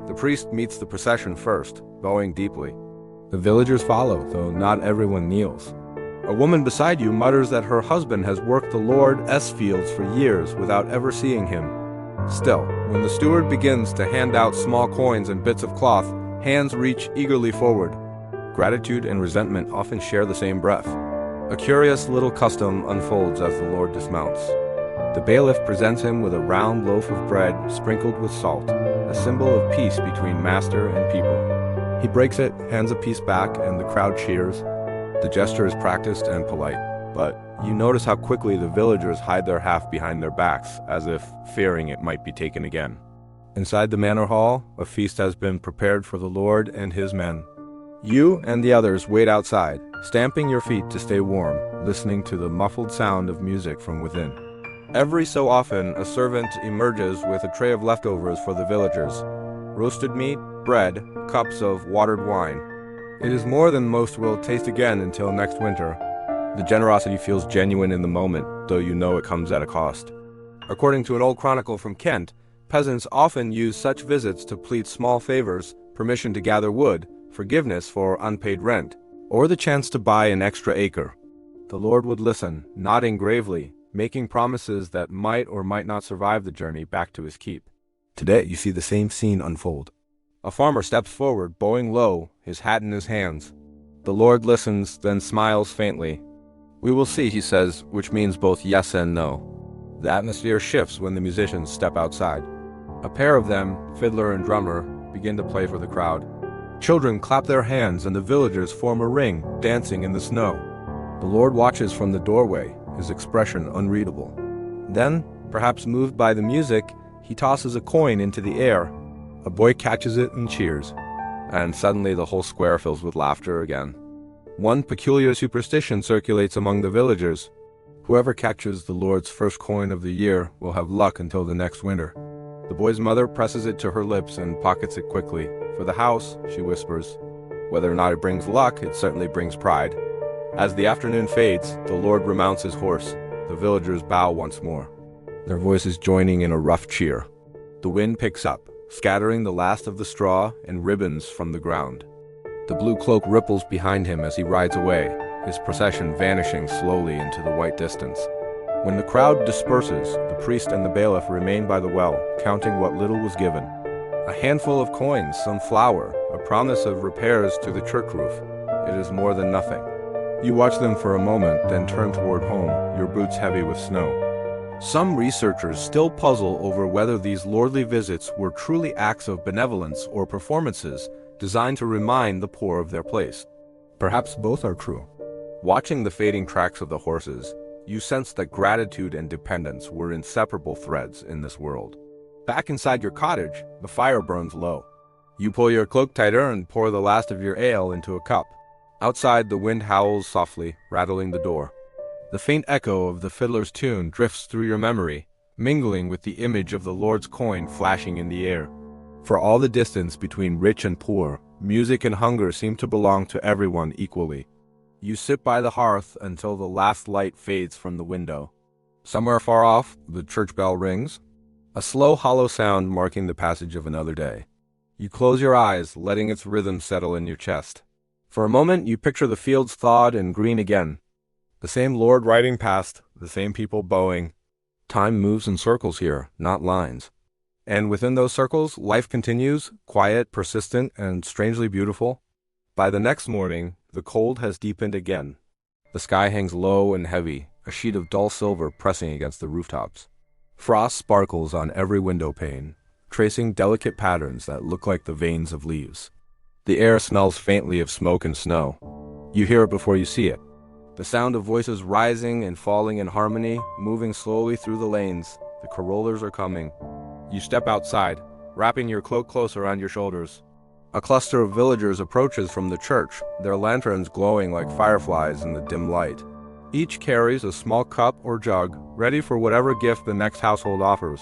The priest meets the procession first, bowing deeply. The villagers follow, though not everyone kneels. A woman beside you mutters that her husband has worked the Lord's fields for years without ever seeing him. Still, when the steward begins to hand out small coins and bits of cloth, hands reach eagerly forward. Gratitude and resentment often share the same breath. A curious little custom unfolds as the Lord dismounts. The bailiff presents him with a round loaf of bread sprinkled with salt, a symbol of peace between master and people. He breaks it, hands a piece back, and the crowd cheers. The gesture is practiced and polite, but you notice how quickly the villagers hide their half behind their backs, as if fearing it might be taken again. Inside the manor hall, a feast has been prepared for the Lord and his men. You and the others wait outside, stamping your feet to stay warm, listening to the muffled sound of music from within. Every so often, a servant emerges with a tray of leftovers for the villagers. Roasted meat, bread, cups of watered wine. It is more than most will taste again until next winter. The generosity feels genuine in the moment, though you know it comes at a cost. According to an old chronicle from Kent, peasants often use such visits to plead small favors, permission to gather wood, forgiveness for unpaid rent, or the chance to buy an extra acre. The Lord would listen, nodding gravely, making promises that might or might not survive the journey back to his keep. Today you see the same scene unfold. A farmer steps forward, bowing low, his hat in his hands. The Lord listens, then smiles faintly. "We will see," he says, which means both yes and no. The atmosphere shifts when the musicians step outside. A pair of them, fiddler and drummer, begin to play for the crowd. Children clap their hands and the villagers form a ring, dancing in the snow. The Lord watches from the doorway, his expression unreadable. Then, perhaps moved by the music, he tosses a coin into the air. A boy catches it and cheers. And suddenly the whole square fills with laughter again. One peculiar superstition circulates among the villagers. Whoever catches the Lord's first coin of the year will have luck until the next winter. The boy's mother presses it to her lips and pockets it quickly. "For the house," she whispers. Whether or not it brings luck, it certainly brings pride. As the afternoon fades, the Lord remounts his horse. The villagers bow once more, their voices joining in a rough cheer. The wind picks up, scattering the last of the straw and ribbons from the ground. The blue cloak ripples behind him as he rides away, his procession vanishing slowly into the white distance. When the crowd disperses, the priest and the bailiff remain by the well, counting what little was given. A handful of coins, some flour, a promise of repairs to the church roof. It is more than nothing. You watch them for a moment, then turn toward home, your boots heavy with snow. Some researchers still puzzle over whether these lordly visits were truly acts of benevolence or performances designed to remind the poor of their place. Perhaps both are true. Watching the fading tracks of the horses, you sense that gratitude and dependence were inseparable threads in this world. Back inside your cottage, the fire burns low. You pull your cloak tighter and pour the last of your ale into a cup. Outside, the wind howls softly, rattling the door. The faint echo of the fiddler's tune drifts through your memory, mingling with the image of the Lord's coin flashing in the air. For all the distance between rich and poor, music and hunger seem to belong to everyone equally. You sit by the hearth until the last light fades from the window. Somewhere far off, the church bell rings, a slow, hollow sound marking the passage of another day. You close your eyes, letting its rhythm settle in your chest. For a moment, you picture the fields thawed and green again. The same Lord riding past, the same people bowing. Time moves in circles here, not lines. And within those circles, life continues, quiet, persistent, and strangely beautiful. By the next morning, the cold has deepened again. The sky hangs low and heavy, a sheet of dull silver pressing against the rooftops. Frost sparkles on every window pane, tracing delicate patterns that look like the veins of leaves. The air smells faintly of smoke and snow. You hear it before you see it. The sound of voices rising and falling in harmony, moving slowly through the lanes. The carollers are coming. You step outside, wrapping your cloak close around your shoulders. A cluster of villagers approaches from the church, their lanterns glowing like fireflies in the dim light. Each carries a small cup or jug, ready for whatever gift the next household offers.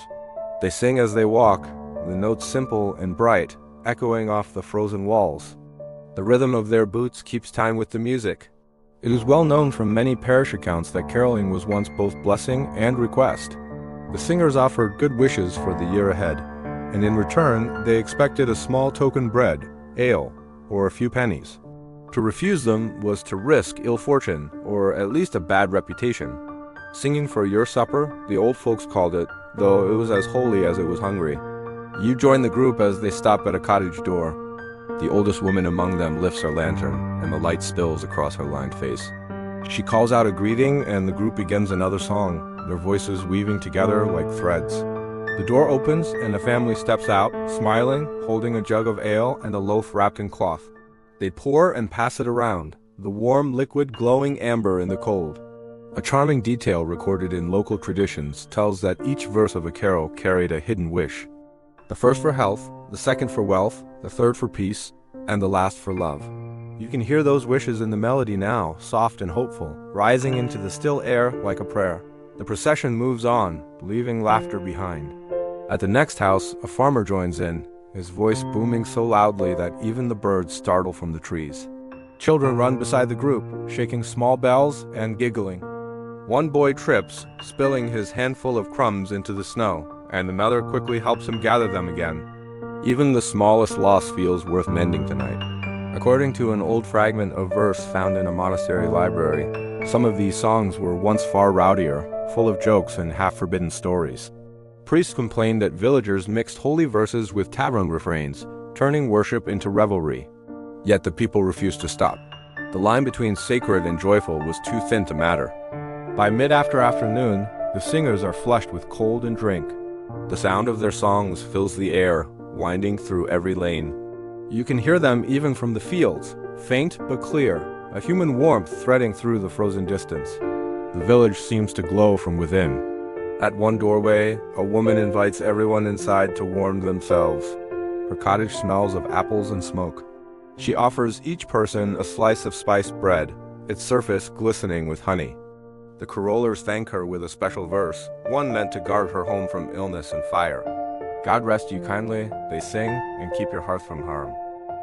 They sing as they walk, the notes simple and bright, echoing off the frozen walls. The rhythm of their boots keeps time with the music. It is well known from many parish accounts that caroling was once both blessing and request. The singers offered good wishes for the year ahead, and in return they expected a small token bread, ale, or a few pennies. To refuse them was to risk ill fortune, or at least a bad reputation. Singing for your supper, the old folks called it, though it was as holy as it was hungry. You join the group as they stop at a cottage door. The oldest woman among them lifts her lantern, and the light spills across her lined face. She calls out a greeting, and the group begins another song, their voices weaving together like threads. The door opens, and a family steps out, smiling, holding a jug of ale and a loaf wrapped in cloth. They pour and pass it around, the warm liquid glowing amber in the cold. A charming detail recorded in local traditions tells that each verse of a carol carried a hidden wish. The first for health, the second for wealth, the third for peace, and the last for love. You can hear those wishes in the melody now, soft and hopeful, rising into the still air like a prayer. The procession moves on, leaving laughter behind. At the next house, a farmer joins in, his voice booming so loudly that even the birds startle from the trees. Children run beside the group, shaking small bells and giggling. One boy trips, spilling his handful of crumbs into the snow, and another quickly helps him gather them again. Even the smallest loss feels worth mending tonight. According to an old fragment of verse found in a monastery library, some of these songs were once far rowdier, full of jokes and half-forbidden stories. Priests complained that villagers mixed holy verses with tavern refrains, turning worship into revelry. Yet the people refused to stop. The line between sacred and joyful was too thin to matter. By mid-afternoon, the singers are flushed with cold and drink. The sound of their songs fills the air, winding through every lane. You can hear them even from the fields, faint but clear, a human warmth threading through the frozen distance. The village seems to glow from within. At one doorway, a woman invites everyone inside to warm themselves. Her cottage smells of apples and smoke. She offers each person a slice of spiced bread, its surface glistening with honey. The carollers thank her with a special verse, one meant to guard her home from illness and fire. God rest you kindly, they sing, and keep your hearth from harm.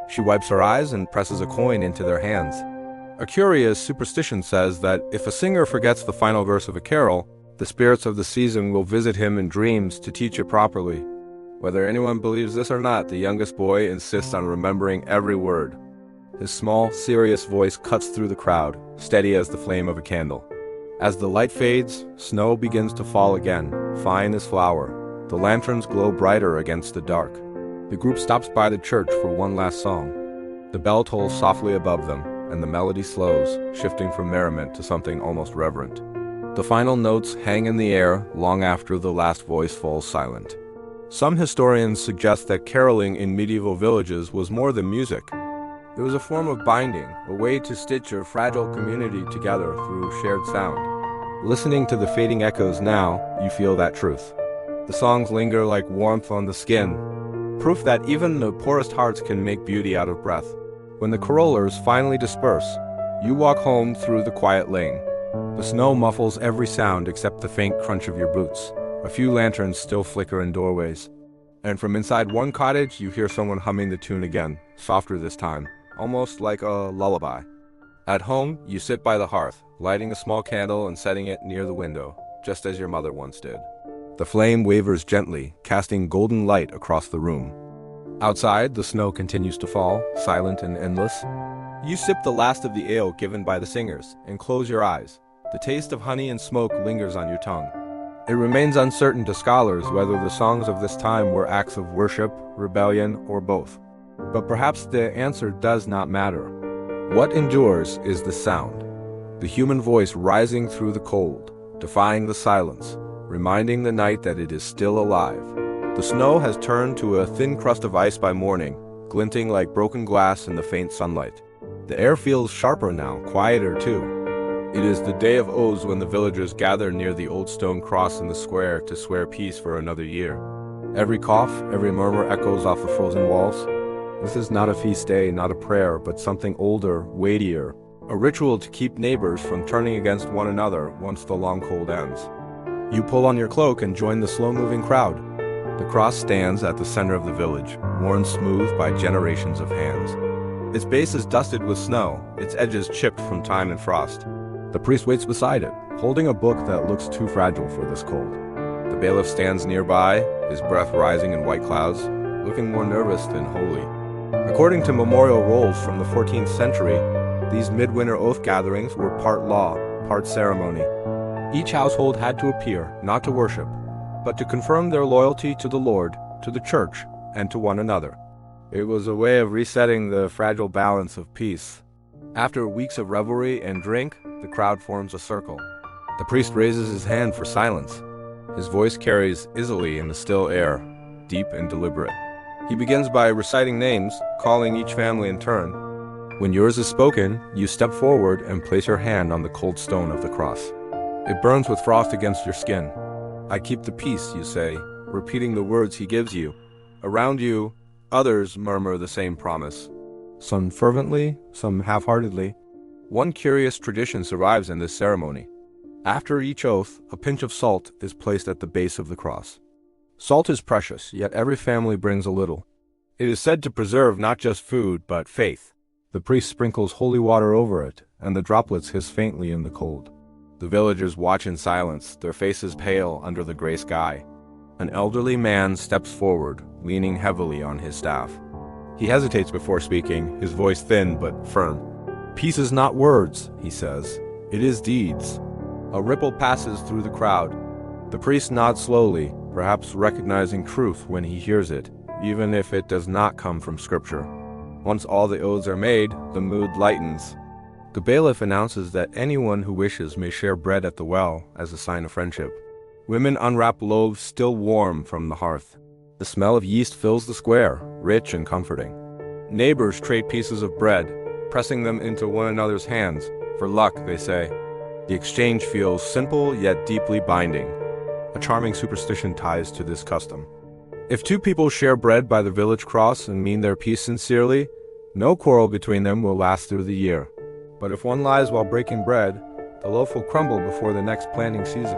She wipes her eyes and presses a coin into their hands. A curious superstition says that if a singer forgets the final verse of a carol, the spirits of the season will visit him in dreams to teach it properly. Whether anyone believes this or not, the youngest boy insists on remembering every word. His small, serious voice cuts through the crowd, steady as the flame of a candle. As the light fades, snow begins to fall again, fine as flour. The lanterns glow brighter against the dark. The group stops by the church for one last song. The bell tolls softly above them, and the melody slows, shifting from merriment to something almost reverent. The final notes hang in the air long after the last voice falls silent. Some historians suggest that caroling in medieval villages was more than music. It was a form of binding, a way to stitch a fragile community together through shared sound. Listening to the fading echoes now, you feel that truth. The songs linger like warmth on the skin, proof that even the poorest hearts can make beauty out of breath. When the carollers finally disperse, you walk home through the quiet lane. The snow muffles every sound except the faint crunch of your boots. A few lanterns still flicker in doorways. And from inside one cottage, you hear someone humming the tune again, softer this time, almost like a lullaby. At home, you sit by the hearth, lighting a small candle and setting it near the window, just as your mother once did. The flame wavers gently, casting golden light across the room. Outside, the snow continues to fall, silent and endless. You sip the last of the ale given by the singers, and close your eyes. The taste of honey and smoke lingers on your tongue. It remains uncertain to scholars whether the songs of this time were acts of worship, rebellion, or both. But perhaps the answer does not matter. What endures is the sound, the human voice rising through the cold, defying the silence, reminding the night that it is still alive. The snow has turned to a thin crust of ice by morning, glinting like broken glass in the faint sunlight. The air feels sharper now, quieter too. It is the day of O's when the villagers gather near the old stone cross in the square to swear peace for another year. Every cough, every murmur echoes off the frozen walls. This is not a feast day, not a prayer, but something older, weightier. A ritual to keep neighbors from turning against one another once the long cold ends. You pull on your cloak and join the slow-moving crowd. The cross stands at the center of the village, worn smooth by generations of hands. Its base is dusted with snow, its edges chipped from time and frost. The priest waits beside it, holding a book that looks too fragile for this cold. The bailiff stands nearby, his breath rising in white clouds, looking more nervous than holy. According to memorial rolls from the 14th century, These midwinter oath gatherings were part law, part ceremony. Each household had to appear, not to worship, but to confirm their loyalty to the Lord, to the church, and to one another. It was a way of resetting the fragile balance of peace. After weeks of revelry and drink, the crowd forms a circle. The priest raises his hand for silence. His voice carries easily in the still air, deep and deliberate. He begins by reciting names, calling each family in turn. When yours is spoken, you step forward and place your hand on the cold stone of the cross. It burns with frost against your skin. I keep the peace, you say, repeating the words he gives you. Around you, others murmur the same promise. Some fervently, some half-heartedly. One curious tradition survives in this ceremony. After each oath, a pinch of salt is placed at the base of the cross. Salt is precious, yet every family brings a little. It is said to preserve not just food, but faith. The priest sprinkles holy water over it, and the droplets hiss faintly in the cold. The villagers watch in silence, their faces pale under the gray sky. An elderly man steps forward, leaning heavily on his staff. He hesitates before speaking, his voice thin but firm. Peace is not words, he says. It is deeds. A ripple passes through the crowd. The priest nods slowly, perhaps recognizing truth when he hears it, even if it does not come from Scripture. Once all the oaths are made, the mood lightens. The bailiff announces that anyone who wishes may share bread at the well as a sign of friendship. Women unwrap loaves still warm from the hearth. The smell of yeast fills the square, rich and comforting. Neighbors trade pieces of bread, pressing them into one another's hands. For luck, they say. The exchange feels simple yet deeply binding. A charming superstition ties to this custom. If two people share bread by the village cross and mean their peace sincerely, no quarrel between them will last through the year. But if one lies while breaking bread, the loaf will crumble before the next planting season.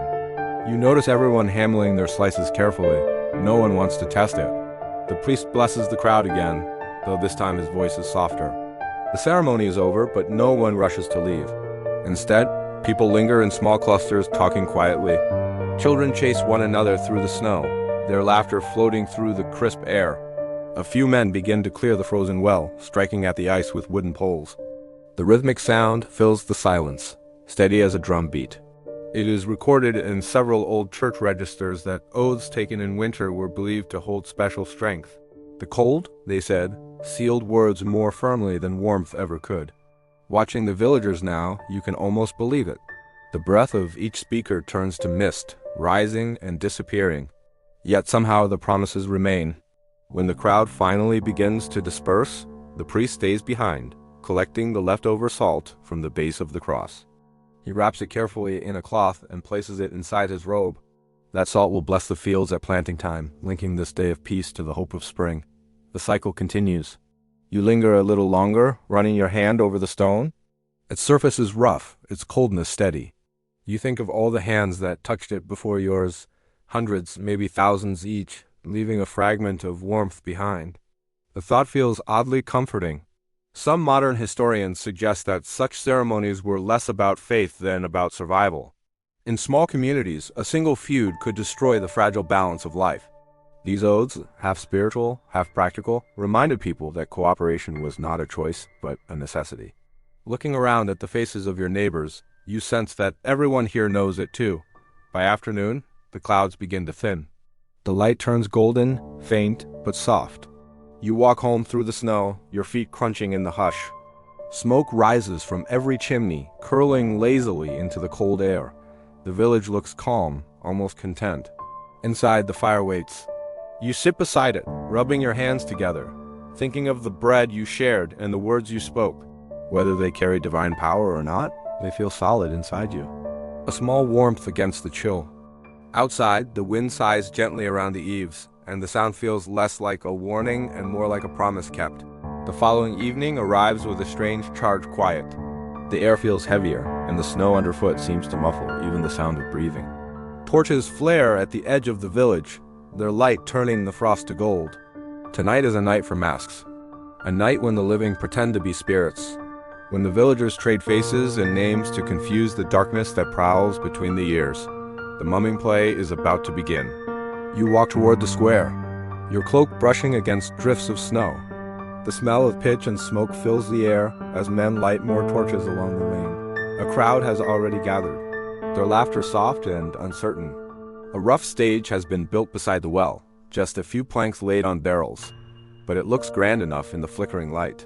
You notice everyone handling their slices carefully. No one wants to test it. The priest blesses the crowd again, though this time his voice is softer. The ceremony is over, but no one rushes to leave. Instead, people linger in small clusters, talking quietly. Children chase one another through the snow, their laughter floating through the crisp air. A few men begin to clear the frozen well, striking at the ice with wooden poles. The rhythmic sound fills the silence, steady as a drum beat. It is recorded in several old church registers that oaths taken in winter were believed to hold special strength. The cold, they said, sealed words more firmly than warmth ever could. Watching the villagers now, you can almost believe it. The breath of each speaker turns to mist, rising and disappearing. Yet somehow the promises remain. When the crowd finally begins to disperse, the priest stays behind, collecting the leftover salt from the base of the cross. He wraps it carefully in a cloth and places it inside his robe. That salt will bless the fields at planting time, linking this day of peace to the hope of spring. The cycle continues. You linger a little longer, running your hand over the stone. Its surface is rough, its coldness steady. You think of all the hands that touched it before yours, hundreds, maybe thousands each, leaving a fragment of warmth behind. The thought feels oddly comforting. Some modern historians suggest that such ceremonies were less about faith than about survival. In small communities, a single feud could destroy the fragile balance of life. These oaths, half spiritual, half practical, reminded people that cooperation was not a choice, but a necessity. Looking around at the faces of your neighbors, you sense that everyone here knows it too. By afternoon, the clouds begin to thin. The light turns golden, faint, but soft. You walk home through the snow, your feet crunching in the hush. Smoke rises from every chimney, curling lazily into the cold air. The village looks calm, almost content. Inside, the fire waits. You sit beside it, rubbing your hands together, thinking of the bread you shared and the words you spoke. Whether they carry divine power or not, they feel solid inside you. A small warmth against the chill. Outside, the wind sighs gently around the eaves, and the sound feels less like a warning and more like a promise kept. The following evening arrives with a strange charged quiet. The air feels heavier, and the snow underfoot seems to muffle even the sound of breathing. Torches flare at the edge of the village, their light turning the frost to gold. Tonight is a night for masks. A night when the living pretend to be spirits. When the villagers trade faces and names to confuse the darkness that prowls between the years. The mumming play is about to begin. You walk toward the square, your cloak brushing against drifts of snow. The smell of pitch and smoke fills the air as men light more torches along the lane. A crowd has already gathered, their laughter soft and uncertain. A rough stage has been built beside the well, just a few planks laid on barrels, but it looks grand enough in the flickering light.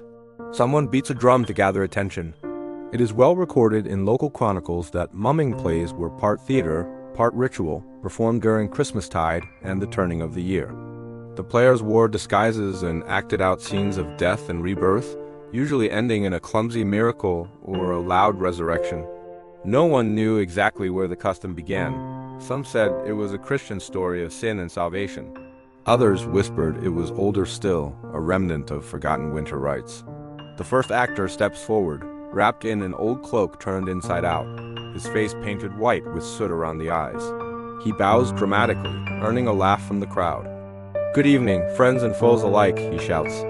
Someone beats a drum to gather attention. It is well recorded in local chronicles that mumming plays were part theater, part ritual, performed during Christmastide and the turning of the year. The players wore disguises and acted out scenes of death and rebirth, usually ending in a clumsy miracle or a loud resurrection. No one knew exactly where the custom began. Some said it was a Christian story of sin and salvation. Others whispered it was older still, a remnant of forgotten winter rites. The first actor steps forward, wrapped in an old cloak turned inside out, his face painted white with soot around the eyes. He bows dramatically, earning a laugh from the crowd. "Good evening, friends and foes alike," he shouts.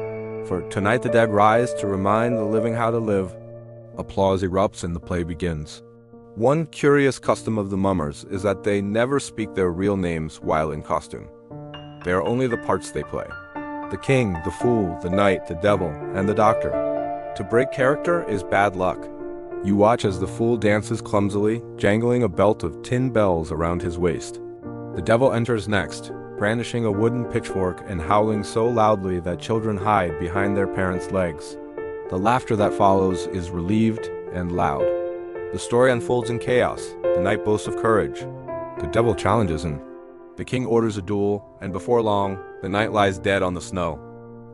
"For tonight the dead rise to remind the living how to live." Applause erupts and the play begins. One curious custom of the mummers is that they never speak their real names while in costume. They are only the parts they play. The king, the fool, the knight, the devil, and the doctor. To break character is bad luck. You watch as the fool dances clumsily, jangling a belt of tin bells around his waist. The devil enters next, brandishing a wooden pitchfork and howling so loudly that children hide behind their parents' legs. The laughter that follows is relieved and loud. The story unfolds in chaos. The knight boasts of courage. The devil challenges him. The king orders a duel, and before long, the knight lies dead on the snow.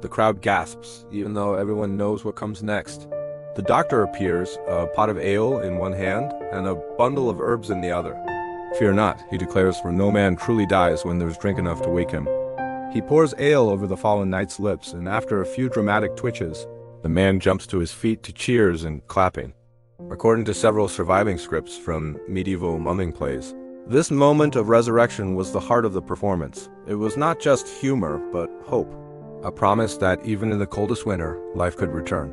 The crowd gasps, even though everyone knows what comes next. The doctor appears, a pot of ale in one hand and a bundle of herbs in the other. "Fear not," he declares, "for no man truly dies when there's drink enough to wake him." He pours ale over the fallen knight's lips, and after a few dramatic twitches, the man jumps to his feet to cheers and clapping. According to several surviving scripts from medieval mumming plays, this moment of resurrection was the heart of the performance. It was not just humor, but hope. A promise that even in the coldest winter, life could return.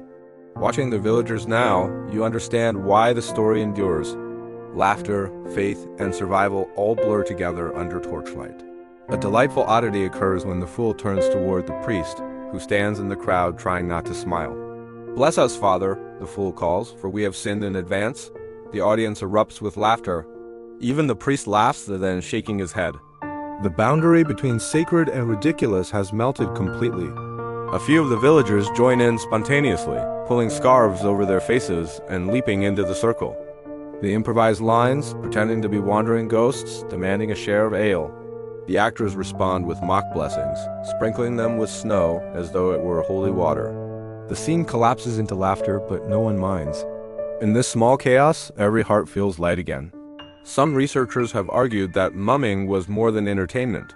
Watching the villagers now, you understand why the story endures. Laughter, faith, and survival all blur together under torchlight. A delightful oddity occurs when the fool turns toward the priest, who stands in the crowd trying not to smile. "Bless us, Father," the fool calls, "for we have sinned in advance." The audience erupts with laughter. Even the priest laughs, then shaking his head. The boundary between sacred and ridiculous has melted completely. A few of the villagers join in spontaneously, pulling scarves over their faces and leaping into the circle. They improvise lines, pretending to be wandering ghosts, demanding a share of ale. The actors respond with mock blessings, sprinkling them with snow as though it were holy water. The scene collapses into laughter, but no one minds. In this small chaos, every heart feels light again. Some researchers have argued that mumming was more than entertainment.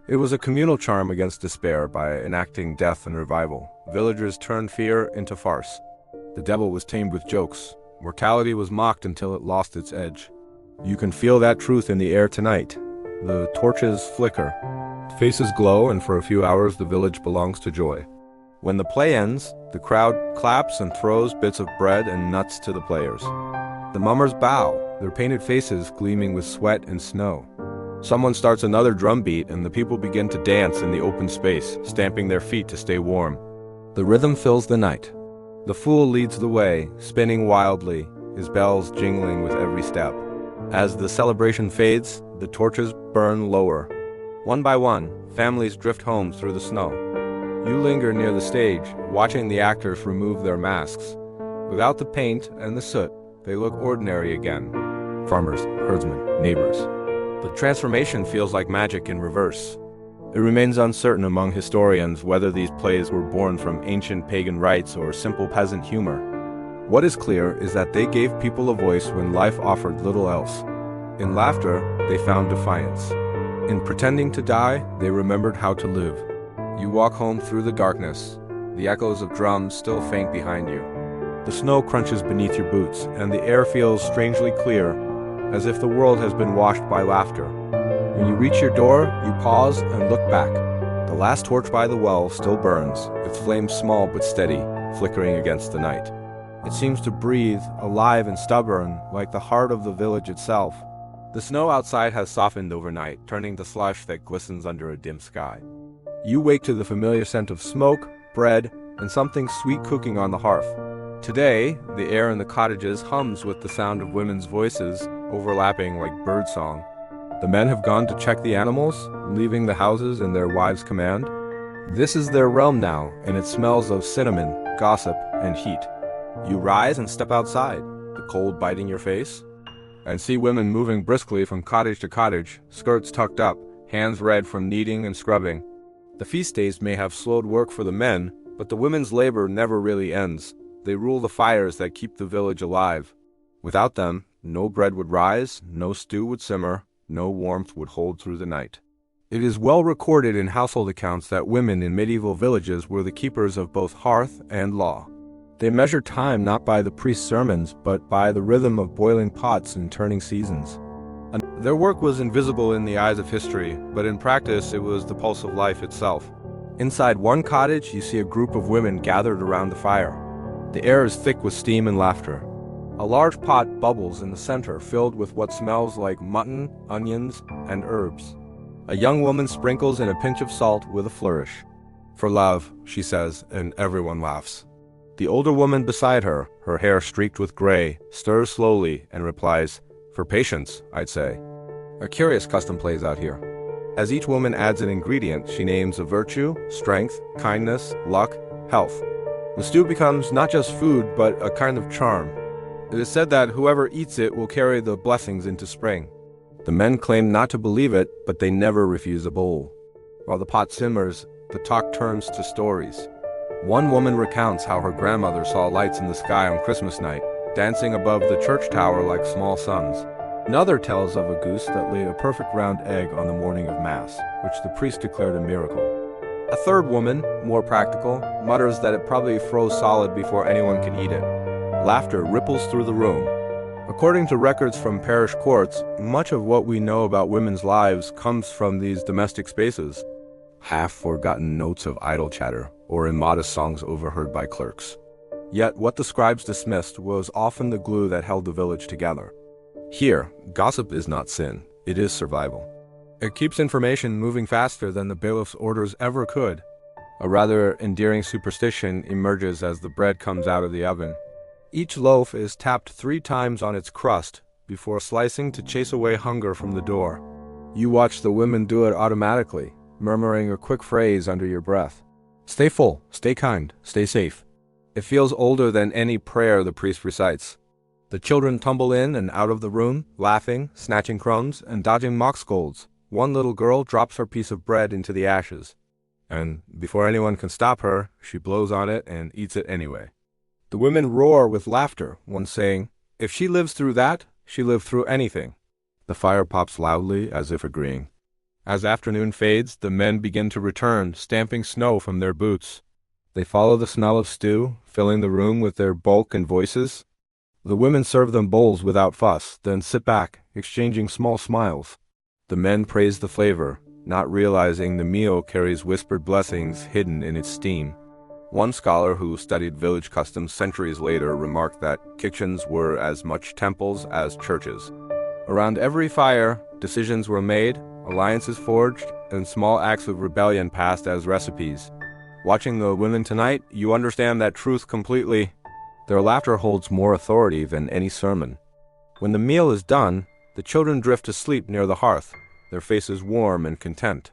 It was a communal charm against despair by enacting death and revival. Villagers turned fear into farce. The devil was tamed with jokes. Mortality was mocked until it lost its edge. You can feel that truth in the air tonight. The torches flicker. Faces glow, and for a few hours the village belongs to joy. When the play ends, the crowd claps and throws bits of bread and nuts to the players. The mummers bow, their painted faces gleaming with sweat and snow. Someone starts another drum beat and the people begin to dance in the open space, stamping their feet to stay warm. The rhythm fills the night. The fool leads the way, spinning wildly, his bells jingling with every step. As the celebration fades, the torches burn lower. One by one, families drift home through the snow. You linger near the stage, watching the actors remove their masks. Without the paint and the soot, they look ordinary again. Farmers, herdsmen, neighbors. The transformation feels like magic in reverse. It remains uncertain among historians whether these plays were born from ancient pagan rites or simple peasant humor. What is clear is that they gave people a voice when life offered little else. In laughter, they found defiance. In pretending to die, they remembered how to live. You walk home through the darkness, the echoes of drums still faint behind you. The snow crunches beneath your boots, and the air feels strangely clear, as if the world has been washed by laughter. When you reach your door, you pause and look back. The last torch by the well still burns, its flame small but steady, flickering against the night. It seems to breathe, alive and stubborn, like the heart of the village itself. The snow outside has softened overnight, turning to slush that glistens under a dim sky. You wake to the familiar scent of smoke, bread, and something sweet cooking on the hearth. Today, the air in the cottages hums with the sound of women's voices, overlapping like birdsong. The men have gone to check the animals, leaving the houses in their wives' command. This is their realm now, and it smells of cinnamon, gossip, and heat. You rise and step outside, the cold biting your face, and see women moving briskly from cottage to cottage, skirts tucked up, hands red from kneading and scrubbing. The feast days may have slowed work for the men, but the women's labor never really ends. They rule the fires that keep the village alive. Without them, no bread would rise, no stew would simmer, no warmth would hold through the night. It is well recorded in household accounts that women in medieval villages were the keepers of both hearth and law. They measured time not by the priest's sermons, but by the rhythm of boiling pots and turning seasons. Their work was invisible in the eyes of history, but in practice it was the pulse of life itself. Inside one cottage, you see a group of women gathered around the fire. The air is thick with steam and laughter. A large pot bubbles in the center, filled with what smells like mutton, onions, and herbs. A young woman sprinkles in a pinch of salt with a flourish. "For love," she says, and everyone laughs. The older woman beside her, her hair streaked with gray, stirs slowly and replies, "For patience, I'd say." A curious custom plays out here. As each woman adds an ingredient, she names a virtue, strength, kindness, luck, health. The stew becomes not just food, but a kind of charm. It is said that whoever eats it will carry the blessings into spring. The men claim not to believe it, but they never refuse a bowl. While the pot simmers, the talk turns to stories. One woman recounts how her grandmother saw lights in the sky on Christmas night, dancing above the church tower like small suns. Another tells of a goose that laid a perfect round egg on the morning of Mass, which the priest declared a miracle. A third woman, more practical, mutters that it probably froze solid before anyone could eat it. Laughter ripples through the room. According to records from parish courts, much of what we know about women's lives comes from these domestic spaces. Half-forgotten notes of idle chatter, or immodest songs overheard by clerks. Yet what the scribes dismissed was often the glue that held the village together. Here, gossip is not sin, it is survival. It keeps information moving faster than the bailiff's orders ever could. A rather endearing superstition emerges as the bread comes out of the oven. Each loaf is tapped 3 times on its crust before slicing to chase away hunger from the door. You watch the women do it automatically, murmuring a quick phrase under your breath. Stay full, stay kind, stay safe. It feels older than any prayer the priest recites. The children tumble in and out of the room, laughing, snatching crumbs, and dodging mock scolds. One little girl drops her piece of bread into the ashes, and before anyone can stop her, she blows on it and eats it anyway. The women roar with laughter, one saying, "If she lives through that, she lived through anything." The fire pops loudly, as if agreeing. As afternoon fades, the men begin to return, stamping snow from their boots. They follow the smell of stew, filling the room with their bulk and voices. The women serve them bowls without fuss, then sit back, exchanging small smiles. The men praise the flavor, not realizing the meal carries whispered blessings hidden in its steam. One scholar who studied village customs centuries later remarked that kitchens were as much temples as churches. Around every fire, decisions were made, alliances forged, and small acts of rebellion passed as recipes. Watching the women tonight, you understand that truth completely. Their laughter holds more authority than any sermon. When the meal is done, the children drift to sleep near the hearth, their faces warm and content.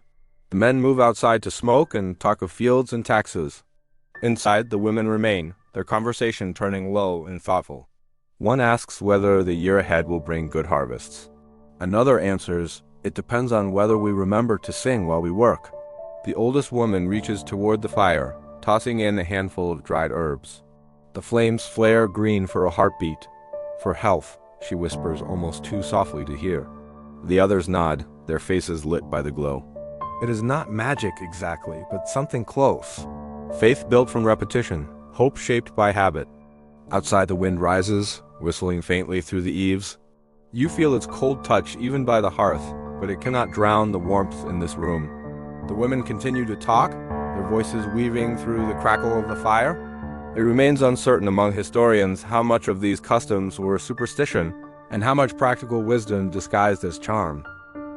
The men move outside to smoke and talk of fields and taxes. Inside, the women remain, their conversation turning low and thoughtful. One asks whether the year ahead will bring good harvests. Another answers, it depends on whether we remember to sing while we work. The oldest woman reaches toward the fire, tossing in a handful of dried herbs. The flames flare green for a heartbeat. "For health," she whispers almost too softly to hear. The others nod, their faces lit by the glow. It is not magic exactly, but something close. Faith built from repetition, hope shaped by habit. Outside the wind rises, whistling faintly through the eaves. You feel its cold touch even by the hearth, but it cannot drown the warmth in this room. The women continue to talk, their voices weaving through the crackle of the fire. It remains uncertain among historians how much of these customs were superstition and how much practical wisdom disguised as charm.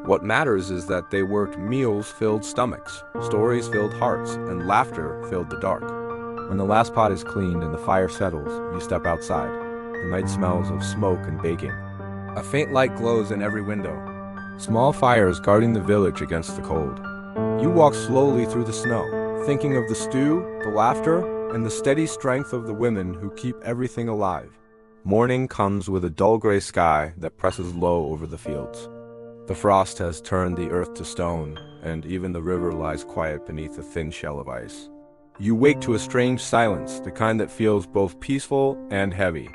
What matters is that they worked meals filled stomachs, stories filled hearts, and laughter filled the dark. When the last pot is cleaned and the fire settles, you step outside. The night smells of smoke and baking. A faint light glows in every window. Small fires guarding the village against the cold. You walk slowly through the snow, thinking of the stew, the laughter, and the steady strength of the women who keep everything alive. Morning comes with a dull gray sky that presses low over the fields. The frost has turned the earth to stone, and even the river lies quiet beneath a thin shell of ice. You wake to a strange silence, the kind that feels both peaceful and heavy.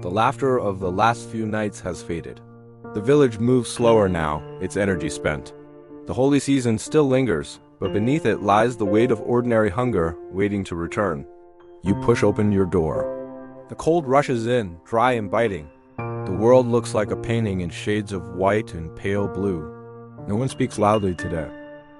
The laughter of the last few nights has faded. The village moves slower now, its energy spent. The holy season still lingers, but beneath it lies the weight of ordinary hunger waiting to return. You push open your door. The cold rushes in, dry and biting. The world looks like a painting in shades of white and pale blue. No one speaks loudly today.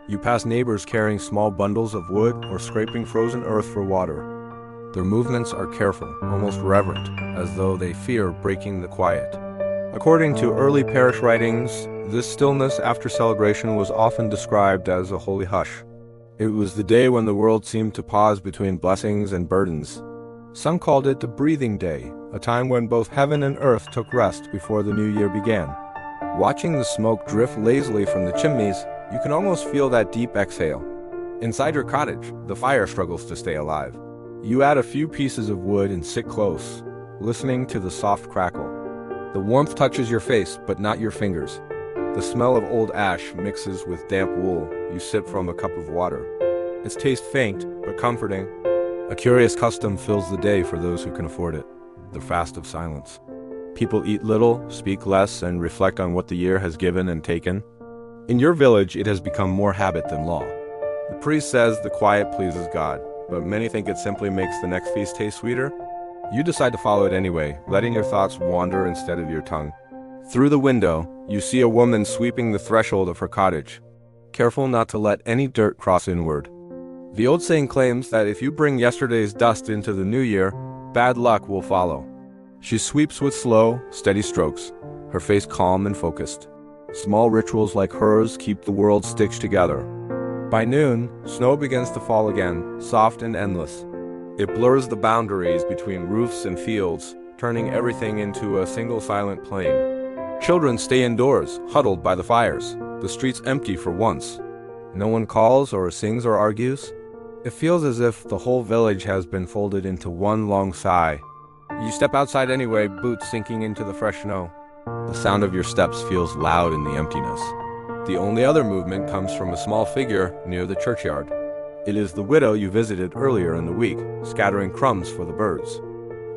You pass neighbors carrying small bundles of wood or scraping frozen earth for water. Their movements are careful, almost reverent, as though they fear breaking the quiet. According to early parish writings, this stillness after celebration was often described as a holy hush. It was the day when the world seemed to pause between blessings and burdens. Some called it the breathing day, a time when both heaven and earth took rest before the new year began. Watching the smoke drift lazily from the chimneys, you can almost feel that deep exhale. Inside your cottage, the fire struggles to stay alive. You add a few pieces of wood and sit close, listening to the soft crackle. The warmth touches your face, but not your fingers. The smell of old ash mixes with damp wool. You sip from a cup of water. Its taste faint, but comforting. A curious custom fills the day for those who can afford it, the fast of silence. People eat little, speak less, and reflect on what the year has given and taken. In your village, it has become more habit than law. The priest says the quiet pleases God, but many think it simply makes the next feast taste sweeter. You decide to follow it anyway, letting your thoughts wander instead of your tongue. Through the window, you see a woman sweeping the threshold of her cottage, careful not to let any dirt cross inward. The old saying claims that if you bring yesterday's dust into the new year, bad luck will follow. She sweeps with slow, steady strokes, her face calm and focused. Small rituals like hers keep the world stitched together. By noon, snow begins to fall again, soft and endless. It blurs the boundaries between roofs and fields, turning everything into a single silent plain. Children stay indoors, huddled by the fires, the streets empty for once. No one calls or sings or argues. It feels as if the whole village has been folded into one long sigh. You step outside anyway, boots sinking into the fresh snow. The sound of your steps feels loud in the emptiness. The only other movement comes from a small figure near the churchyard. It is the widow you visited earlier in the week, scattering crumbs for the birds.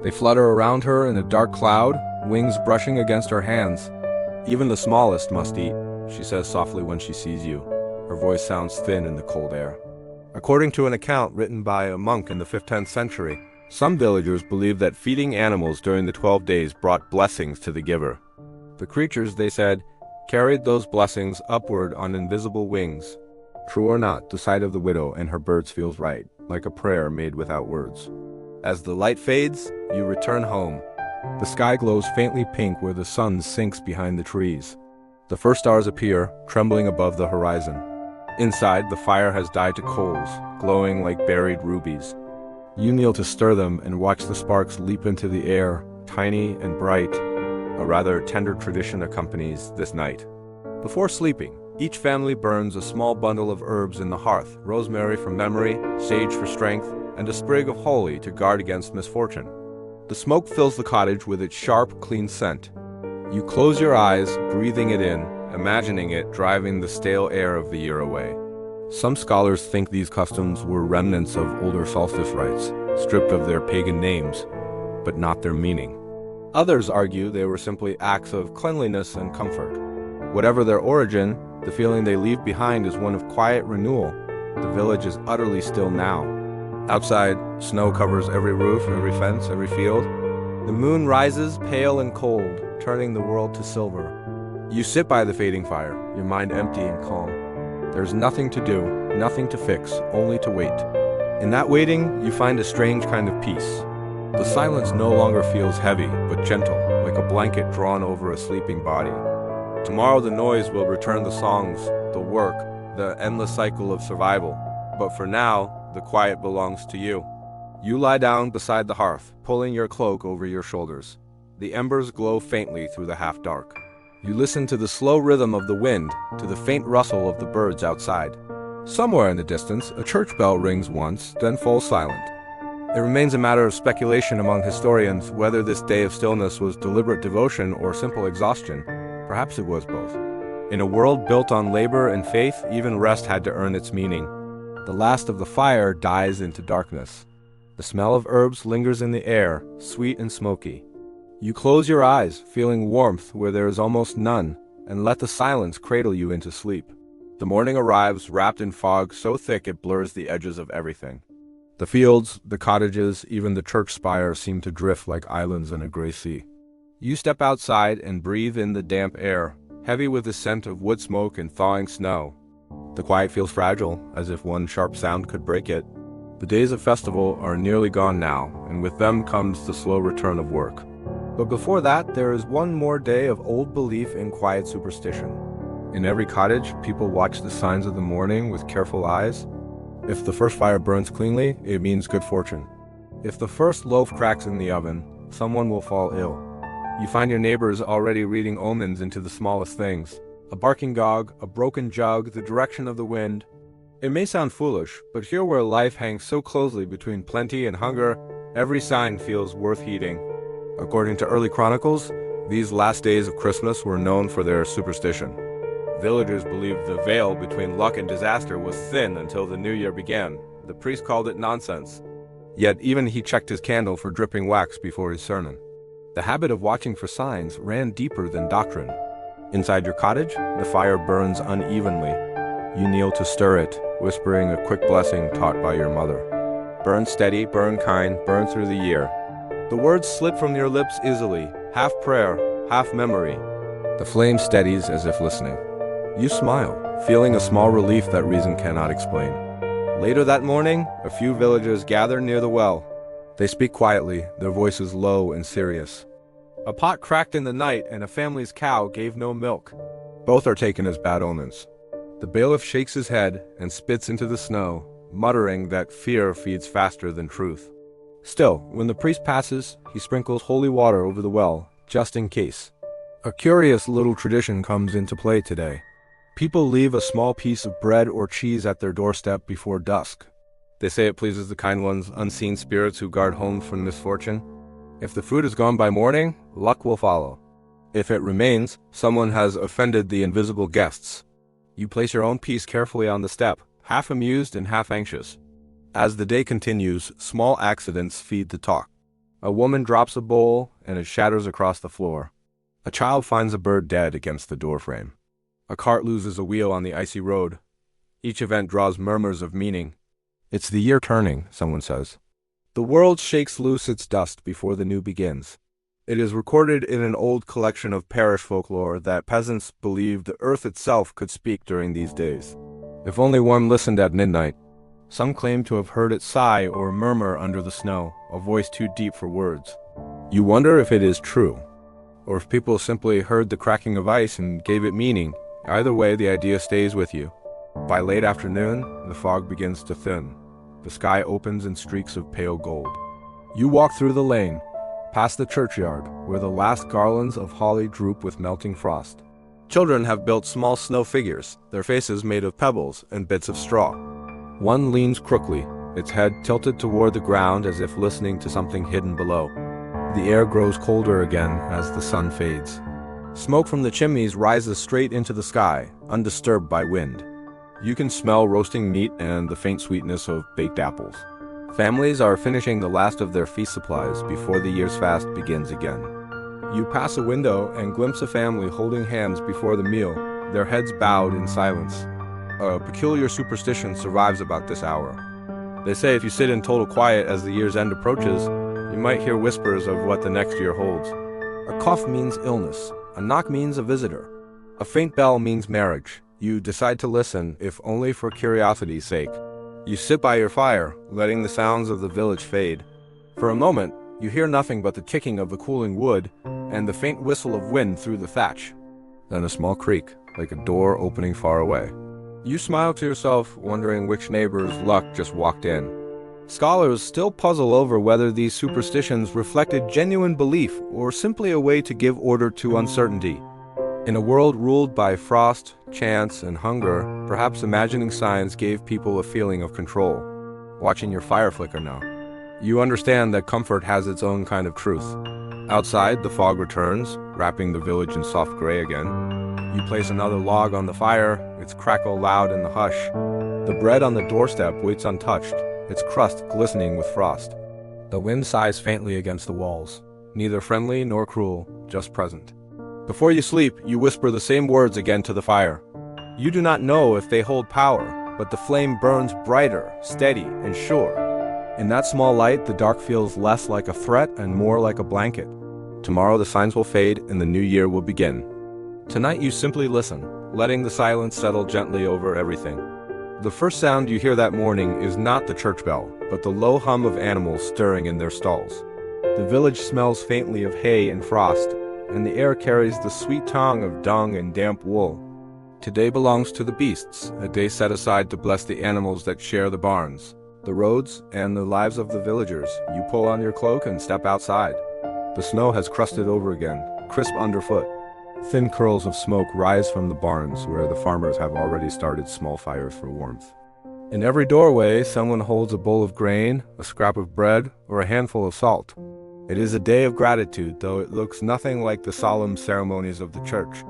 They flutter around her in a dark cloud, wings brushing against her hands. Even the smallest must eat, she says softly when she sees you. Her voice sounds thin in the cold air. According to an account written by a monk in the 15th century, some villagers believed that feeding animals during the 12 days brought blessings to the giver. The creatures, they said, carried those blessings upward on invisible wings. True or not, the sight of the widow and her birds feels right, like a prayer made without words. As the light fades, you return home. The sky glows faintly pink where the sun sinks behind the trees. The first stars appear, trembling above the horizon. Inside, the fire has died to coals, glowing like buried rubies. You kneel to stir them and watch the sparks leap into the air, tiny and bright. A rather tender tradition accompanies this night. Before sleeping, each family burns a small bundle of herbs in the hearth, rosemary for memory, sage for strength, and a sprig of holly to guard against misfortune. The smoke fills the cottage with its sharp, clean scent. You close your eyes, breathing it in, imagining it driving the stale air of the year away. Some scholars think these customs were remnants of older solstice rites, stripped of their pagan names, but not their meaning. Others argue they were simply acts of cleanliness and comfort. Whatever their origin, the feeling they leave behind is one of quiet renewal. The village is utterly still now. Outside, snow covers every roof, every fence, every field. The moon rises pale and cold, turning the world to silver. You sit by the fading fire, your mind empty and calm. There's nothing to do, nothing to fix, only to wait. In that waiting, you find a strange kind of peace. The silence no longer feels heavy, but gentle, like a blanket drawn over a sleeping body. Tomorrow the noise will return, the songs, the work, the endless cycle of survival. But for now, the quiet belongs to you. You lie down beside the hearth, pulling your cloak over your shoulders. The embers glow faintly through the half-dark. You listen to the slow rhythm of the wind, to the faint rustle of the birds outside. Somewhere in the distance, a church bell rings once, then falls silent. It remains a matter of speculation among historians whether this day of stillness was deliberate devotion or simple exhaustion. Perhaps it was both. In a world built on labor and faith, even rest had to earn its meaning. The last of the fire dies into darkness. The smell of herbs lingers in the air, sweet and smoky. You close your eyes, feeling warmth where there is almost none, and let the silence cradle you into sleep. The morning arrives wrapped in fog so thick it blurs the edges of everything. The fields, the cottages, even the church spire seem to drift like islands in a gray sea. You step outside and breathe in the damp air, heavy with the scent of wood smoke and thawing snow. The quiet feels fragile, as if one sharp sound could break it. The days of festival are nearly gone now, and with them comes the slow return of work. But before that, there is one more day of old belief in quiet superstition. In every cottage, people watch the signs of the morning with careful eyes. If the first fire burns cleanly, it means good fortune. If the first loaf cracks in the oven, someone will fall ill. You find your neighbors already reading omens into the smallest things. A barking dog, a broken jug, the direction of the wind. It may sound foolish, but here where life hangs so closely between plenty and hunger, every sign feels worth heeding. According to early chronicles, these last days of Christmas were known for their superstition. Villagers believed the veil between luck and disaster was thin until the new year began. The priest called it nonsense. Yet even he checked his candle for dripping wax before his sermon. The habit of watching for signs ran deeper than doctrine. Inside your cottage, the fire burns unevenly. You kneel to stir it, whispering a quick blessing taught by your mother. Burn steady, burn kind, burn through the year. The words slip from your lips easily, half prayer, half memory. The flame steadies as if listening. You smile, feeling a small relief that reason cannot explain. Later that morning, a few villagers gather near the well. They speak quietly, their voices low and serious. A pot cracked in the night and a family's cow gave no milk. Both are taken as bad omens. The bailiff shakes his head and spits into the snow, muttering that fear feeds faster than truth. Still, when the priest passes, he sprinkles holy water over the well, just in case. A curious little tradition comes into play today. People leave a small piece of bread or cheese at their doorstep before dusk. They say it pleases the kind ones, unseen spirits who guard home from misfortune. If the food is gone by morning, luck will follow. If it remains, someone has offended the invisible guests. You place your own piece carefully on the step, half amused and half anxious. As the day continues, small accidents feed the talk. A woman drops a bowl, and it shatters across the floor. A child finds a bird dead against the doorframe. A cart loses a wheel on the icy road. Each event draws murmurs of meaning. It's the year turning, someone says. The world shakes loose its dust before the new begins. It is recorded in an old collection of parish folklore that peasants believed the earth itself could speak during these days. If only one listened at midnight. Some claim to have heard it sigh or murmur under the snow, a voice too deep for words. You wonder if it is true, or if people simply heard the cracking of ice and gave it meaning. Either way, the idea stays with you. By late afternoon, the fog begins to thin. The sky opens in streaks of pale gold. You walk through the lane, past the churchyard, where the last garlands of holly droop with melting frost. Children have built small snow figures, their faces made of pebbles and bits of straw. One leans crookly, its head tilted toward the ground as if listening to something hidden below. The air grows colder again as the sun fades. Smoke from the chimneys rises straight into the sky, undisturbed by wind. You can smell roasting meat and the faint sweetness of baked apples. Families are finishing the last of their feast supplies before the year's fast begins again. You pass a window and glimpse a family holding hands before the meal, their heads bowed in silence. A peculiar superstition survives about this hour. They say if you sit in total quiet as the year's end approaches, you might hear whispers of what the next year holds. A cough means illness. A knock means a visitor. A faint bell means marriage. You decide to listen, if only for curiosity's sake. You sit by your fire, letting the sounds of the village fade. For a moment, you hear nothing but the ticking of the cooling wood and the faint whistle of wind through the thatch. Then a small creak, like a door opening far away. You smile to yourself, wondering which neighbor's luck just walked in. Scholars still puzzle over whether these superstitions reflected genuine belief or simply a way to give order to uncertainty. In a world ruled by frost, chance, and hunger, perhaps imagining signs gave people a feeling of control. Watching your fire flicker now, you understand that comfort has its own kind of truth. Outside, the fog returns, wrapping the village in soft gray again. You place another log on the fire, its crackle loud in the hush. The bread on the doorstep waits untouched, its crust glistening with frost. The wind sighs faintly against the walls, neither friendly nor cruel, just present. Before you sleep, you whisper the same words again to the fire. You do not know if they hold power, but the flame burns brighter, steady, and sure. In that small light, the dark feels less like a threat and more like a blanket. Tomorrow the signs will fade and the new year will begin. Tonight you simply listen, letting the silence settle gently over everything. The first sound you hear that morning is not the church bell, but the low hum of animals stirring in their stalls. The village smells faintly of hay and frost, and the air carries the sweet tongue of dung and damp wool. Today belongs to the beasts, a day set aside to bless the animals that share the barns, the roads, and the lives of the villagers. You pull on your cloak and step outside. The snow has crusted over again, crisp underfoot. Thin curls of smoke rise from the barns where the farmers have already started small fires for warmth. In every doorway, someone holds a bowl of grain, a scrap of bread, or a handful of salt. It is a day of gratitude, though it looks nothing like the solemn ceremonies of the church.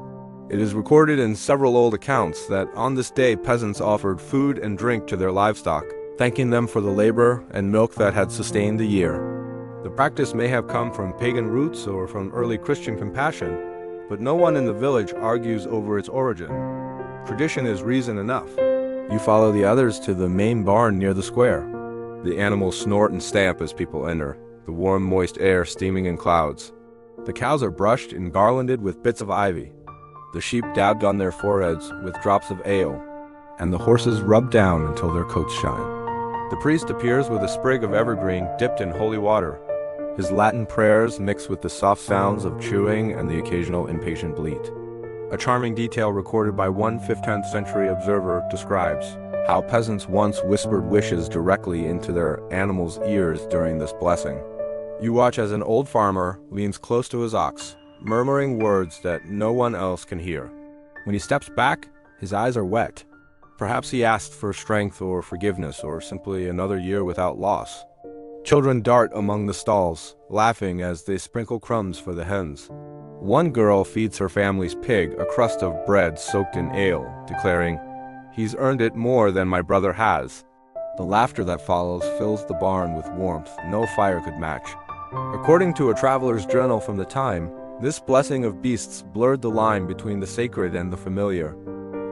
It is recorded in several old accounts that on this day peasants offered food and drink to their livestock, thanking them for the labor and milk that had sustained the year. The practice may have come from pagan roots or from early Christian compassion, but no one in the village argues over its origin. Tradition is reason enough. You follow the others to the main barn near the square. The animals snort and stamp as people enter, the warm, moist air steaming in clouds. The cows are brushed and garlanded with bits of ivy. The sheep dabbed on their foreheads with drops of ale, and the horses rubbed down until their coats shine. The priest appears with a sprig of evergreen dipped in holy water. His Latin prayers mix with the soft sounds of chewing and the occasional impatient bleat. A charming detail recorded by one 15th century observer describes how peasants once whispered wishes directly into their animals' ears during this blessing. You watch as an old farmer leans close to his ox, murmuring words that no one else can hear. When he steps back, his eyes are wet. Perhaps he asked for strength or forgiveness or simply another year without loss. Children dart among the stalls, laughing as they sprinkle crumbs for the hens. One girl feeds her family's pig a crust of bread soaked in ale, declaring, "He's earned it more than my brother has." The laughter that follows fills the barn with warmth no fire could match. According to a traveler's journal from the time, this blessing of beasts blurred the line between the sacred and the familiar.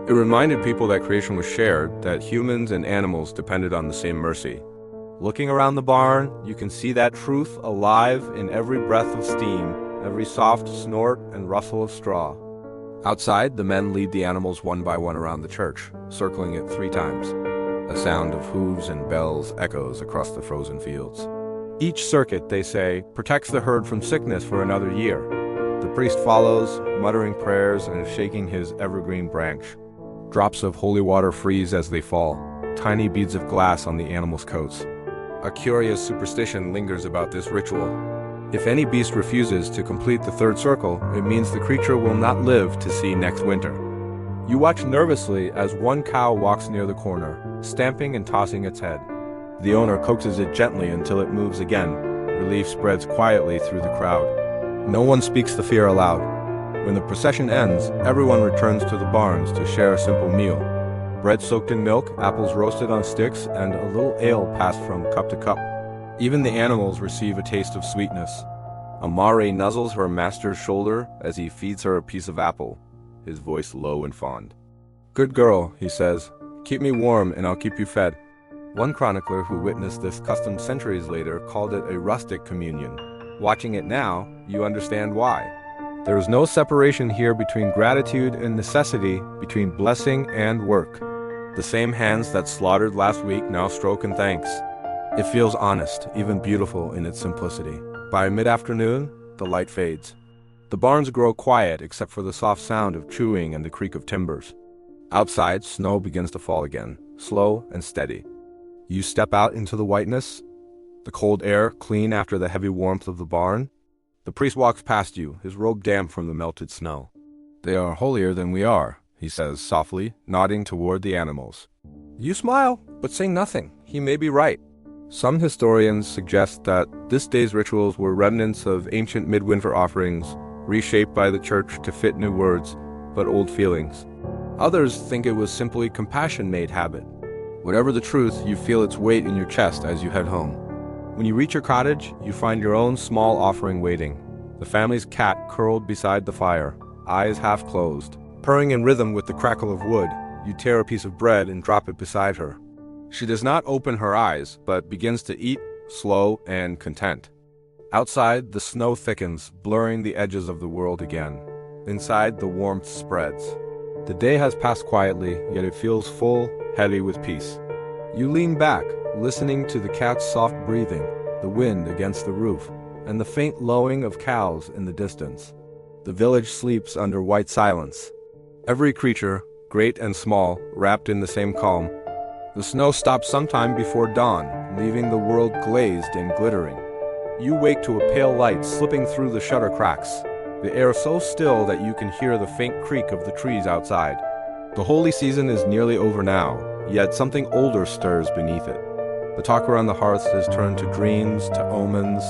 It reminded people that creation was shared, that humans and animals depended on the same mercy. Looking around the barn, you can see that truth alive in every breath of steam, every soft snort and rustle of straw. Outside, the men lead the animals one by one around the church, circling it 3 times. A sound of hooves and bells echoes across the frozen fields. Each circuit, they say, protects the herd from sickness for another year. The priest follows, muttering prayers and shaking his evergreen branch. Drops of holy water freeze as they fall, tiny beads of glass on the animals' coats. A curious superstition lingers about this ritual. If any beast refuses to complete the 3rd circle, it means the creature will not live to see next winter. You watch nervously as one cow walks near the corner, stamping and tossing its head. The owner coaxes it gently until it moves again. Relief spreads quietly through the crowd. No one speaks the fear aloud. When the procession ends, everyone returns to the barns to share a simple meal. Bread soaked in milk, apples roasted on sticks, and a little ale passed from cup to cup. Even the animals receive a taste of sweetness. A mare nuzzles her master's shoulder as he feeds her a piece of apple, his voice low and fond. "Good girl," he says, "keep me warm and I'll keep you fed." One chronicler who witnessed this custom centuries later called it a rustic communion. Watching it now, you understand why. There is no separation here between gratitude and necessity, between blessing and work. The same hands that slaughtered last week now stroke in thanks. It feels honest, even beautiful in its simplicity. By mid-afternoon, the light fades. The barns grow quiet except for the soft sound of chewing and the creak of timbers. Outside, snow begins to fall again, slow and steady. You step out into the whiteness, the cold air clean after the heavy warmth of the barn. The priest walks past you, his robe damp from the melted snow. "They are holier than we are," he says softly, nodding toward the animals. You smile, but say nothing. He may be right. Some historians suggest that this day's rituals were remnants of ancient midwinter offerings, reshaped by the church to fit new words, but old feelings. Others think it was simply compassion made habit. Whatever the truth, you feel its weight in your chest as you head home. When you reach your cottage, you find your own small offering waiting. The family's cat curled beside the fire, eyes half closed. Purring in rhythm with the crackle of wood, you tear a piece of bread and drop it beside her. She does not open her eyes, but begins to eat, slow and content. Outside, the snow thickens, blurring the edges of the world again. Inside, the warmth spreads. The day has passed quietly, yet it feels full, heavy with peace. You lean back, listening to the cat's soft breathing, the wind against the roof, and the faint lowing of cows in the distance. The village sleeps under white silence. Every creature, great and small, wrapped in the same calm. The snow stops sometime before dawn, leaving the world glazed and glittering. You wake to a pale light slipping through the shutter cracks, the air so still that you can hear the faint creak of the trees outside. The holy season is nearly over now, yet something older stirs beneath it. The talk around the hearth has turned to dreams, to omens,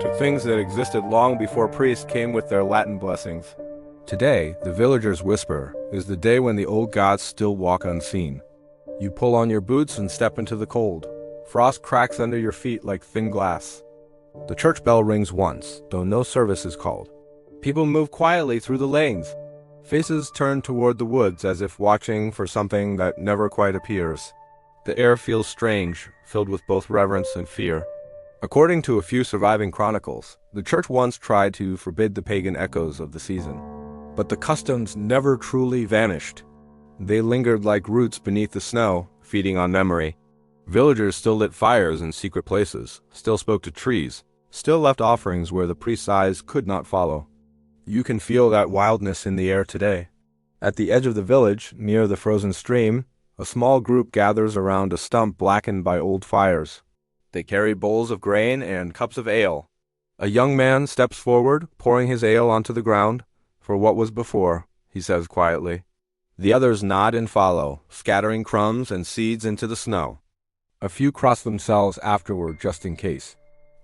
to things that existed long before priests came with their Latin blessings. Today, the villagers whisper, is the day when the old gods still walk unseen. You pull on your boots and step into the cold. Frost cracks under your feet like thin glass. The church bell rings once, though no service is called. People move quietly through the lanes. Faces turn toward the woods as if watching for something that never quite appears. The air feels strange, filled with both reverence and fear. According to a few surviving chronicles, the church once tried to forbid the pagan echoes of the season. But the customs never truly vanished. They lingered like roots beneath the snow, feeding on memory. Villagers still lit fires in secret places, still spoke to trees, still left offerings where the priest's eyes could not follow. You can feel that wildness in the air today. At the edge of the village, near the frozen stream, a small group gathers around a stump blackened by old fires. They carry bowls of grain and cups of ale. A young man steps forward, pouring his ale onto the ground. "For what was before," he says quietly. The others nod and follow, scattering crumbs and seeds into the snow. A few cross themselves afterward just in case.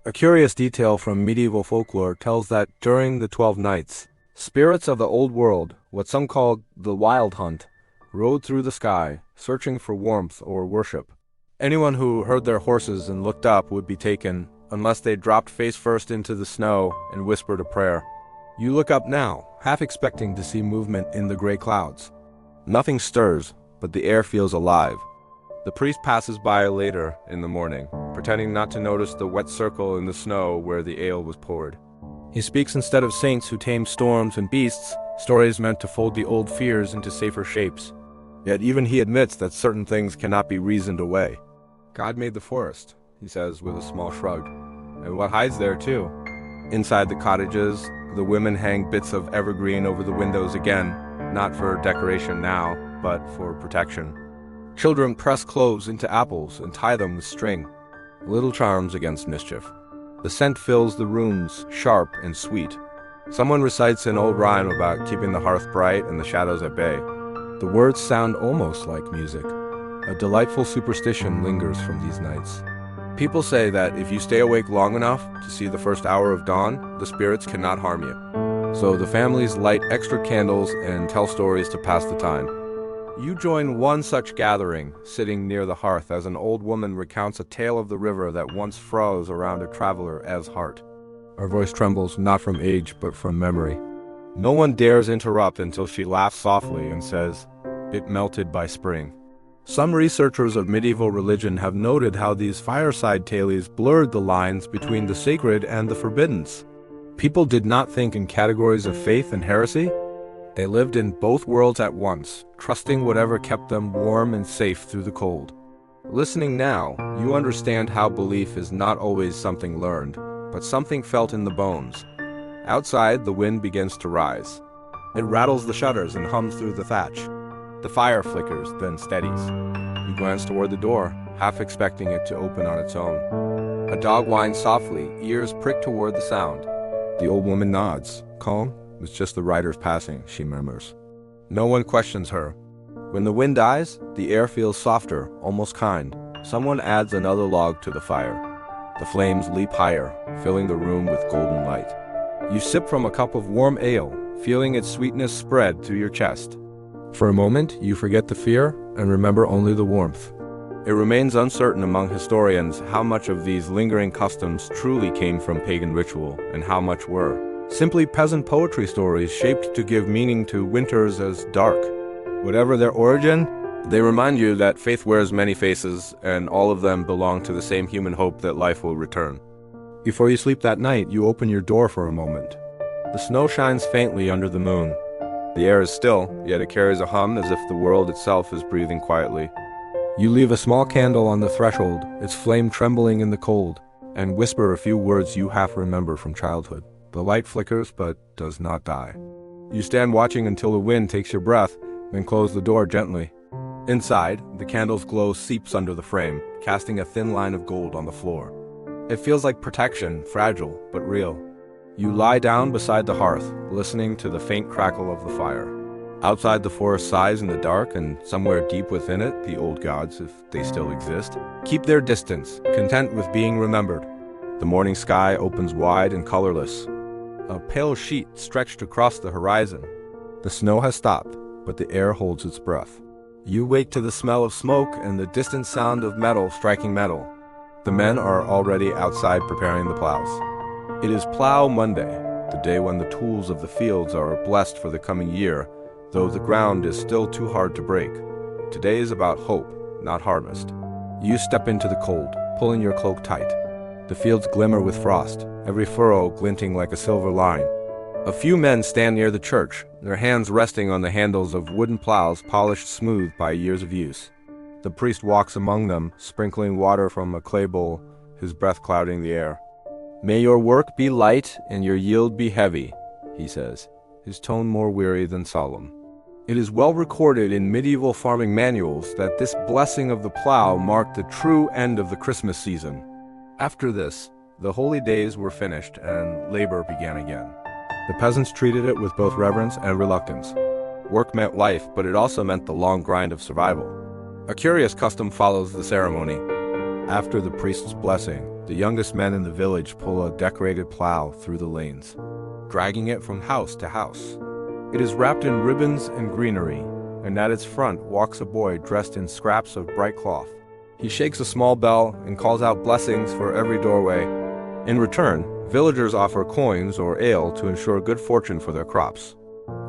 A curious detail from medieval folklore tells that during the 12 nights, spirits of the old world, what some called the wild hunt, rode through the sky, searching for warmth or worship. Anyone who heard their horses and looked up would be taken, unless they dropped face first into the snow and whispered a prayer. You look up now, half expecting to see movement in the gray clouds. Nothing stirs, but the air feels alive. The priest passes by later in the morning, pretending not to notice the wet circle in the snow where the ale was poured. He speaks instead of saints who tame storms and beasts, stories meant to fold the old fears into safer shapes. Yet even he admits that certain things cannot be reasoned away. God made the forest, he says with a small shrug, and what hides there too. Inside the cottages, the women hang bits of evergreen over the windows again, not for decoration now, but for protection. Children press cloves into apples and tie them with string, little charms against mischief. The scent fills the rooms, sharp and sweet. Someone recites an old rhyme about keeping the hearth bright and the shadows at bay. The words sound almost like music. A delightful superstition lingers from these nights. People say that if you stay awake long enough to see the first hour of dawn, the spirits cannot harm you. So the families light extra candles and tell stories to pass the time. You join one such gathering, sitting near the hearth as an old woman recounts a tale of the river that once froze around a traveler as heart. Her voice trembles not from age but from memory. No one dares interrupt until she laughs softly and says, "It melted by spring." Some researchers of medieval religion have noted how these fireside tales blurred the lines between the sacred and the forbidden. People did not think in categories of faith and heresy. They lived in both worlds at once, trusting whatever kept them warm and safe through the cold. Listening now, you understand how belief is not always something learned, but something felt in the bones. Outside, the wind begins to rise. It rattles the shutters and hums through the thatch. The fire flickers, then steadies. You glance toward the door, half expecting it to open on its own. A dog whines softly, ears pricked toward the sound. The old woman nods. Calm? It's just the riders passing, she murmurs. No one questions her. When the wind dies, the air feels softer, almost kind. Someone adds another log to the fire. The flames leap higher, filling the room with golden light. You sip from a cup of warm ale, feeling its sweetness spread through your chest. For a moment, you forget the fear and remember only the warmth. It remains uncertain among historians how much of these lingering customs truly came from pagan ritual and how much were simply peasant poetry stories shaped to give meaning to winters as dark. Whatever their origin, they remind you that faith wears many faces and all of them belong to the same human hope that life will return. Before you sleep that night, you open your door for a moment. The snow shines faintly under the moon. The air is still, yet it carries a hum as if the world itself is breathing quietly. You leave a small candle on the threshold, its flame trembling in the cold, and whisper a few words you half remember from childhood. The light flickers, but does not die. You stand watching until the wind takes your breath, then close the door gently. Inside, the candle's glow seeps under the frame, casting a thin line of gold on the floor. It feels like protection, fragile, but real. You lie down beside the hearth, listening to the faint crackle of the fire. Outside, the forest sighs in the dark, and somewhere deep within it, the old gods, if they still exist, keep their distance, content with being remembered. The morning sky opens wide and colorless. A pale sheet stretched across the horizon. The snow has stopped, but the air holds its breath. You wake to the smell of smoke and the distant sound of metal striking metal. The men are already outside preparing the plows. It is Plow Monday, the day when the tools of the fields are blessed for the coming year, though the ground is still too hard to break. Today is about hope, not harvest. You step into the cold, pulling your cloak tight. The fields glimmer with frost, every furrow glinting like a silver line. A few men stand near the church, their hands resting on the handles of wooden plows polished smooth by years of use. The priest walks among them, sprinkling water from a clay bowl, his breath clouding the air. "May your work be light and your yield be heavy," he says, his tone more weary than solemn. It is well recorded in medieval farming manuals that this blessing of the plow marked the true end of the Christmas season. After this, the holy days were finished and labor began again. The peasants treated it with both reverence and reluctance. Work meant life, but it also meant the long grind of survival. A curious custom follows the ceremony. After the priest's blessing, the youngest men in the village pull a decorated plow through the lanes, dragging it from house to house. It is wrapped in ribbons and greenery, and at its front walks a boy dressed in scraps of bright cloth. He shakes a small bell and calls out blessings for every doorway. In return, villagers offer coins or ale to ensure good fortune for their crops.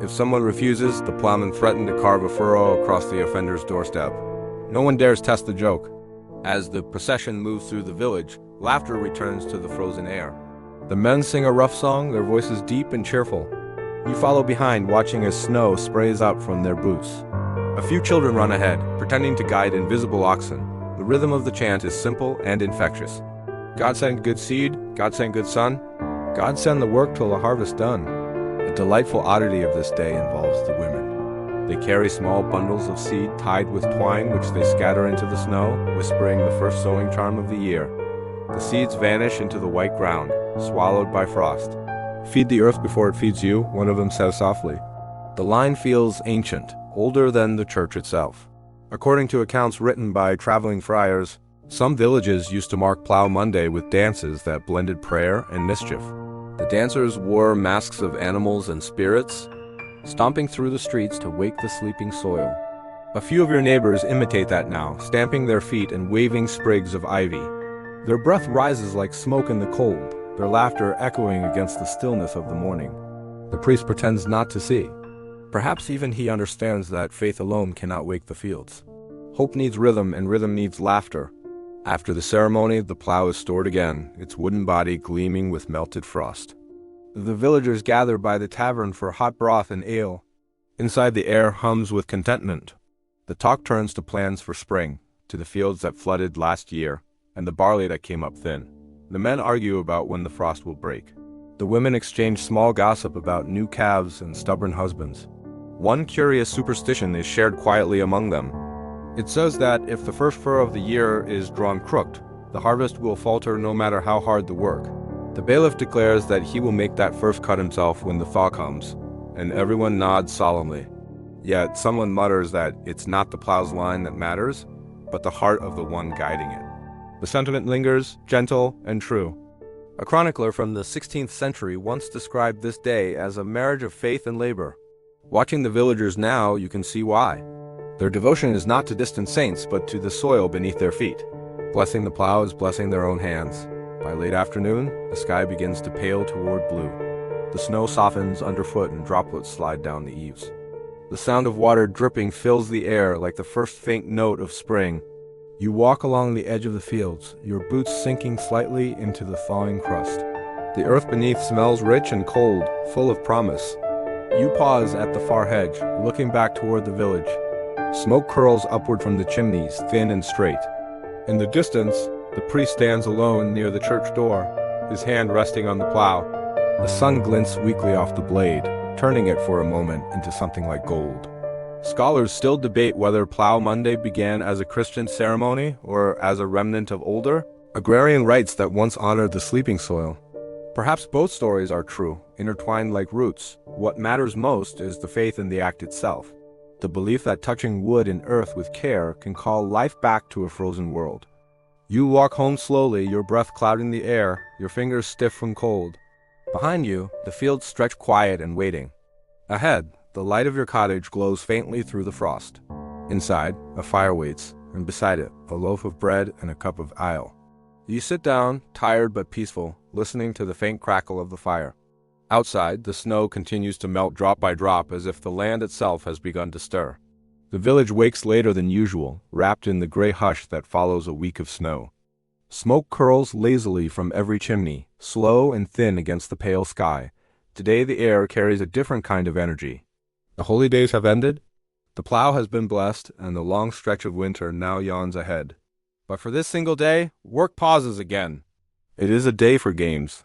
If someone refuses, the plowmen threaten to carve a furrow across the offender's doorstep. No one dares test the joke. As the procession moves through the village, laughter returns to the frozen air. The men sing a rough song, their voices deep and cheerful. You follow behind, watching as snow sprays up from their boots. A few children run ahead, pretending to guide invisible oxen. The rhythm of the chant is simple and infectious. God send good seed, God send good sun, God send the work till the harvest done. A delightful oddity of this day involves the women. They carry small bundles of seed tied with twine which they scatter into the snow, whispering the first sowing charm of the year. The seeds vanish into the white ground, swallowed by frost. "Feed the earth before it feeds you," one of them says softly. The line feels ancient, older than the church itself. According to accounts written by traveling friars, some villages used to mark Plow Monday with dances that blended prayer and mischief. The dancers wore masks of animals and spirits, stomping through the streets to wake the sleeping soil. A few of your neighbors imitate that now, stamping their feet and waving sprigs of ivy. Their breath rises like smoke in the cold, their laughter echoing against the stillness of the morning. The priest pretends not to see. Perhaps even he understands that faith alone cannot wake the fields. Hope needs rhythm, and rhythm needs laughter. After the ceremony, the plow is stored again, its wooden body gleaming with melted frost. The villagers gather by the tavern for hot broth and ale. Inside, the air hums with contentment. The talk turns to plans for spring, to the fields that flooded last year, and the barley that came up thin. The men argue about when the frost will break. The women exchange small gossip about new calves and stubborn husbands. One curious superstition is shared quietly among them. It says that if the first furrow of the year is drawn crooked, the harvest will falter no matter how hard the work. The bailiff declares that he will make that first cut himself when the thaw comes, and everyone nods solemnly. Yet someone mutters that it's not the plow's line that matters, but the heart of the one guiding it. The sentiment lingers, gentle and true. A chronicler from the 16th century once described this day as a marriage of faith and labor. Watching the villagers now, you can see why. Their devotion is not to distant saints, but to the soil beneath their feet. Blessing the plow is blessing their own hands. By late afternoon, the sky begins to pale toward blue. The snow softens underfoot and droplets slide down the eaves. The sound of water dripping fills the air like the first faint note of spring. You walk along the edge of the fields, your boots sinking slightly into the thawing crust. The earth beneath smells rich and cold, full of promise. You pause at the far hedge, looking back toward the village. Smoke curls upward from the chimneys, thin and straight. In the distance, the priest stands alone near the church door, his hand resting on the plow. The sun glints weakly off the blade, turning it for a moment into something like gold. Scholars still debate whether Plow Monday began as a Christian ceremony or as a remnant of older, agrarian rites that once honored the sleeping soil. Perhaps both stories are true, intertwined like roots. What matters most is the faith in the act itself. The belief that touching wood and earth with care can call life back to a frozen world. You walk home slowly, your breath clouding the air, your fingers stiff from cold. Behind you, the fields stretch quiet and waiting. Ahead, the light of your cottage glows faintly through the frost. Inside, a fire waits, and beside it, a loaf of bread and a cup of ale. You sit down, tired but peaceful, listening to the faint crackle of the fire. Outside, the snow continues to melt drop by drop as if the land itself has begun to stir. The village wakes later than usual, wrapped in the gray hush that follows a week of snow. Smoke curls lazily from every chimney, slow and thin against the pale sky. Today the air carries a different kind of energy. The holy days have ended. The plow has been blessed, and the long stretch of winter now yawns ahead. But for this single day, work pauses again. It is a day for games.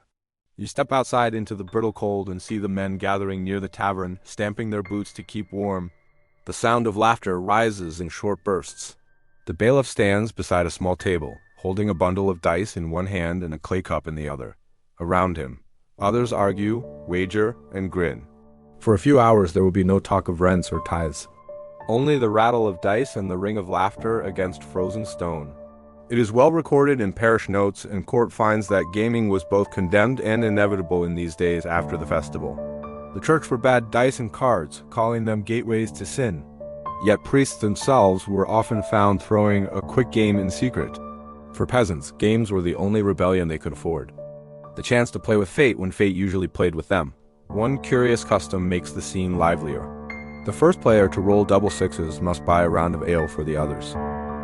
You step outside into the brittle cold and see the men gathering near the tavern, stamping their boots to keep warm. The sound of laughter rises in short bursts. The bailiff stands beside a small table, holding a bundle of dice in one hand and a clay cup in the other. Around him, others argue, wager, and grin. For a few hours there will be no talk of rents or tithes. Only the rattle of dice and the ring of laughter against frozen stone. It is well recorded in parish notes, and court finds that gaming was both condemned and inevitable in these days after the festival. The church forbade dice and cards, calling them gateways to sin. Yet priests themselves were often found throwing a quick game in secret. For peasants, games were the only rebellion they could afford. The chance to play with fate when fate usually played with them. One curious custom makes the scene livelier. The first player to roll double sixes must buy a round of ale for the others.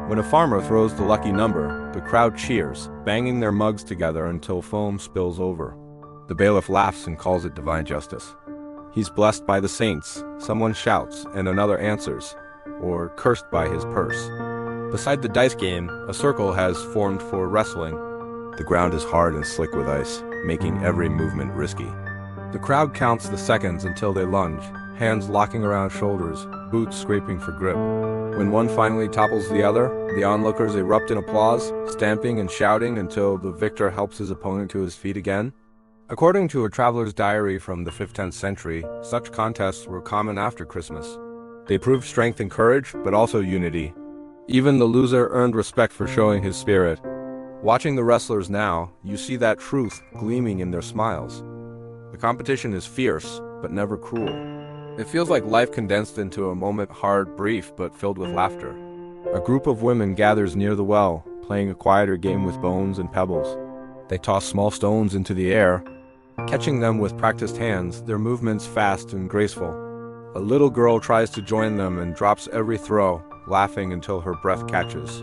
When a farmer throws the lucky number, the crowd cheers, banging their mugs together until foam spills over. The bailiff laughs and calls it divine justice. He's blessed by the saints, someone shouts, and another answers, or cursed by his purse. Beside the dice game, a circle has formed for wrestling. The ground is hard and slick with ice, making every movement risky. The crowd counts the seconds until they lunge, hands locking around shoulders, boots scraping for grip. When one finally topples the other, the onlookers erupt in applause, stamping and shouting until the victor helps his opponent to his feet again. According to a traveler's diary from the 15th century, such contests were common after Christmas. They proved strength and courage, but also unity. Even the loser earned respect for showing his spirit. Watching the wrestlers now, you see that truth gleaming in their smiles. The competition is fierce, but never cruel. It feels like life condensed into a moment, hard, brief, but filled with laughter. A group of women gathers near the well, playing a quieter game with bones and pebbles. They toss small stones into the air, catching them with practiced hands, their movements fast and graceful. A little girl tries to join them and drops every throw, laughing until her breath catches.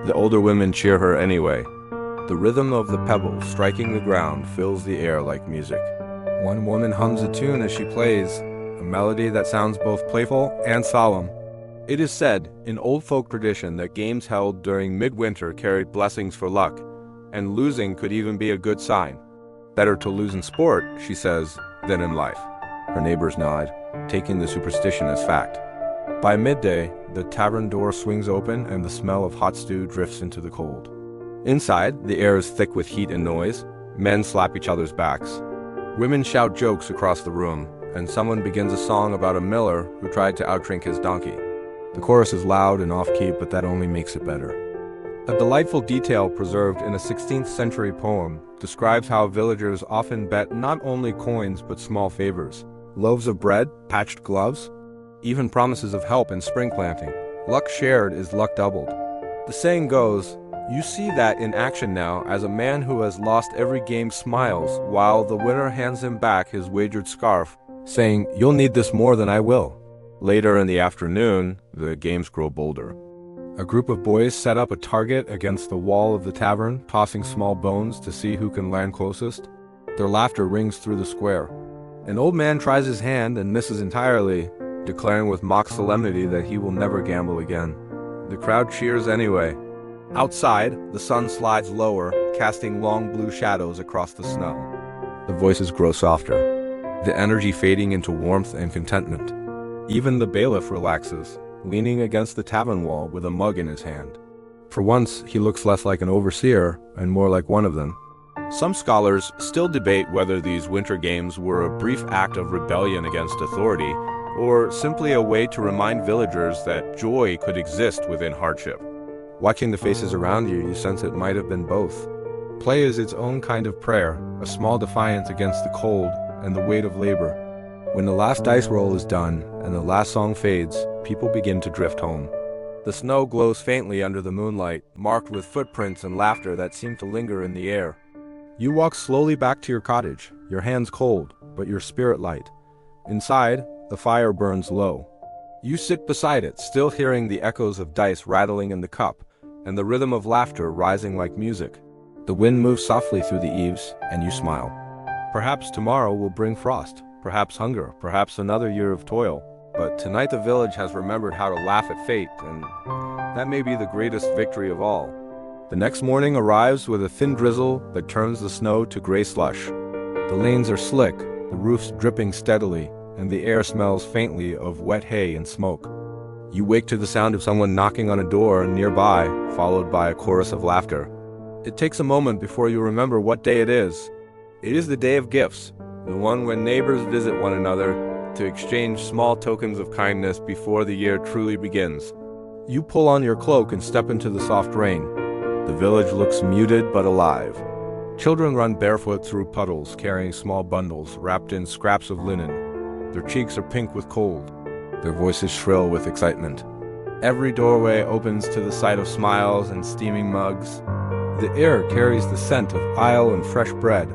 The older women cheer her anyway. The rhythm of the pebbles striking the ground fills the air like music. One woman hums a tune as she plays, a melody that sounds both playful and solemn. It is said, in old folk tradition, that games held during midwinter carried blessings for luck, and losing could even be a good sign. Better to lose in sport, she says, than in life. Her neighbors nod, taking the superstition as fact. By midday, the tavern door swings open and the smell of hot stew drifts into the cold. Inside, the air is thick with heat and noise. Men slap each other's backs. Women shout jokes across the room, and someone begins a song about a miller who tried to outdrink his donkey. The chorus is loud and off-key, but that only makes it better. A delightful detail preserved in a 16th century poem describes how villagers often bet not only coins but small favors. Loaves of bread, patched gloves, even promises of help in spring planting. Luck shared is luck doubled. The saying goes, "You see that in action now as a man who has lost every game smiles while the winner hands him back his wagered scarf, saying, 'You'll need this more than I will.'" Later in the afternoon, the games grow bolder. A group of boys set up a target against the wall of the tavern, tossing small bones to see who can land closest. Their laughter rings through the square. An old man tries his hand and misses entirely, declaring with mock solemnity that he will never gamble again. The crowd cheers anyway. Outside, the sun slides lower, casting long blue shadows across the snow. The voices grow softer, the energy fading into warmth and contentment. Even the bailiff relaxes, leaning against the tavern wall with a mug in his hand. For once, he looks less like an overseer and more like one of them. Some scholars still debate whether these winter games were a brief act of rebellion against authority, or simply a way to remind villagers that joy could exist within hardship. Watching the faces around you, you sense it might have been both. Play is its own kind of prayer, a small defiance against the cold and the weight of labor. When the last dice roll is done and the last song fades, people begin to drift home. The snow glows faintly under the moonlight, marked with footprints and laughter that seem to linger in the air. You walk slowly back to your cottage, your hands cold, but your spirit light. Inside, the fire burns low. You sit beside it, still hearing the echoes of dice rattling in the cup, and the rhythm of laughter rising like music. The wind moves softly through the eaves, and you smile. Perhaps tomorrow will bring frost, perhaps hunger, perhaps another year of toil. But tonight the village has remembered how to laugh at fate, and that may be the greatest victory of all. The next morning arrives with a thin drizzle that turns the snow to gray slush. The lanes are slick, the roofs dripping steadily, and the air smells faintly of wet hay and smoke. You wake to the sound of someone knocking on a door nearby, followed by a chorus of laughter. It takes a moment before you remember what day it is. It is the day of gifts, the one when neighbors visit one another to exchange small tokens of kindness before the year truly begins. You pull on your cloak and step into the soft rain. The village looks muted but alive. Children run barefoot through puddles, carrying small bundles wrapped in scraps of linen. Their cheeks are pink with cold, their voices shrill with excitement. Every doorway opens to the sight of smiles and steaming mugs. The air carries the scent of ale and fresh bread,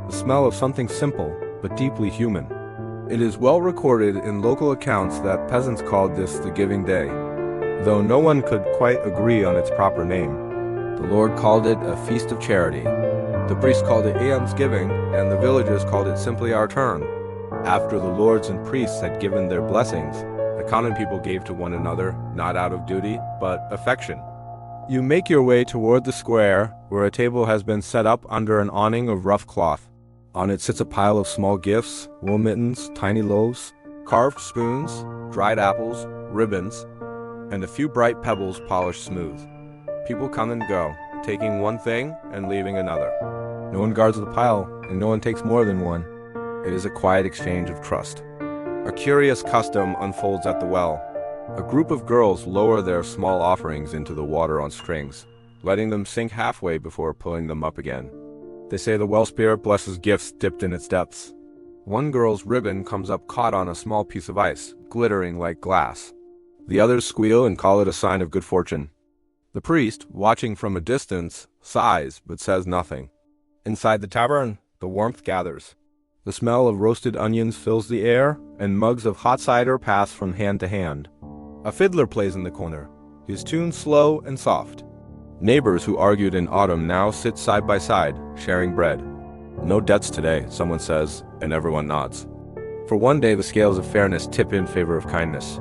the smell of something simple but deeply human. It is well recorded in local accounts that peasants called this the Giving Day, though no one could quite agree on its proper name. The Lord called it a feast of charity. The priest called it almsgiving, and the villagers called it simply our turn. After the lords and priests had given their blessings, the common people gave to one another, not out of duty, but affection. You make your way toward the square, where a table has been set up under an awning of rough cloth. On it sits a pile of small gifts, wool mittens, tiny loaves, carved spoons, dried apples, ribbons, and a few bright pebbles polished smooth. People come and go, taking one thing and leaving another. No one guards the pile, and no one takes more than one. It is a quiet exchange of trust. A curious custom unfolds at the well. A group of girls lower their small offerings into the water on strings, letting them sink halfway before pulling them up again. They say the well spirit blesses gifts dipped in its depths. One girl's ribbon comes up caught on a small piece of ice, glittering like glass. The others squeal and call it a sign of good fortune. The priest, watching from a distance, sighs but says nothing. Inside the tavern, the warmth gathers. The smell of roasted onions fills the air, and mugs of hot cider pass from hand to hand. A fiddler plays in the corner, his tune slow and soft. Neighbors who argued in autumn now sit side by side, sharing bread. No debts today, someone says, and everyone nods. For one day the scales of fairness tip in favor of kindness.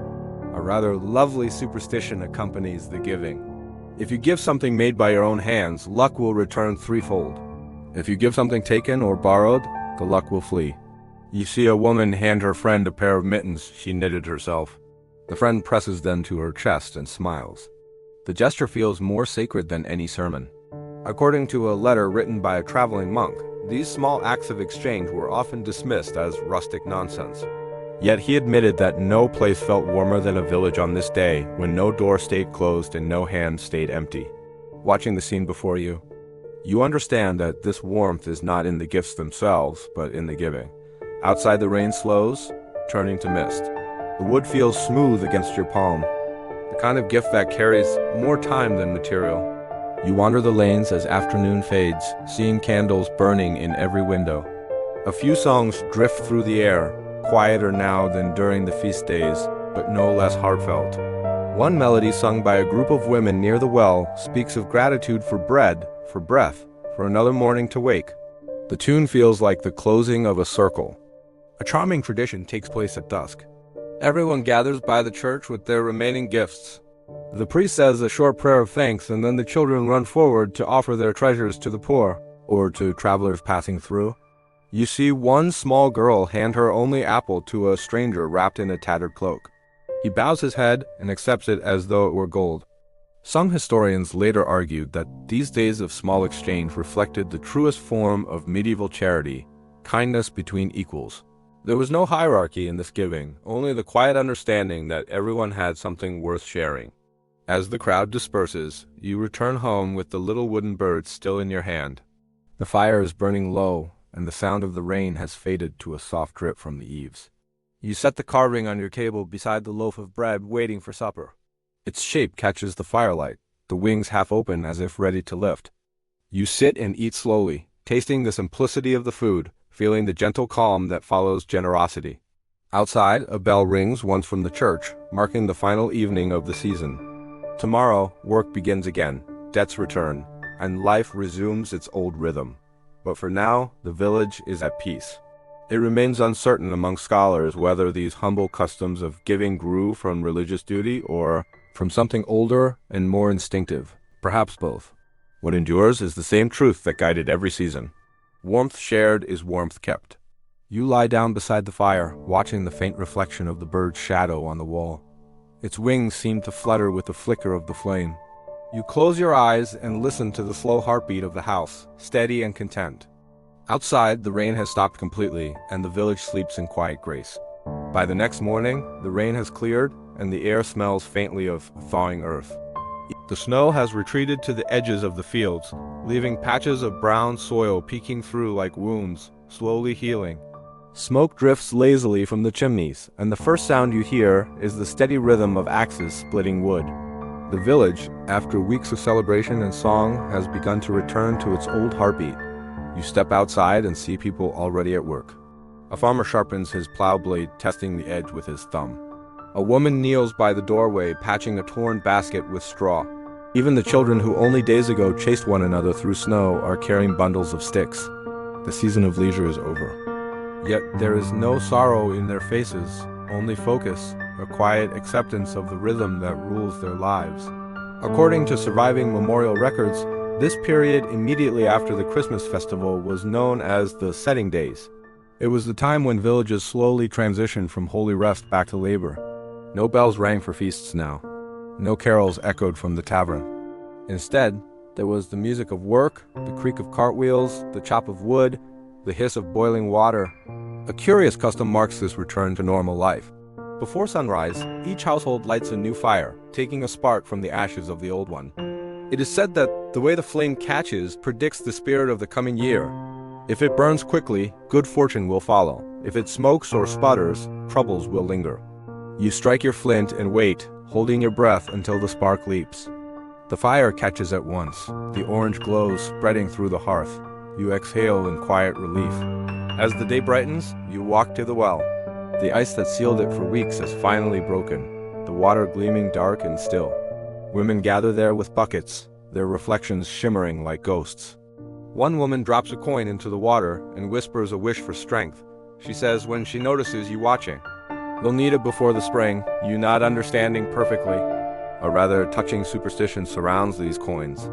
A rather lovely superstition accompanies the giving. If you give something made by your own hands, luck will return threefold. If you give something taken or borrowed, the luck will flee. You see a woman hand her friend a pair of mittens she knitted herself. The friend presses them to her chest and smiles. The gesture feels more sacred than any sermon. According to a letter written by a traveling monk, these small acts of exchange were often dismissed as rustic nonsense. Yet he admitted that no place felt warmer than a village on this day, when no door stayed closed and no hand stayed empty. Watching the scene before you, you understand that this warmth is not in the gifts themselves, but in the giving. Outside, the rain slows, turning to mist. The wood feels smooth against your palm, the kind of gift that carries more time than material. You wander the lanes as afternoon fades, seeing candles burning in every window. A few songs drift through the air, quieter now than during the feast days, but no less heartfelt. One melody sung by a group of women near the well speaks of gratitude for bread, for breath, for another morning to wake. The tune feels like the closing of a circle. A charming tradition takes place at dusk. Everyone gathers by the church with their remaining gifts. The priest says a short prayer of thanks, and then the children run forward to offer their treasures to the poor, or to travelers passing through. You see one small girl hand her only apple to a stranger wrapped in a tattered cloak. He bows his head and accepts it as though it were gold. Some historians later argued that these days of small exchange reflected the truest form of medieval charity, kindness between equals. There was no hierarchy in this giving, only the quiet understanding that everyone had something worth sharing. As the crowd disperses, you return home with the little wooden bird still in your hand. The fire is burning low, and the sound of the rain has faded to a soft drip from the eaves. You set the carving on your table beside the loaf of bread, waiting for supper. Its shape catches the firelight, the wings half open as if ready to lift. You sit and eat slowly, tasting the simplicity of the food, feeling the gentle calm that follows generosity. Outside, a bell rings once from the church, marking the final evening of the season. Tomorrow, work begins again, debts return, and life resumes its old rhythm. But for now, the village is at peace. It remains uncertain among scholars whether these humble customs of giving grew from religious duty or from something older and more instinctive, perhaps both. What endures is the same truth that guided every season. Warmth shared is warmth kept. You lie down beside the fire, watching the faint reflection of the bird's shadow on the wall. Its wings seem to flutter with the flicker of the flame. You close your eyes and listen to the slow heartbeat of the house, steady and content. Outside, the rain has stopped completely, and the village sleeps in quiet grace. By the next morning, the rain has cleared, and the air smells faintly of thawing earth. The snow has retreated to the edges of the fields, leaving patches of brown soil peeking through like wounds, slowly healing. Smoke drifts lazily from the chimneys, and the first sound you hear is the steady rhythm of axes splitting wood. The village, after weeks of celebration and song, has begun to return to its old heartbeat. You step outside and see people already at work. A farmer sharpens his plow blade, testing the edge with his thumb. A woman kneels by the doorway, patching a torn basket with straw. Even the children who only days ago chased one another through snow are carrying bundles of sticks. The season of leisure is over. Yet there is no sorrow in their faces, only focus, a quiet acceptance of the rhythm that rules their lives. According to surviving memorial records, this period immediately after the Christmas festival was known as the setting days. It was the time when villages slowly transitioned from holy rest back to labor. No bells rang for feasts now. No carols echoed from the tavern. Instead, there was the music of work, the creak of cartwheels, the chop of wood, the hiss of boiling water. A curious custom marks this return to normal life. Before sunrise, each household lights a new fire, taking a spark from the ashes of the old one. It is said that the way the flame catches predicts the spirit of the coming year. If it burns quickly, good fortune will follow. If it smokes or sputters, troubles will linger. You strike your flint and wait, holding your breath until the spark leaps. The fire catches at once, the orange glow spreading through the hearth. You exhale in quiet relief. As the day brightens, you walk to the well. The ice that sealed it for weeks has finally broken, the water gleaming dark and still. Women gather there with buckets, their reflections shimmering like ghosts. One woman drops a coin into the water and whispers a wish for strength. She says when she notices you watching, "You'll need it before the spring," you not understanding perfectly. A rather touching superstition surrounds these coins.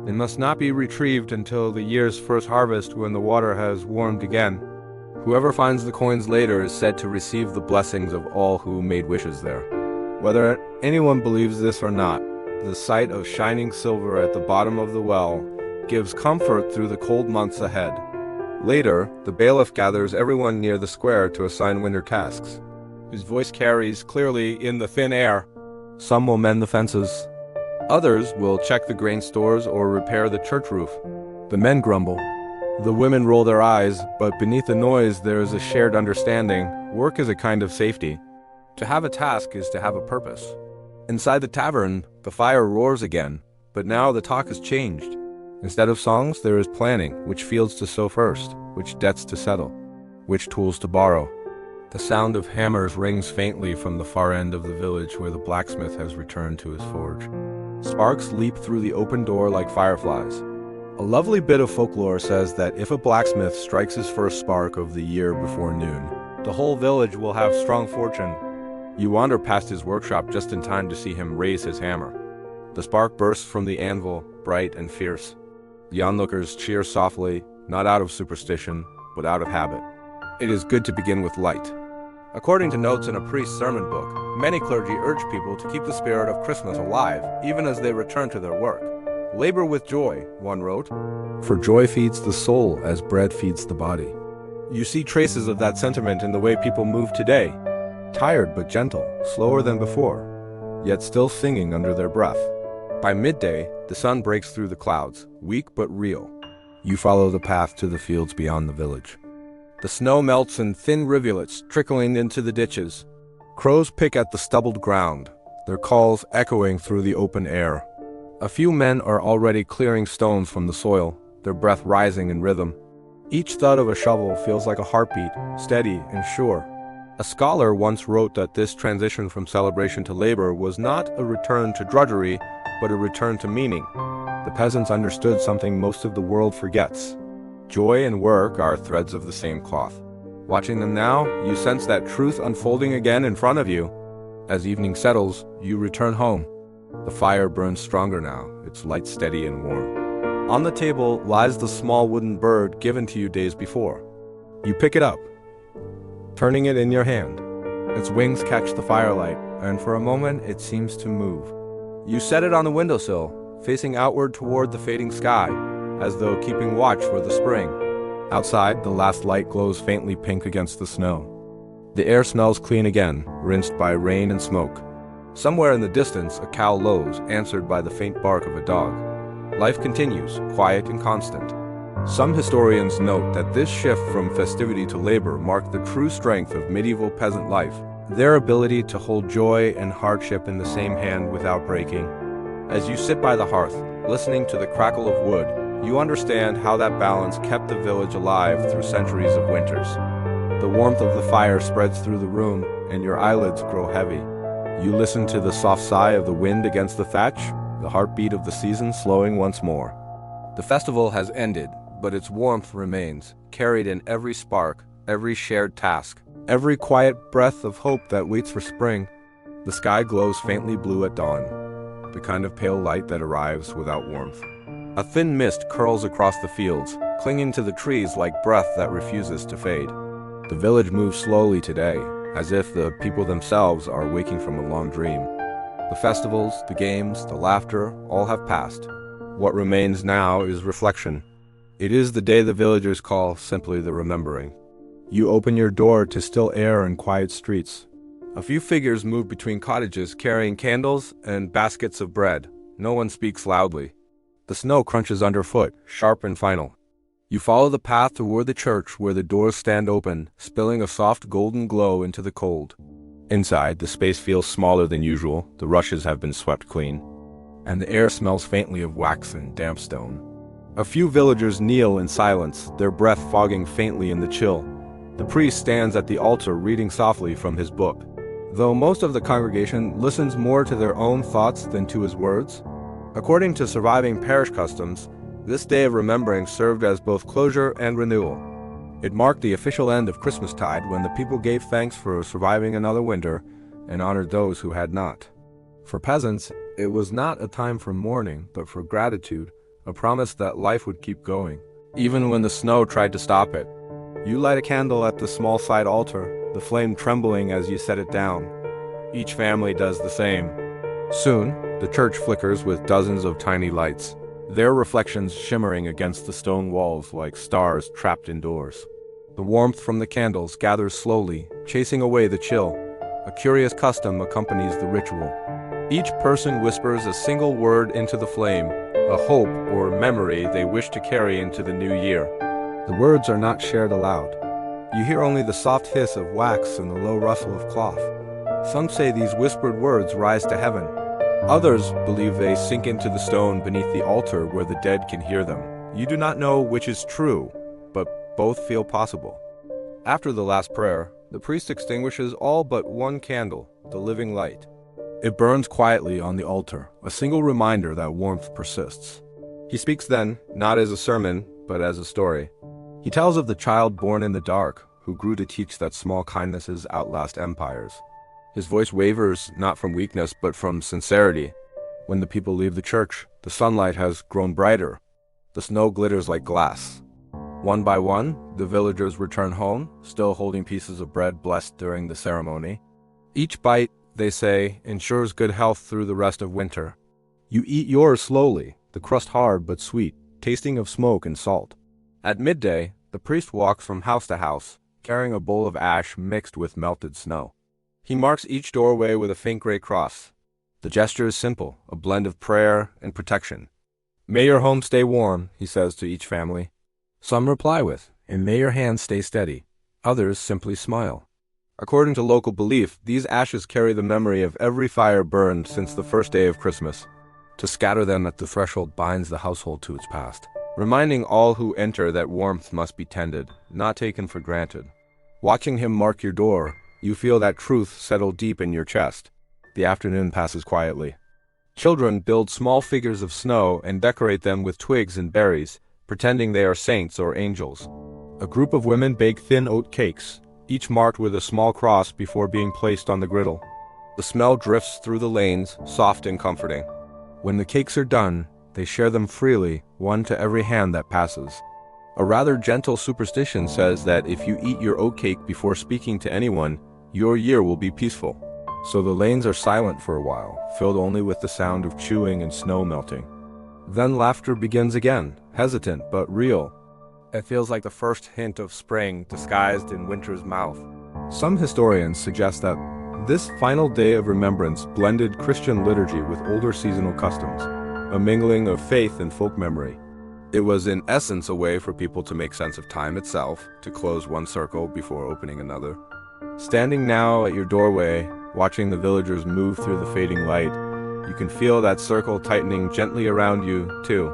They must not be retrieved until the year's first harvest, when the water has warmed again. Whoever finds the coins later is said to receive the blessings of all who made wishes there. Whether anyone believes this or not, the sight of shining silver at the bottom of the well gives comfort through the cold months ahead. Later, the bailiff gathers everyone near the square to assign winter tasks. His voice carries clearly in the thin air. Some will mend the fences. Others will check the grain stores or repair the church roof. The men grumble. The women roll their eyes, but beneath the noise there is a shared understanding. Work is a kind of safety. To have a task is to have a purpose. Inside the tavern, the fire roars again, but now the talk has changed. Instead of songs, there is planning, which fields to sow first, which debts to settle, which tools to borrow. The sound of hammers rings faintly from the far end of the village where the blacksmith has returned to his forge. Sparks leap through the open door like fireflies. A lovely bit of folklore says that if a blacksmith strikes his first spark of the year before noon, the whole village will have strong fortune. You wander past his workshop just in time to see him raise his hammer. The spark bursts from the anvil, bright and fierce. The onlookers cheer softly, not out of superstition, but out of habit. It is good to begin with light. According to notes in a priest's sermon book, many clergy urge people to keep the spirit of Christmas alive, even as they return to their work. Labor with joy, one wrote, for joy feeds the soul as bread feeds the body. You see traces of that sentiment in the way people move today. Tired but gentle, slower than before, yet still singing under their breath. By midday, the sun breaks through the clouds, weak but real. You follow the path to the fields beyond the village. The snow melts in thin rivulets trickling into the ditches. Crows pick at the stubbled ground, their calls echoing through the open air. A few men are already clearing stones from the soil, their breath rising in rhythm. Each thud of a shovel feels like a heartbeat, steady and sure. A scholar once wrote that this transition from celebration to labor was not a return to drudgery, but a return to meaning. The peasants understood something most of the world forgets. Joy and work are threads of the same cloth. Watching them now, you sense that truth unfolding again in front of you. As evening settles, you return home. The fire burns stronger now, its light steady and warm. On the table lies the small wooden bird given to you days before. You pick it up, turning it in your hand. Its wings catch the firelight, and for a moment it seems to move. You set it on the windowsill, facing outward toward the fading sky, as though keeping watch for the spring. Outside, the last light glows faintly pink against the snow. The air smells clean again, rinsed by rain and smoke. Somewhere in the distance, a cow lows, answered by the faint bark of a dog. Life continues, quiet and constant. Some historians note that this shift from festivity to labor marked the true strength of medieval peasant life, their ability to hold joy and hardship in the same hand without breaking. As you sit by the hearth, listening to the crackle of wood, you understand how that balance kept the village alive through centuries of winters. The warmth of the fire spreads through the room, and your eyelids grow heavy. You listen to the soft sigh of the wind against the thatch, the heartbeat of the season slowing once more. The festival has ended, but its warmth remains, carried in every spark, every shared task, every quiet breath of hope that waits for spring. The sky glows faintly blue at dawn, the kind of pale light that arrives without warmth. A thin mist curls across the fields, clinging to the trees like breath that refuses to fade. The village moves slowly today, as if the people themselves are waking from a long dream. The festivals, the games, the laughter, all have passed. What remains now is reflection. It is the day the villagers call simply the remembering. You open your door to still air and quiet streets. A few figures move between cottages carrying candles and baskets of bread. No one speaks loudly. The snow crunches underfoot, sharp and final. You follow the path toward the church where the doors stand open, spilling a soft golden glow into the cold. Inside, the space feels smaller than usual, the rushes have been swept clean, and the air smells faintly of wax and damp stone. A few villagers kneel in silence, their breath fogging faintly in the chill. The priest stands at the altar reading softly from his book. Though most of the congregation listens more to their own thoughts than to his words, according to surviving parish customs, this day of remembering served as both closure and renewal. It marked the official end of Christmastide when the people gave thanks for surviving another winter and honored those who had not. For peasants, it was not a time for mourning, but for gratitude, a promise that life would keep going, even when the snow tried to stop it. You light a candle at the small side altar, the flame trembling as you set it down. Each family does the same. Soon, the church flickers with dozens of tiny lights, their reflections shimmering against the stone walls like stars trapped indoors. The warmth from the candles gathers slowly, chasing away the chill. A curious custom accompanies the ritual. Each person whispers a single word into the flame, a hope or memory they wish to carry into the new year. The words are not shared aloud. You hear only the soft hiss of wax and the low rustle of cloth. Some say these whispered words rise to heaven. Others believe they sink into the stone beneath the altar where the dead can hear them. You do not know which is true, but both feel possible. After the last prayer, the priest extinguishes all but one candle, the living light. It burns quietly on the altar, a single reminder that warmth persists. He speaks then, not as a sermon, but as a story. He tells of the child born in the dark, who grew to teach that small kindnesses outlast empires. His voice wavers not from weakness but from sincerity. When the people leave the church, the sunlight has grown brighter. The snow glitters like glass. One by one, the villagers return home, still holding pieces of bread blessed during the ceremony. Each bite, they say, ensures good health through the rest of winter. You eat yours slowly, the crust hard but sweet, tasting of smoke and salt. At midday, the priest walks from house to house, carrying a bowl of ash mixed with melted snow. He marks each doorway with a faint gray cross. The gesture is simple, a blend of prayer and protection. "May your home stay warm," he says to each family. Some reply with, "And may your hands stay steady." Others simply smile. According to local belief, these ashes carry the memory of every fire burned since the first day of Christmas. To scatter them at the threshold binds the household to its past, reminding all who enter that warmth must be tended, not taken for granted. Watching him mark your door, you feel that truth settle deep in your chest. The afternoon passes quietly. Children build small figures of snow and decorate them with twigs and berries, pretending they are saints or angels. A group of women bake thin oat cakes, each marked with a small cross before being placed on the griddle. The smell drifts through the lanes, soft and comforting. When the cakes are done, they share them freely, one to every hand that passes. A rather gentle superstition says that if you eat your oatcake before speaking to anyone, your year will be peaceful. So the lanes are silent for a while, filled only with the sound of chewing and snow melting. Then laughter begins again, hesitant but real. It feels like the first hint of spring disguised in winter's mouth. Some historians suggest that this final day of remembrance blended Christian liturgy with older seasonal customs, a mingling of faith and folk memory. It was in essence a way for people to make sense of time itself, to close one circle before opening another. Standing now at your doorway, watching the villagers move through the fading light, you can feel that circle tightening gently around you, too.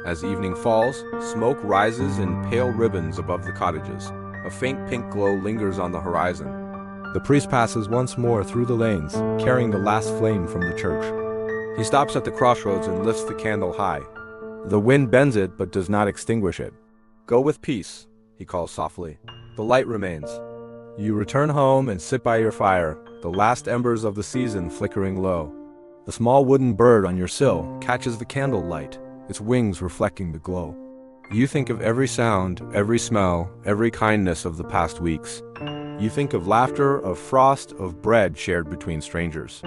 As evening falls, smoke rises in pale ribbons above the cottages. A faint pink glow lingers on the horizon. The priest passes once more through the lanes, carrying the last flame from the church. He stops at the crossroads and lifts the candle high. The wind bends it but does not extinguish it. "Go with peace," he calls softly. The light remains. You return home and sit by your fire, the last embers of the season flickering low. The small wooden bird on your sill catches the candle light, its wings reflecting the glow. You think of every sound, every smell, every kindness of the past weeks. You think of laughter, of frost, of bread shared between strangers.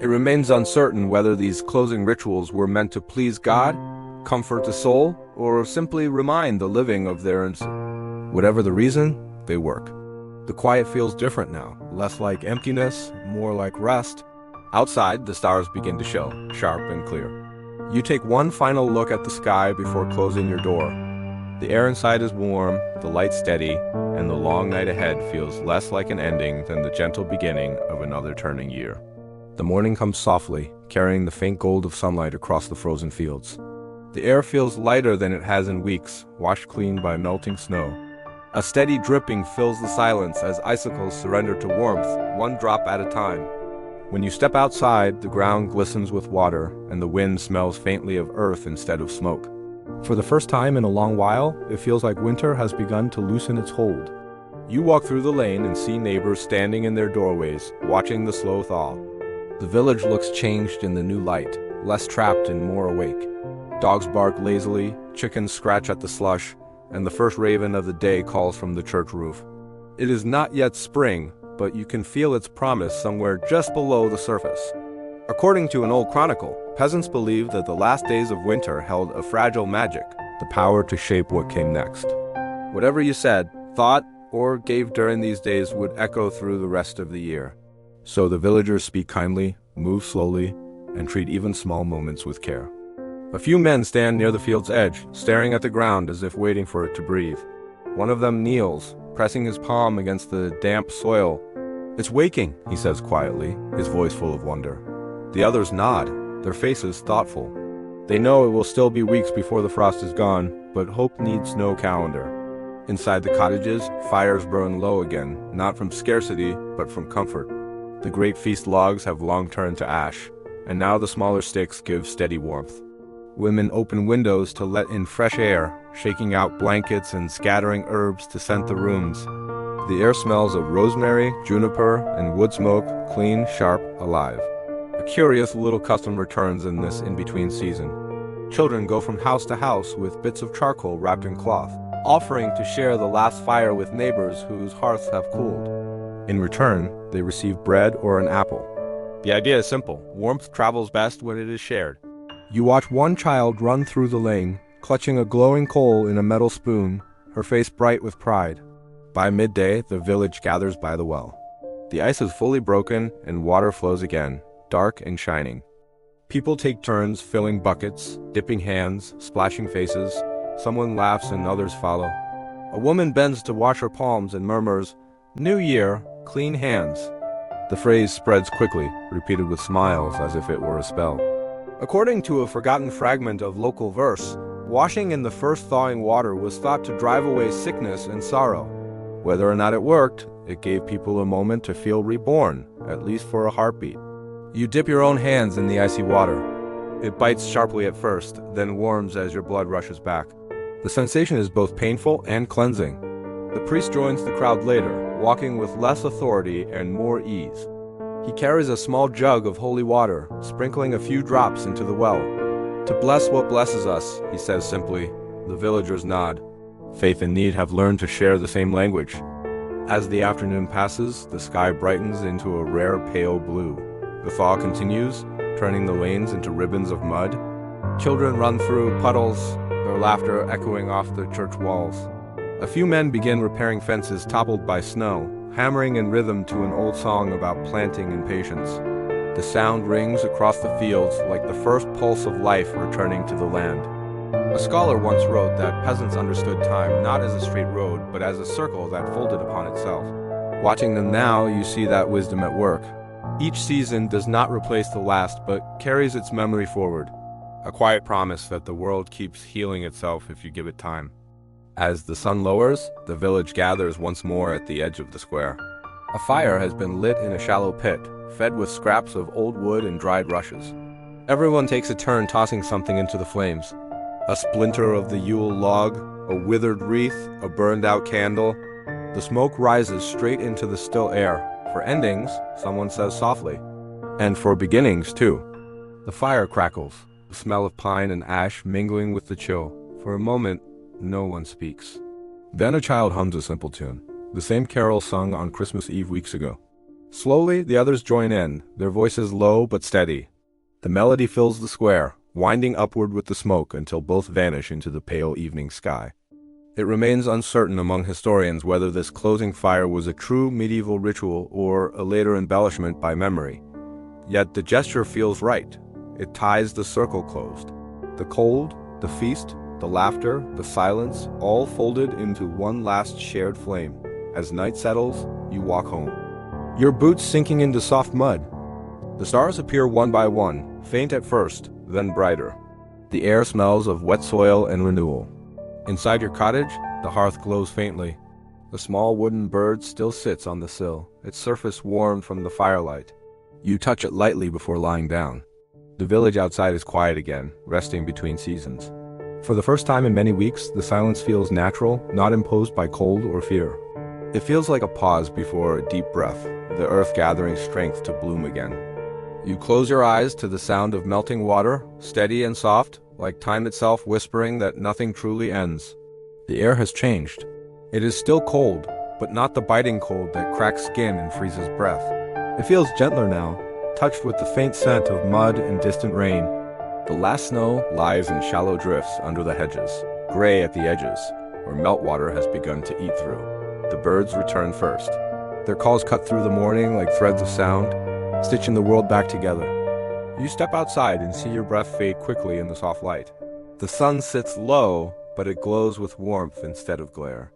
It remains uncertain whether these closing rituals were meant to please God, comfort the soul, or simply remind the living of their innocence. Whatever the reason, they work. The quiet feels different now, less like emptiness, more like rest. Outside, the stars begin to show, sharp and clear. You take one final look at the sky before closing your door. The air inside is warm, the light steady, and the long night ahead feels less like an ending than the gentle beginning of another turning year. The morning comes softly, carrying the faint gold of sunlight across the frozen fields. The air feels lighter than it has in weeks, washed clean by melting snow. A steady dripping fills the silence as icicles surrender to warmth, one drop at a time. When you step outside, the ground glistens with water, and the wind smells faintly of earth instead of smoke. For the first time in a long while, it feels like winter has begun to loosen its hold. You walk through the lane and see neighbors standing in their doorways, watching the slow thaw. The village looks changed in the new light, less trapped and more awake. Dogs bark lazily, chickens scratch at the slush, and the first raven of the day calls from the church roof. It is not yet spring, but you can feel its promise somewhere just below the surface. According to an old chronicle, peasants believed that the last days of winter held a fragile magic, the power to shape what came next. Whatever you said, thought, or gave during these days would echo through the rest of the year. So the villagers speak kindly, move slowly, and treat even small moments with care. A few men stand near the field's edge, staring at the ground as if waiting for it to breathe. One of them kneels, pressing his palm against the damp soil. "It's waking," he says quietly, his voice full of wonder. The others nod, their faces thoughtful. They know it will still be weeks before the frost is gone, but hope needs no calendar. Inside the cottages, fires burn low again, not from scarcity, but from comfort. The great feast logs have long turned to ash, and now the smaller sticks give steady warmth. Women open windows to let in fresh air, shaking out blankets and scattering herbs to scent the rooms. The air smells of rosemary, juniper, and wood smoke, clean, sharp, alive. A curious little custom returns in this in-between season. Children go from house to house with bits of charcoal wrapped in cloth, offering to share the last fire with neighbors whose hearths have cooled. In return, they receive bread or an apple. The idea is simple: warmth travels best when it is shared. You watch one child run through the lane, clutching a glowing coal in a metal spoon, her face bright with pride. By midday, the village gathers by the well. The ice is fully broken and water flows again, dark and shining. People take turns filling buckets, dipping hands, splashing faces. Someone laughs and others follow. A woman bends to wash her palms and murmurs, "New year, clean hands." The phrase spreads quickly, repeated with smiles as if it were a spell. According to a forgotten fragment of local verse, washing in the first thawing water was thought to drive away sickness and sorrow. Whether or not it worked, it gave people a moment to feel reborn, at least for a heartbeat. You dip your own hands in the icy water. It bites sharply at first, then warms as your blood rushes back. The sensation is both painful and cleansing. The priest joins the crowd later, walking with less authority and more ease. He carries a small jug of holy water, sprinkling a few drops into the well. "To bless what blesses us," he says simply. The villagers nod. Faith and need have learned to share the same language. As the afternoon passes, the sky brightens into a rare pale blue. The thaw continues, turning the lanes into ribbons of mud. Children run through puddles, their laughter echoing off the church walls. A few men begin repairing fences toppled by snow, hammering in rhythm to an old song about planting and patience. The sound rings across the fields like the first pulse of life returning to the land. A scholar once wrote that peasants understood time not as a straight road, but as a circle that folded upon itself. Watching them now, you see that wisdom at work. Each season does not replace the last, but carries its memory forward. A quiet promise that the world keeps healing itself if you give it time. As the sun lowers, the village gathers once more at the edge of the square. A fire has been lit in a shallow pit, fed with scraps of old wood and dried rushes. Everyone takes a turn tossing something into the flames. A splinter of the Yule log, a withered wreath, a burned-out candle. The smoke rises straight into the still air. For endings, someone says softly. And for beginnings, too. The fire crackles, the smell of pine and ash mingling with the chill. For a moment, no one speaks. Then a child hums a simple tune, the same carol sung on Christmas Eve weeks ago. Slowly, the others join in, their voices low but steady. The melody fills the square, winding upward with the smoke until both vanish into the pale evening sky. It remains uncertain among historians whether this closing fire was a true medieval ritual or a later embellishment by memory. Yet the gesture feels right. It ties the circle closed. The cold, the feast, the laughter, the silence, all folded into one last shared flame. As night settles, you walk home. Your boots sinking into soft mud. The stars appear one by one, faint at first, then brighter. The air smells of wet soil and renewal. Inside your cottage, the hearth glows faintly. The small wooden bird still sits on the sill, its surface warmed from the firelight. You touch it lightly before lying down. The village outside is quiet again, resting between seasons. For the first time in many weeks, the silence feels natural, not imposed by cold or fear. It feels like a pause before a deep breath, the earth gathering strength to bloom again. You close your eyes to the sound of melting water, steady and soft, like time itself whispering that nothing truly ends. The air has changed. It is still cold, but not the biting cold that cracks skin and freezes breath. It feels gentler now, touched with the faint scent of mud and distant rain. The last snow lies in shallow drifts under the hedges, gray at the edges, where meltwater has begun to eat through. The birds return first. Their calls cut through the morning like threads of sound, stitching the world back together. You step outside and see your breath fade quickly in the soft light. The sun sits low, but it glows with warmth instead of glare.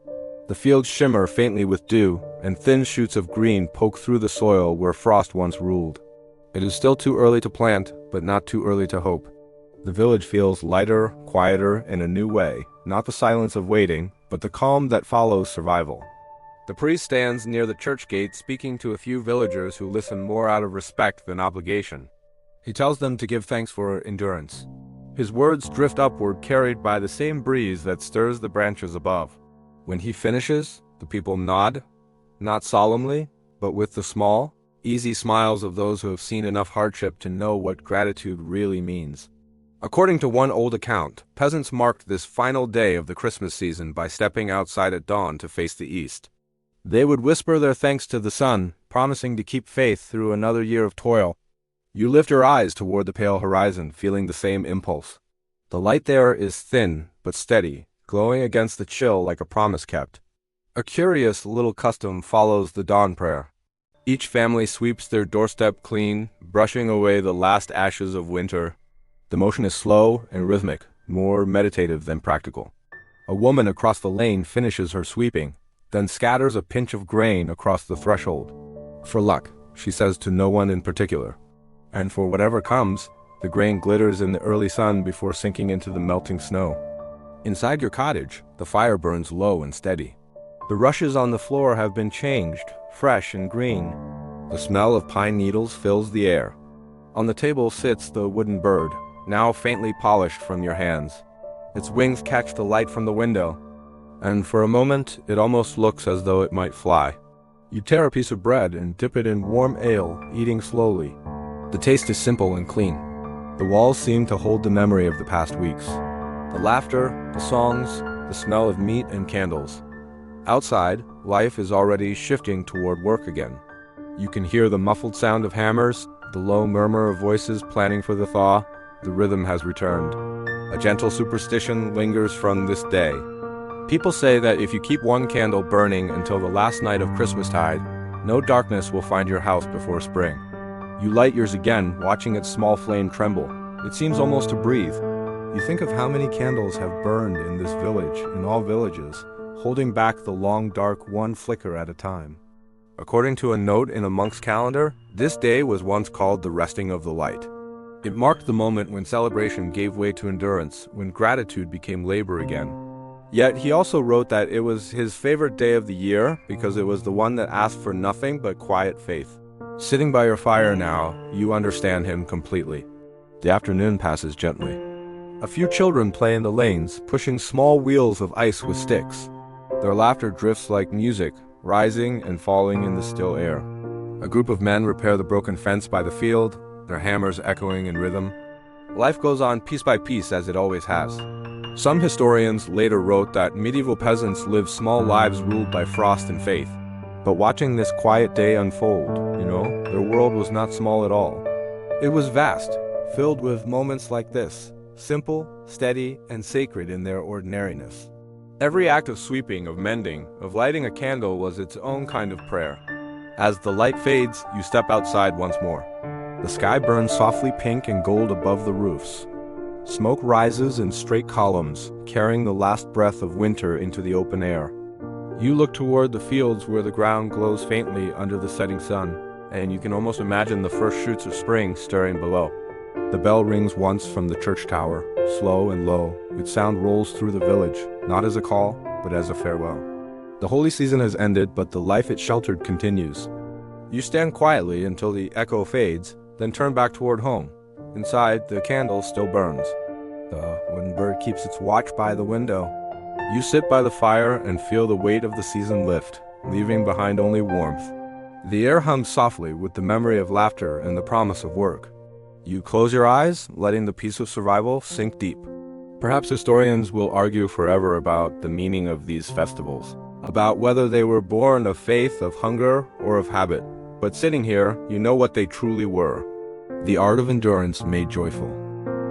The fields shimmer faintly with dew, and thin shoots of green poke through the soil where frost once ruled. It is still too early to plant, but not too early to hope. The village feels lighter, quieter, in a new way, not the silence of waiting, but the calm that follows survival. The priest stands near the church gate speaking to a few villagers who listen more out of respect than obligation. He tells them to give thanks for endurance. His words drift upward, carried by the same breeze that stirs the branches above. When he finishes, the people nod, not solemnly, but with the small, easy smiles of those who have seen enough hardship to know what gratitude really means. According to one old account, peasants marked this final day of the Christmas season by stepping outside at dawn to face the east. They would whisper their thanks to the sun, promising to keep faith through another year of toil. You lift your eyes toward the pale horizon, feeling the same impulse. The light there is thin, but steady, glowing against the chill like a promise kept. A curious little custom follows the dawn prayer. Each family sweeps their doorstep clean, brushing away the last ashes of winter. The motion is slow and rhythmic, more meditative than practical. A woman across the lane finishes her sweeping, then scatters a pinch of grain across the threshold. For luck, she says to no one in particular. And for whatever comes, the grain glitters in the early sun before sinking into the melting snow. Inside your cottage, the fire burns low and steady. The rushes on the floor have been changed, fresh and green. The smell of pine needles fills the air. On the table sits the wooden bird, now faintly polished from your hands. Its wings catch the light from the window, and for a moment it almost looks as though it might fly. You tear a piece of bread and dip it in warm ale, eating slowly. The taste is simple and clean. The walls seem to hold the memory of the past weeks. The laughter, the songs, the smell of meat and candles. Outside, life is already shifting toward work again. You can hear the muffled sound of hammers, the low murmur of voices planning for the thaw. The rhythm has returned. A gentle superstition lingers from this day. People say that if you keep one candle burning until the last night of Christmastide, no darkness will find your house before spring. You light yours again, watching its small flame tremble. It seems almost to breathe. You think of how many candles have burned in this village, in all villages, holding back the long dark one flicker at a time. According to a note in a monk's calendar, this day was once called the resting of the light. It marked the moment when celebration gave way to endurance, when gratitude became labor again. Yet he also wrote that it was his favorite day of the year because it was the one that asked for nothing but quiet faith. Sitting by your fire now, you understand him completely. The afternoon passes gently. A few children play in the lanes, pushing small wheels of ice with sticks. Their laughter drifts like music, rising and falling in the still air. A group of men repair the broken fence by the field, their hammers echoing in rhythm. Life goes on piece by piece as it always has. Some historians later wrote that medieval peasants lived small lives ruled by frost and faith. But watching this quiet day unfold, their world was not small at all. It was vast, filled with moments like this, simple, steady, and sacred in their ordinariness. Every act of sweeping, of mending, of lighting a candle was its own kind of prayer. As the light fades, you step outside once more. The sky burns softly pink and gold above the roofs. Smoke rises in straight columns, carrying the last breath of winter into the open air. You look toward the fields where the ground glows faintly under the setting sun, and you can almost imagine the first shoots of spring stirring below. The bell rings once from the church tower, slow and low. Its sound rolls through the village, not as a call, but as a farewell. The holy season has ended, but the life it sheltered continues. You stand quietly until the echo fades, then turn back toward home. Inside, the candle still burns. The wooden bird keeps its watch by the window. You sit by the fire and feel the weight of the season lift, leaving behind only warmth. The air hums softly with the memory of laughter and the promise of work. You close your eyes, letting the peace of survival sink deep. Perhaps historians will argue forever about the meaning of these festivals. about whether they were born of faith, of hunger, or of habit. But sitting here, you know what they truly were. The art of endurance made joyful.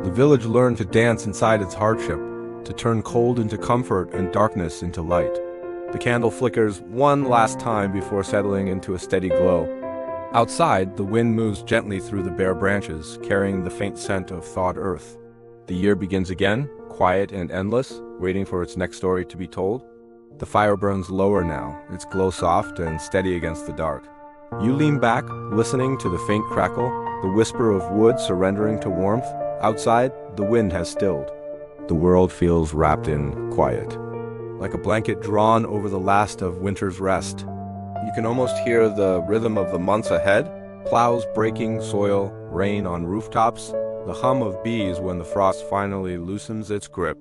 The village learned to dance inside its hardship, to turn cold into comfort and darkness into light. The candle flickers one last time before settling into a steady glow. Outside, the wind moves gently through the bare branches, carrying the faint scent of thawed earth. The year begins again, quiet and endless, waiting for its next story to be told. The fire burns lower now, its glow soft and steady against the dark. You lean back, listening to the faint crackle, the whisper of wood surrendering to warmth. Outside, the wind has stilled. The world feels wrapped in quiet, like a blanket drawn over the last of winter's rest. You can almost hear the rhythm of the months ahead, plows breaking soil, rain on rooftops, the hum of bees when the frost finally loosens its grip.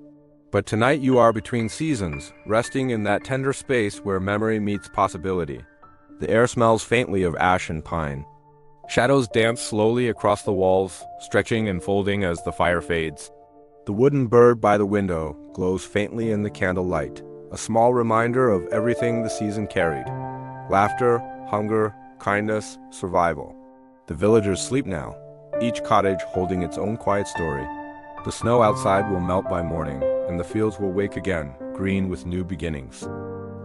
But tonight you are between seasons, resting in that tender space where memory meets possibility. The air smells faintly of ash and pine. Shadows dance slowly across the walls, stretching and folding as the fire fades. The wooden bird by the window glows faintly in the candlelight, a small reminder of everything the season carried. Laughter, hunger, kindness, survival. The villagers sleep now, each cottage holding its own quiet story. The snow outside will melt by morning, and the fields will wake again, green with new beginnings.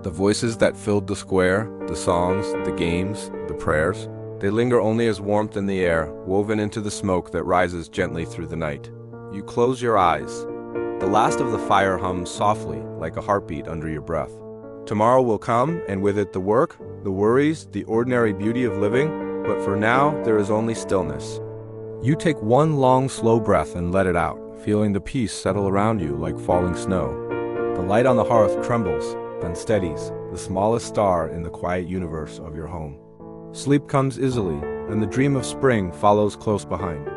The voices that filled the square, the songs, the games, the prayers, they linger only as warmth in the air, woven into the smoke that rises gently through the night. You close your eyes. The last of the fire hums softly, like a heartbeat under your breath. Tomorrow will come, and with it the work, the worries, the ordinary beauty of living, but for now there is only stillness. You take one long, slow breath and let it out, feeling the peace settle around you like falling snow. The light on the hearth trembles, then steadies, the smallest star in the quiet universe of your home. Sleep comes easily, and the dream of spring follows close behind.